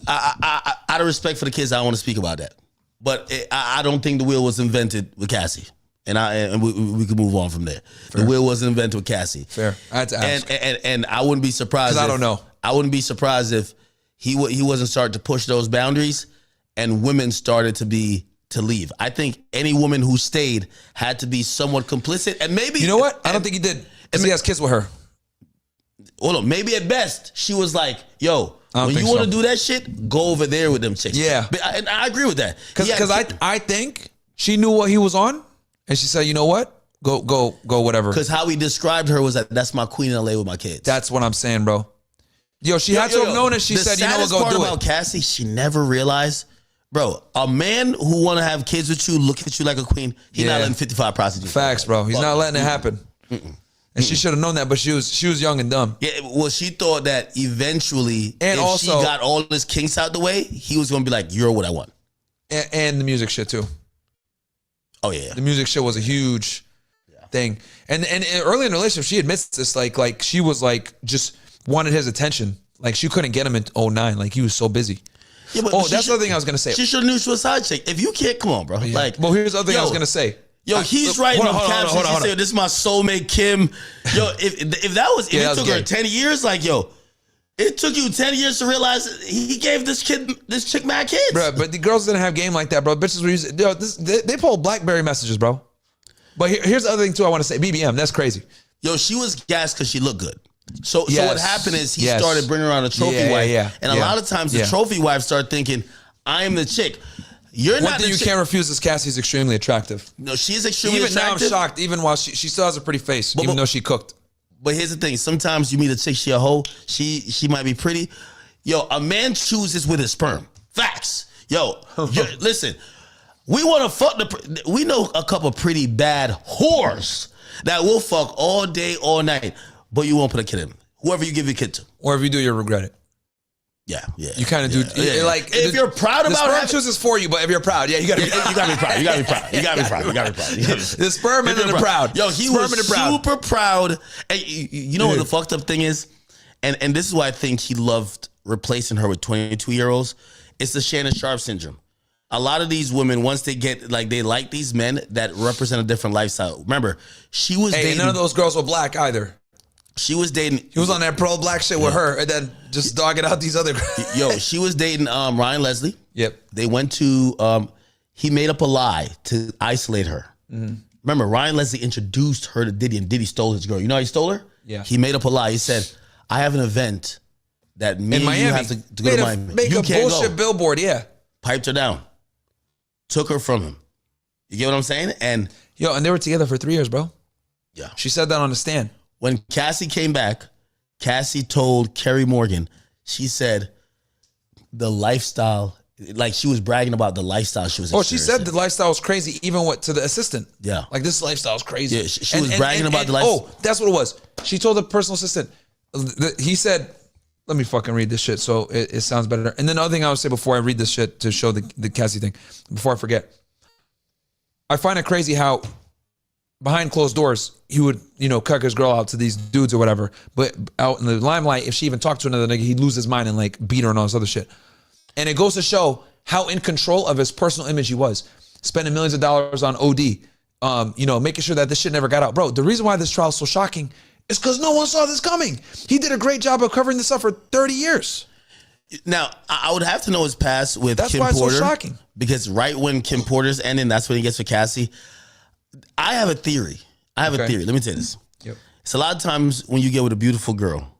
Out of respect for the kids, I don't want to speak about that. But I don't think the wheel was invented with Cassie. And we can move on from there. Fair. The wheel wasn't invented with Cassie. Fair. I had to ask. And I wouldn't be surprised. I don't know. I wouldn't be surprised if he wasn't starting to push those boundaries and women started to leave. I think any woman who stayed had to be somewhat complicit. And maybe... You know what? I don't think he did. Because he has kids with her. Hold on. Maybe at best, she was like, yo... When you want to do that shit, go over there with them chicks. Yeah. And I agree with that. Because I think she knew what he was on, and she said, you know what? Go, whatever. Because how he described her was that's my queen in LA with my kids. That's what I'm saying, bro. Yo, she had to have known it. She said, you know what, go do it. The saddest part about Cassie, she never realized, bro, a man who want to have kids with you, look at you like a queen, he's not letting 55 prostitutes. Facts, bro. He's not letting it happen. And she should have known that, but she was young and dumb. Yeah, well, she thought that eventually, and if also, she got all his kinks out the way, he was going to be like, you're what I want. And the music shit, too. Oh, yeah. The music shit was a huge thing. And early in the relationship, she admits this, like she was like, just wanted his attention. Like, she couldn't get him in 2009. Like, he was so busy. Yeah, but that's the other thing I was gonna say. She should have knew she was a side chick. If you can't, come on, bro. Yeah. Like, well, here's the other thing I was gonna say. Yo, he's writing captions. He said, "This is my soulmate, Kim." Yo, if that was, if it took her 10 years, like, yo, it took you 10 years to realize he gave this chick mad kids, bro. But the girls didn't have game like that, bro. Bitches were using, they pulled BlackBerry messages, bro. But here's the other thing too. I want to say, BBM. That's crazy. Yo, she was gassed because she looked good. So what happened is he started bringing around a trophy wife, and a lot of times the trophy wife started thinking, "I am the chick." You're One thing you can't refuse is Cassie's extremely attractive. No, she's extremely attractive. Even now, I'm shocked. Even while she still has a pretty face, even though she cooked. But here's the thing: sometimes you meet a chick, she a hoe. She might be pretty. Yo, a man chooses with his sperm. Facts. Yo, listen. We want to fuck we know a couple pretty bad whores that will fuck all day, all night, but you won't put a kid in. Whoever you give your kid to, or if you do, you'll regret it. Yeah. You kind of do. Like, if you're proud about it, the sperm chooses for you. But if you're proud, you gotta be proud. You gotta be proud. You gotta be proud. You gotta be proud. You gotta be proud. The sperm and the proud. Yo, he was super proud. And you know what the fucked up thing is, and this is why I think he loved replacing her with 22-year-olds. It's the Shannon Sharp syndrome. A lot of these women, once they get they like these men that represent a different lifestyle. Remember, she was dating. None of those girls were black either. She was dating. He was on that pro black shit with her, and then just dogging out these other girls. Yo, she was dating Ryan Leslie. Yep. They went to. He made up a lie to isolate her. Mm-hmm. Remember, Ryan Leslie introduced her to Diddy, and Diddy stole his girl. You know how he stole her? Yeah. He made up a lie. He said, "I have an event that me and you have to go to Miami. Make you a can't bullshit go." billboard. Yeah. Piped her down. Took her from him. You get what I'm saying? And they were together for 3 years, bro. Yeah. She said that on the stand. When Cassie came back, Cassie told Kerry Morgan, she said the lifestyle, like she was bragging about the lifestyle she was experiencing. She said the lifestyle was crazy, even to the assistant. Yeah. Like, this lifestyle is crazy. Yeah, she was bragging about the lifestyle. Oh, that's what it was. She told the personal assistant, he said, let me fucking read this shit so it sounds better. And then the other thing I would say before I read this shit to show the Cassie thing, before I forget, I find it crazy how behind closed doors, he would, cuck his girl out to these dudes or whatever. But out in the limelight, if she even talked to another nigga, he'd lose his mind and like beat her and all this other shit. And it goes to show how in control of his personal image he was. Spending millions of dollars on OD, making sure that this shit never got out. Bro, the reason why this trial is so shocking is because no one saw this coming. He did a great job of covering this up for 30 years. Now, I would have to know his past with That's Kim why Porter. It's so shocking. Because right when Kim Porter's ending, that's when he gets with Cassie. I have a theory. Let me tell you this. Yep. It's a lot of times when you get with a beautiful girl,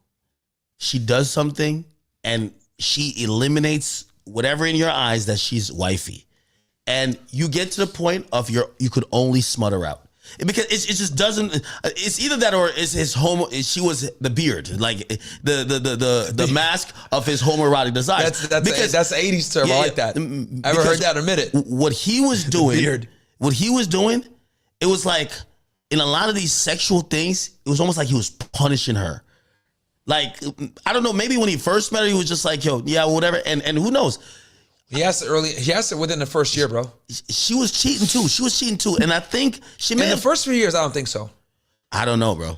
she does something and she eliminates whatever in your eyes that she's wifey. And you get to the point of you could only smut her out. Because it just doesn't. It's either that or it's his homo. She was the beard, like the mask of his homoerotic desire. That's the 80s term. I like that. I ever heard that? Admit it. What he was doing, it was like in a lot of these sexual things, it was almost like he was punishing her. Like, I don't know. Maybe when he first met her, he was just like, "Yo, yeah, whatever." And who knows? He asked it within the first year, bro. She was cheating too. And I think she made the first 3 years. I don't think so. I don't know, bro.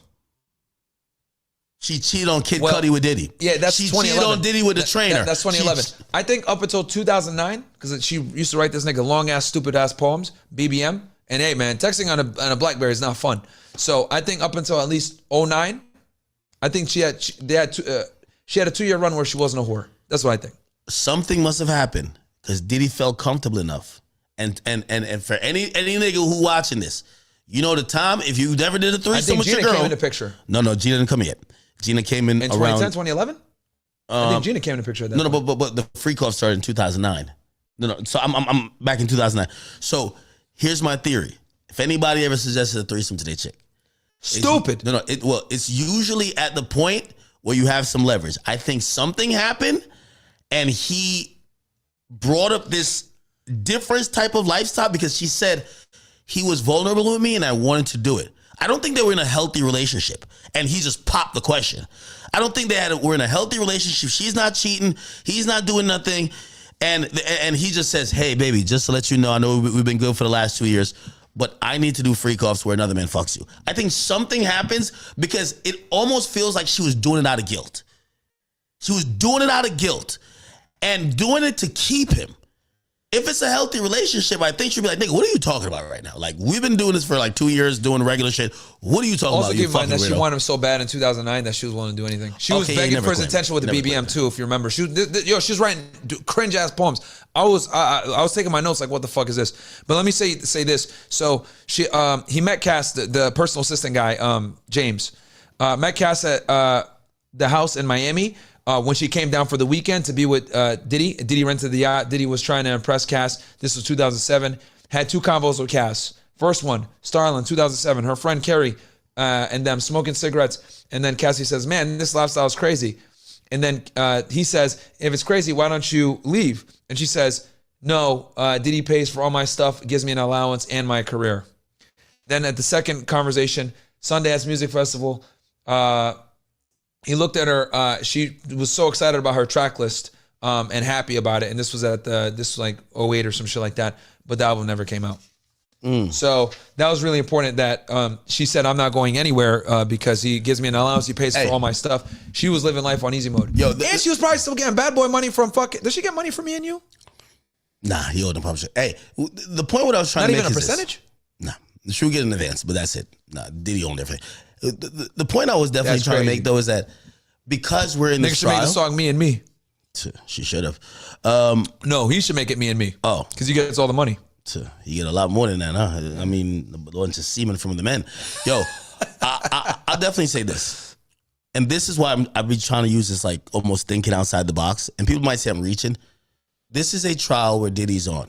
She cheated on Kid Cudi with Diddy. Yeah, that's 2011. She cheated on Diddy with the trainer. That's 2011. I think up until 2009, because she used to write this nigga long ass, stupid ass poems, BBM. And hey, man, texting on a BlackBerry is not fun. So I think up until at least 2009, I think she had a 2 year run where she wasn't a whore. That's what I think. Something must have happened because Diddy felt comfortable enough. And for any nigga who watching this, you know the time, if you never did a threesome with your girl. Gina came in the picture. No, Gina didn't come yet. Gina came in around 2010, 2011? I think Gina came in the picture at that point. But the freakoffs started in 2009. No. So I'm back in 2009. So here's my theory. If anybody ever suggested a threesome to their chick. Stupid. It's usually at the point where you have some leverage. I think something happened and he brought up this different type of lifestyle because she said he was vulnerable with me and I wanted to do it. I don't think they were in a healthy relationship and he just popped the question. I don't think we're in a healthy relationship. She's not cheating. He's not doing nothing. And he just says, hey, baby, just to let you know, I know we've been good for the last 2 years, but I need to do freak-offs where another man fucks you. I think something happens because it almost feels like she was doing it out of guilt. She was doing it out of guilt. and doing it to keep him. If it's a healthy relationship, I think she'll be like, nigga, what are you talking about right now? Like, we've been doing this for like 2 years, doing regular shit. What are you talking about? Also, keep in mind that she wanted him so bad in 2009 that she was willing to do anything. She was begging for his attention with the BBM too, if you remember. She was writing cringe ass poems. I was taking my notes like, what the fuck is this? But let me say this. So he met Cass, the personal assistant guy, James, met Cass at the house in Miami. When she came down for the weekend to be with Diddy. Diddy rented the yacht. Diddy was trying to impress Cass. This was 2007. Had 2 combos with Cass. First one, Starlin, 2007. Her friend Carrie and them smoking cigarettes. And then Cassie says, man, this lifestyle is crazy. And then he says, if it's crazy, why don't you leave? And she says, no, Diddy pays for all my stuff, gives me an allowance and my career. Then at the second conversation, Sundance Music Festival, he looked at her. She was so excited about her track list and happy about it. And this was this was like 08 or some shit like that. But the album never came out. So that was really important that she said, I'm not going anywhere because he gives me an allowance. He pays for all my stuff. She was living life on easy mode. And she was probably still getting bad boy money from fucking. Does she get money from me and you? Nah, he owed the publisher. Hey, the point what I was trying to make is not even a percentage? Nah, she would get an advance, but that's it. Nah, Diddy owned everything. The point I was definitely trying to make, though, is that because we're in this trial... Nigga should make the song Me and Me. She should have. No, he should make it Me and Me. Oh. Because he gets all the money. You get a lot more than that, huh? I mean, a bunch of semen from the men. Yo, I'll definitely say this. And this is why I've been trying to use this, like, almost thinking outside the box. And people might say I'm reaching. This is a trial where Diddy's on.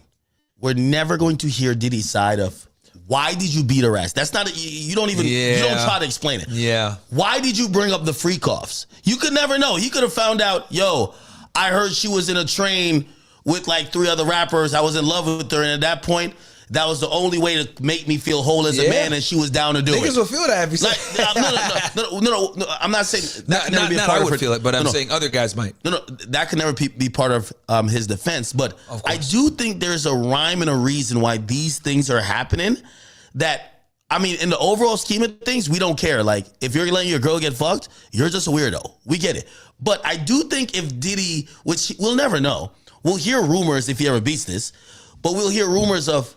We're never going to hear Diddy's side of... Why did you beat her ass? That's not, you don't even, you don't try to explain it. Yeah. Why did you bring up the freakoffs? You could never know. He could have found out, yo, I heard she was in a train with like 3 other rappers. I was in love with her. And at that point, that was the only way to make me feel whole as a man. And she was down to do it. Niggas will feel that if you say no, I'm not saying that not I would feel it, but I'm saying other guys might. No, that can never be part of his defense. But I do think there's a rhyme and a reason why these things are happening. That, I mean, in the overall scheme of things, we don't care. Like, if you're letting your girl get fucked, you're just a weirdo. We get it. But I do think if Diddy, which we'll never know, we'll hear rumors if he ever beats this, but we'll hear rumors of,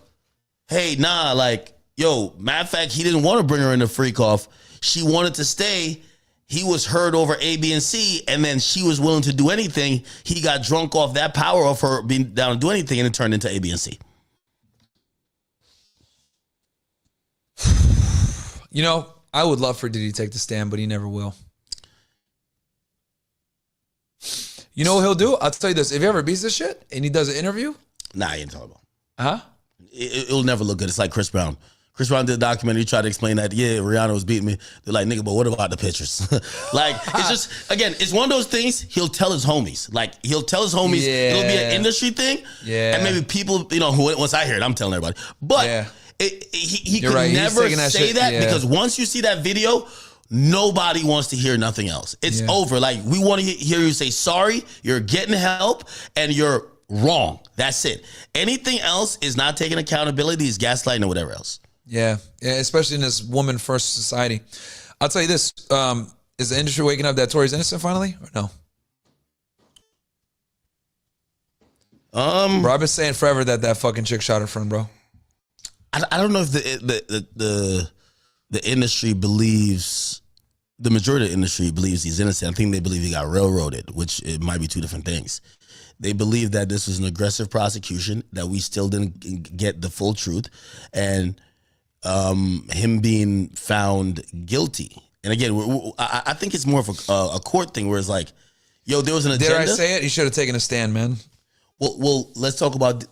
hey, nah, like, yo, matter of fact, he didn't want to bring her in the freak off. She wanted to stay. He was heard over A, B, and C, and then she was willing to do anything. He got drunk off that power of her being down to do anything, and it turned into A, B, and C. You know, I would love for Diddy to take the stand, but he never will. You know what he'll do? I'll tell you this. If he ever beats this shit and he does an interview. Nah, he ain't talking about. Huh? It'll never look good. It's like Chris Brown. Chris Brown did a documentary, tried to explain that, yeah, Rihanna was beating me. They're like, nigga, but what about the pictures? Like, it's just, again, it's one of those things he'll tell his homies. Like, he'll tell his homies, it'll be an industry thing. Yeah. And maybe people, you know, who once I hear it, I'm telling everybody. But he could never say that because once you see that video, nobody wants to hear nothing else. It's over. Like, we want to hear you say sorry, you're getting help, and you're wrong. That's it. Anything else is not taking accountability, is gaslighting or whatever else. Yeah, especially in this woman-first society. I'll tell you this. Is the industry waking up that Tory's innocent finally, or no? Bro, I've been saying forever that fucking chick shot her friend, bro. I don't know if the industry believes, the majority of the industry believes he's innocent. I think they believe he got railroaded, which it might be 2 different things. They believe that this was an aggressive prosecution, that we still didn't get the full truth, and him being found guilty. And again, I think it's more of a court thing where it's like, yo, there was an agenda. Dare I say it? He should have taken a stand, man. Well, let's talk about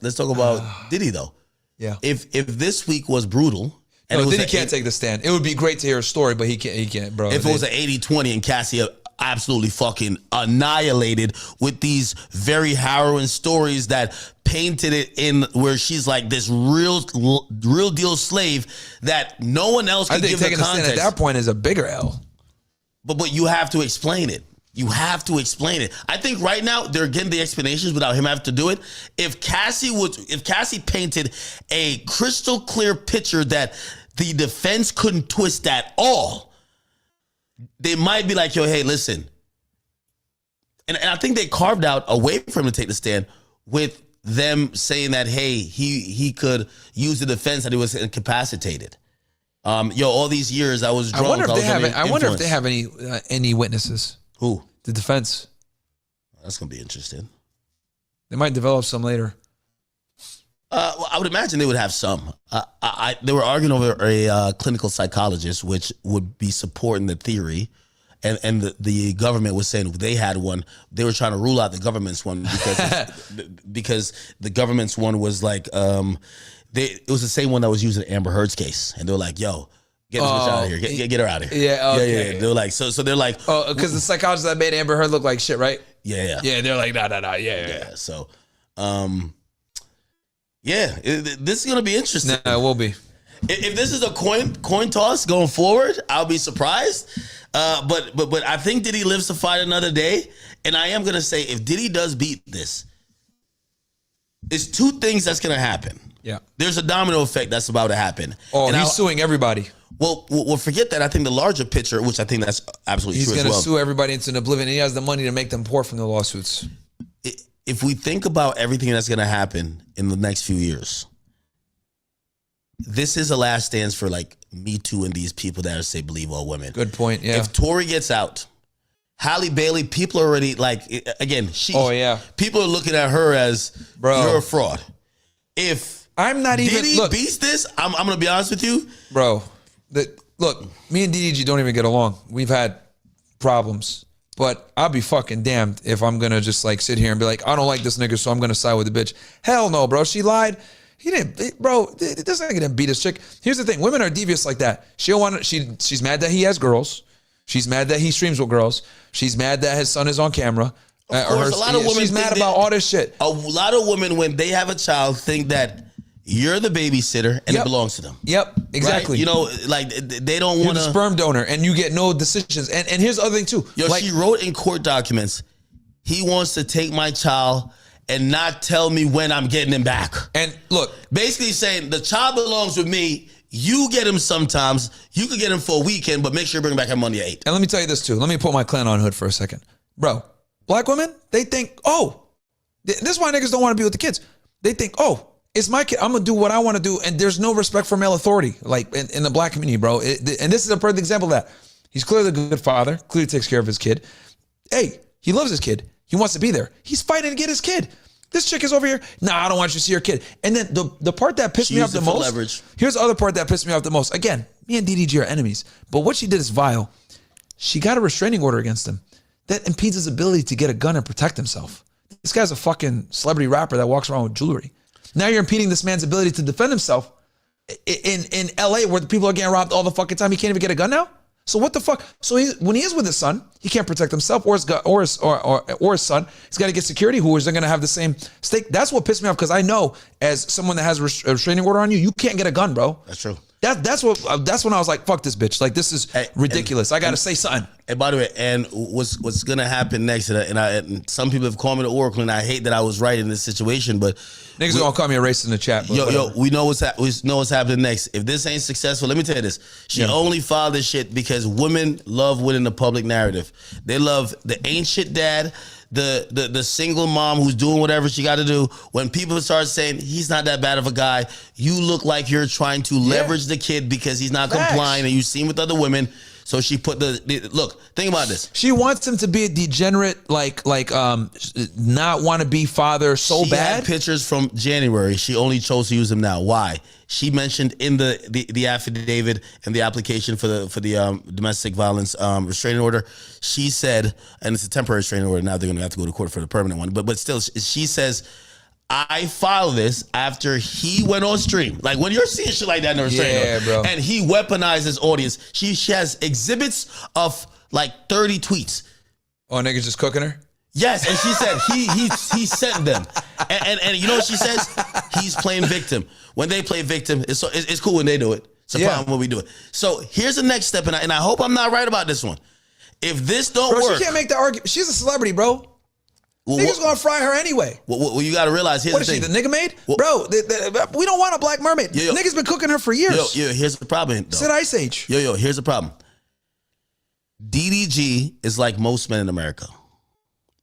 Diddy though. Yeah. If this week was brutal. And Diddy can't take the stand. It would be great to hear a story, but he can't, bro. If it was an 80-20 and Cassie absolutely fucking annihilated with these very harrowing stories that painted it in where she's like this real deal slave that no one else can give the context. I think taking a stand at that point is a bigger L. But you have to explain it. You have to explain it. I think right now they're getting the explanations without him having to do it. If Cassie painted a crystal clear picture that the defense couldn't twist at all, they might be like, yo, hey, listen. And I think they carved out a way for him to take the stand with them saying that, hey, he could use the defense that he was incapacitated. All these years I was drunk. I wonder if they have any witnesses. Who? The defense. That's gonna be interesting. They might develop some later. Well, I would imagine they would have some. They were arguing over a clinical psychologist, which would be supporting the theory, and the government was saying they had one. They were trying to rule out the government's one because the government's one was like it was the same one that was used in Amber Heard's case, and they were like, "Yo, get this bitch out of here, get her out of here." Yeah, okay. yeah. They're like, so they're like, oh, because the psychologist that made Amber Heard look like shit, right? Yeah. They're like, nah, yeah. So, this is gonna be interesting. Nah, it will be. If this is a coin toss going forward, I'll be surprised. But I think Diddy lives to fight another day, and I am gonna say if Diddy does beat this, it's two things that's gonna happen. Yeah, there's a domino effect that's about to happen. Oh, and he's suing everybody. Well, forget that. I think the larger picture, which I think that's absolutely true as well. He's gonna sue everybody into oblivion. He has the money to make them poor from the lawsuits. If we think about everything that's gonna happen in the next few years, this is a last stands for like Me Too and these people that say believe all women. Good point. Yeah. If Tory gets out, Halle Bailey, people are already like, again, people are looking at her as, bro, you're a fraud. If I'm not even Diddy beats this, I'm gonna be honest with you, bro. Look, me and DDG don't even get along. We've had problems, but I'll be fucking damned if I'm gonna just like sit here and be like, I don't like this nigga, so I'm gonna side with the bitch. Hell no, bro. She lied. He didn't, bro. This nigga didn't beat his chick. Here's the thing: women are devious like that. She's mad that he has girls. She's mad that he streams with girls. She's mad that his son is on camera. Of course, a lot of women. She's mad about all this shit. A lot of women, when they have a child, think that you're the babysitter and it belongs to them. Yep, exactly. Right? You know, like they don't want to. You're the sperm donor, and you get no decisions. And here's the other thing too. She wrote in court documents, he wants to take my child and not tell me when I'm getting him back. And look, basically saying the child belongs with me. You get him sometimes. You could get him for a weekend, but make sure you bring him back on Monday at 8. And let me tell you this too. Let me put my clan on hood for a second. Bro, black women, they think, this is why niggas don't want to be with the kids. They think, it's my kid. I'm going to do what I want to do. And there's no respect for male authority, like in the black community, bro. And this is a perfect example of that. He's clearly a good father, clearly takes care of his kid. Hey, he loves his kid. He wants to be there. He's fighting to get his kid. This chick is over here. Nah, I don't want you to see your kid. And then the part that pissed me off the most. Leverage. Here's the other part that pissed me off the most. Again, me and DDG are enemies. But what she did is vile. She got a restraining order against him. That impedes his ability to get a gun and protect himself. This guy's a fucking celebrity rapper that walks around with jewelry. Now you're impeding this man's ability to defend himself in LA where the people are getting robbed all the fucking time. He can't even get a gun now? So what the fuck? So when he is with his son, he can't protect himself or his son. He's got to get security who is going to have the same stake. That's what pissed me off because I know as someone that has a restraining order on you, you can't get a gun, bro. That's true. That's when I was like, fuck this bitch. Like this is ridiculous. I got to say something. And by the way, and what's going to happen next, and some people have called me the Oracle, and I hate that I was right in this situation, but niggas are gonna call me a racist in the chat. We know what's happening next. If this ain't successful, let me tell you this: she only filed this shit because women love winning the public narrative. They love the ain't shit dad, the single mom who's doing whatever she got to do. When people start saying he's not that bad of a guy, you look like you're trying to leverage the kid because he's not complying, and you've seen with other women. So she put look. Think about this. She wants him to be a degenerate, like not want to be father so bad. She had pictures from January. She only chose to use them now. Why? She mentioned in the affidavit and the application for the domestic violence restraining order. She said, and it's a temporary restraining order. Now they're going to have to go to court for the permanent one. But still, she says, I filed this after he went on stream. Like when you're seeing shit like that in the restraining order, bro, and he weaponized his audience. She has exhibits of like 30 tweets. Oh, niggas just cooking her? Yes, and she said he sent them. And you know what she says? He's playing victim. When they play victim, it's cool when they do it. It's a problem when we do it. So here's the next step, and I hope I'm not right about this one. If this don't work, she can't make the argument. She's a celebrity, bro. Niggas gonna fry her anyway. Well, you gotta realize, here's the thing. What is she, the nigga maid? Bro, we don't want a black mermaid. Niggas been cooking her for years. Here's the problem, though. Said Ice Age. Here's the problem. DDG is like most men in America.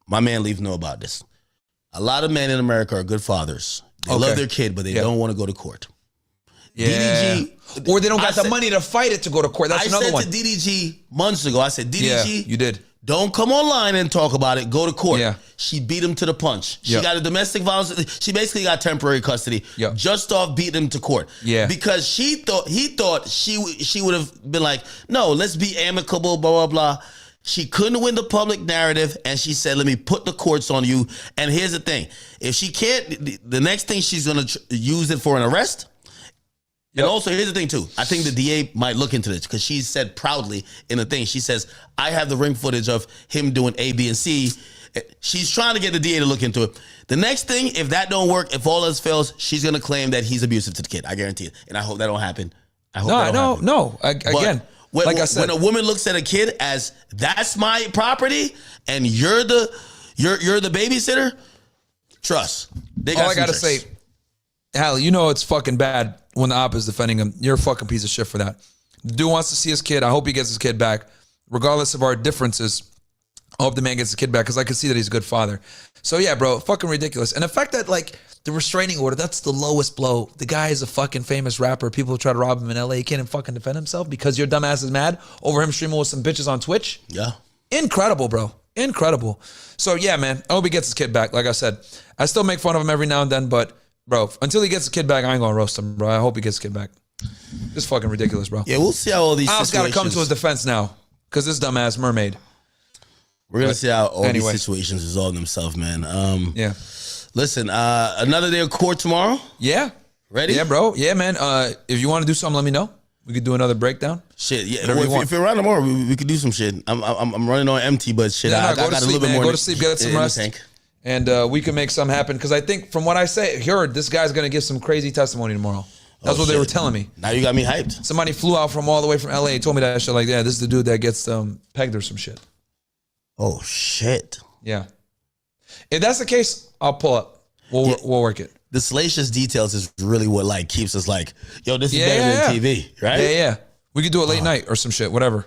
my man Leaf know about this. A lot of men in America are good fathers. They love their kid, but they don't want to go to court. Yeah. DDG, or they don't got the money to fight it to go to court. That's another one. I said to DDG months ago, I said, DDG, you did. Don't come online and talk about it. Go to court. Yeah. She beat him to the punch. She got a domestic violence. She basically got temporary custody just off beating him to court. Yeah. Because he thought she would have been like, no, let's be amicable, blah, blah, blah. She couldn't win the public narrative, and she said, let me put the courts on you. And here's the thing. If she can't, the next thing she's going to use it for an arrest. And also, here's the thing, too. I think the DA might look into this because she said proudly in the thing, she says, I have the ring footage of him doing A, B, and C. She's trying to get the DA to look into it. The next thing, if that don't work, if all else fails, she's going to claim that he's abusive to the kid. I guarantee it. And I hope that don't happen. I hope that don't happen. No. Again, like I said. When a woman looks at a kid as, that's my property, and you're the babysitter, trust. All I got to say, Hallie, you know it's fucking bad when the op is defending him. You're a fucking piece of shit for that. The dude wants to see his kid. I hope he gets his kid back. Regardless of our differences, I hope the man gets his kid back because I can see that he's a good father. So yeah, bro, fucking ridiculous. And the fact that like the restraining order, that's the lowest blow. The guy is a fucking famous rapper. People try to rob him in LA. He can't even fucking defend himself because your dumb ass is mad over him streaming with some bitches on Twitch. Yeah. Incredible, bro. Incredible. So yeah, man, I hope he gets his kid back. Like I said, I still make fun of him every now and then, but bro, until he gets his kid back, I ain't gonna roast him, bro. I hope he gets his kid back. It's fucking ridiculous, bro. Yeah, we'll see how all these I just gotta come to his defense now, because this dumbass mermaid. We're gonna see how all these situations resolve themselves, man. Yeah. Listen, another day of court tomorrow. Yeah. Ready? Yeah, bro. Yeah, man. If you want to do something, let me know. We could do another breakdown. Shit, yeah. Well, if you're around tomorrow, we could do some shit. I'm running on empty, but shit, I got a little bit more. Go to sleep, get some rest. And we can make something happen. Because I think from what I heard, this guy's going to give some crazy testimony tomorrow. That's what they were telling me. Now you got me hyped. Somebody flew out from all the way from LA and told me that shit. Like, yeah, this is the dude that gets pegged or some shit. Oh, shit. Yeah. If that's the case, I'll pull up. We'll work it. The salacious details is really what like keeps us like, yo, this is better than TV, right? Yeah. We could do it late night or some shit, whatever.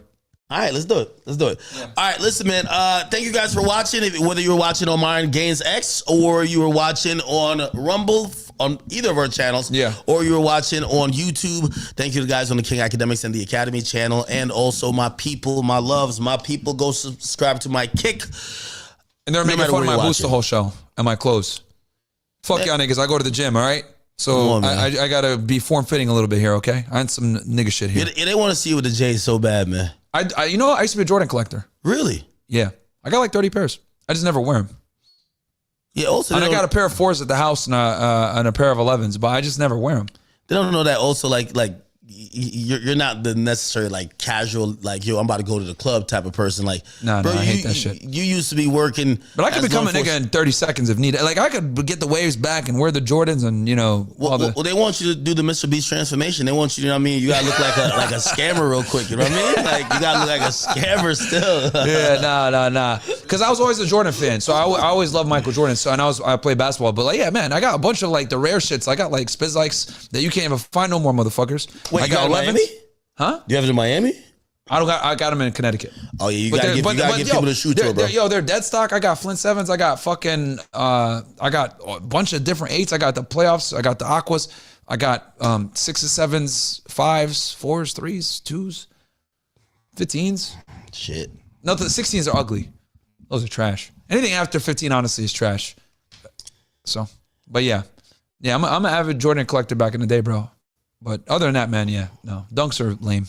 All right, let's do it. Yeah. All right, listen, man. Thank you guys for watching. Whether you were watching on Myron Gaines X or you were watching on Rumble on either of our channels, or you were watching on YouTube. Thank you to the guys on the King Academics and the Academy channel, and also my people, my loves, my people. Go subscribe to my Kick. And they're making fun of my boots the whole show and my clothes. Fuck y'all niggas. I go to the gym, all right? So I gotta be form fitting a little bit here, okay? I had some nigga shit here. They want to see you with the J's so bad, man. I you know, I used to be a Jordan collector. Really? Yeah. I got like 30 pairs. I just never wear them. Yeah. Also, and I got a pair of 4s at the house and a pair of 11s, but I just never wear them. They don't know that also like you're not the necessary like casual like yo I'm about to go to the club type of person like bro, I hate that shit. You used to be working, but I could become a nigga in 30 seconds if needed. Like I could get the waves back and wear the Jordans and you know. Well, they want you to do the Mr. Beast transformation. They want you, you know what I mean. You gotta look like a scammer real quick. You know what I mean? Like you gotta look like a scammer still. Yeah, nah. Because I was always a Jordan fan, so I always loved Michael Jordan. So and I played basketball, but like yeah, man, I got a bunch of like the rare shits. I got like Spiz Likes that you can't even find no more, motherfuckers. Wait, I got 11. Huh? Do you have it in Miami? I got them in Connecticut. Oh yeah, you gotta get people to shoot to, bro. They're dead stock. I got Flint 7s. I got fucking I got a bunch of different 8s. I got the playoffs. I got the Aquas. I got 6s, 7s, 5s, 4s, 3s, 2s, 15s. Shit. No, the 16s are ugly. Those are trash. Anything after 15 honestly is trash. So, but yeah, I'm an avid Jordan collector back in the day, bro. But other than that, man, yeah, no. Dunks are lame.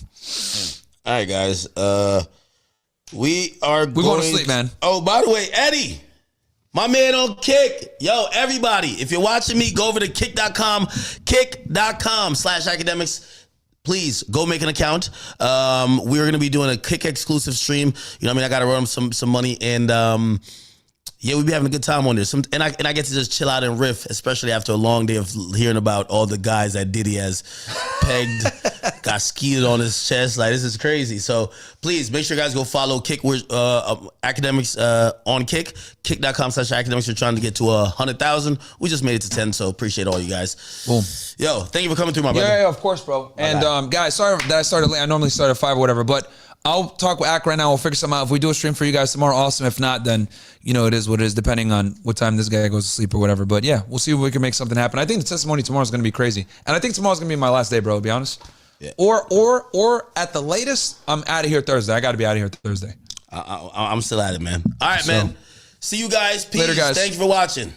All right, guys. We're going to sleep, man. Oh, by the way, Eddie, my man on Kick. Yo, everybody, if you're watching me, go over to kick.com/academics. Please go make an account. We're going to be doing a Kick exclusive stream. You know what I mean? I got to run some money and yeah, we be having a good time on this. And I get to just chill out and riff, especially after a long day of hearing about all the guys that Diddy has pegged, got skeeted on his chest. Like, this is crazy. So please make sure you guys go follow Kick Academics on Kick. Kick.com/academics. We're trying to get to 100,000. We just made it to 10, so appreciate all you guys. Boom. Yo, thank you for coming through, my brother. Yeah, of course, bro. And guys, sorry that I started late. I normally start at 5 or whatever, but I'll talk with Ak right now. We'll figure something out. If we do a stream for you guys tomorrow, awesome. If not, then, you know, it is what it is, depending on what time this guy goes to sleep or whatever. But yeah, we'll see if we can make something happen. I think the testimony tomorrow is going to be crazy. And I think tomorrow's going to be my last day, bro, to be honest. Yeah. Or at the latest, I'm out of here Thursday. I got to be out of here Thursday. I'm still at it, man. All right, man. See you guys. Peace. Later, guys. Thank you for watching.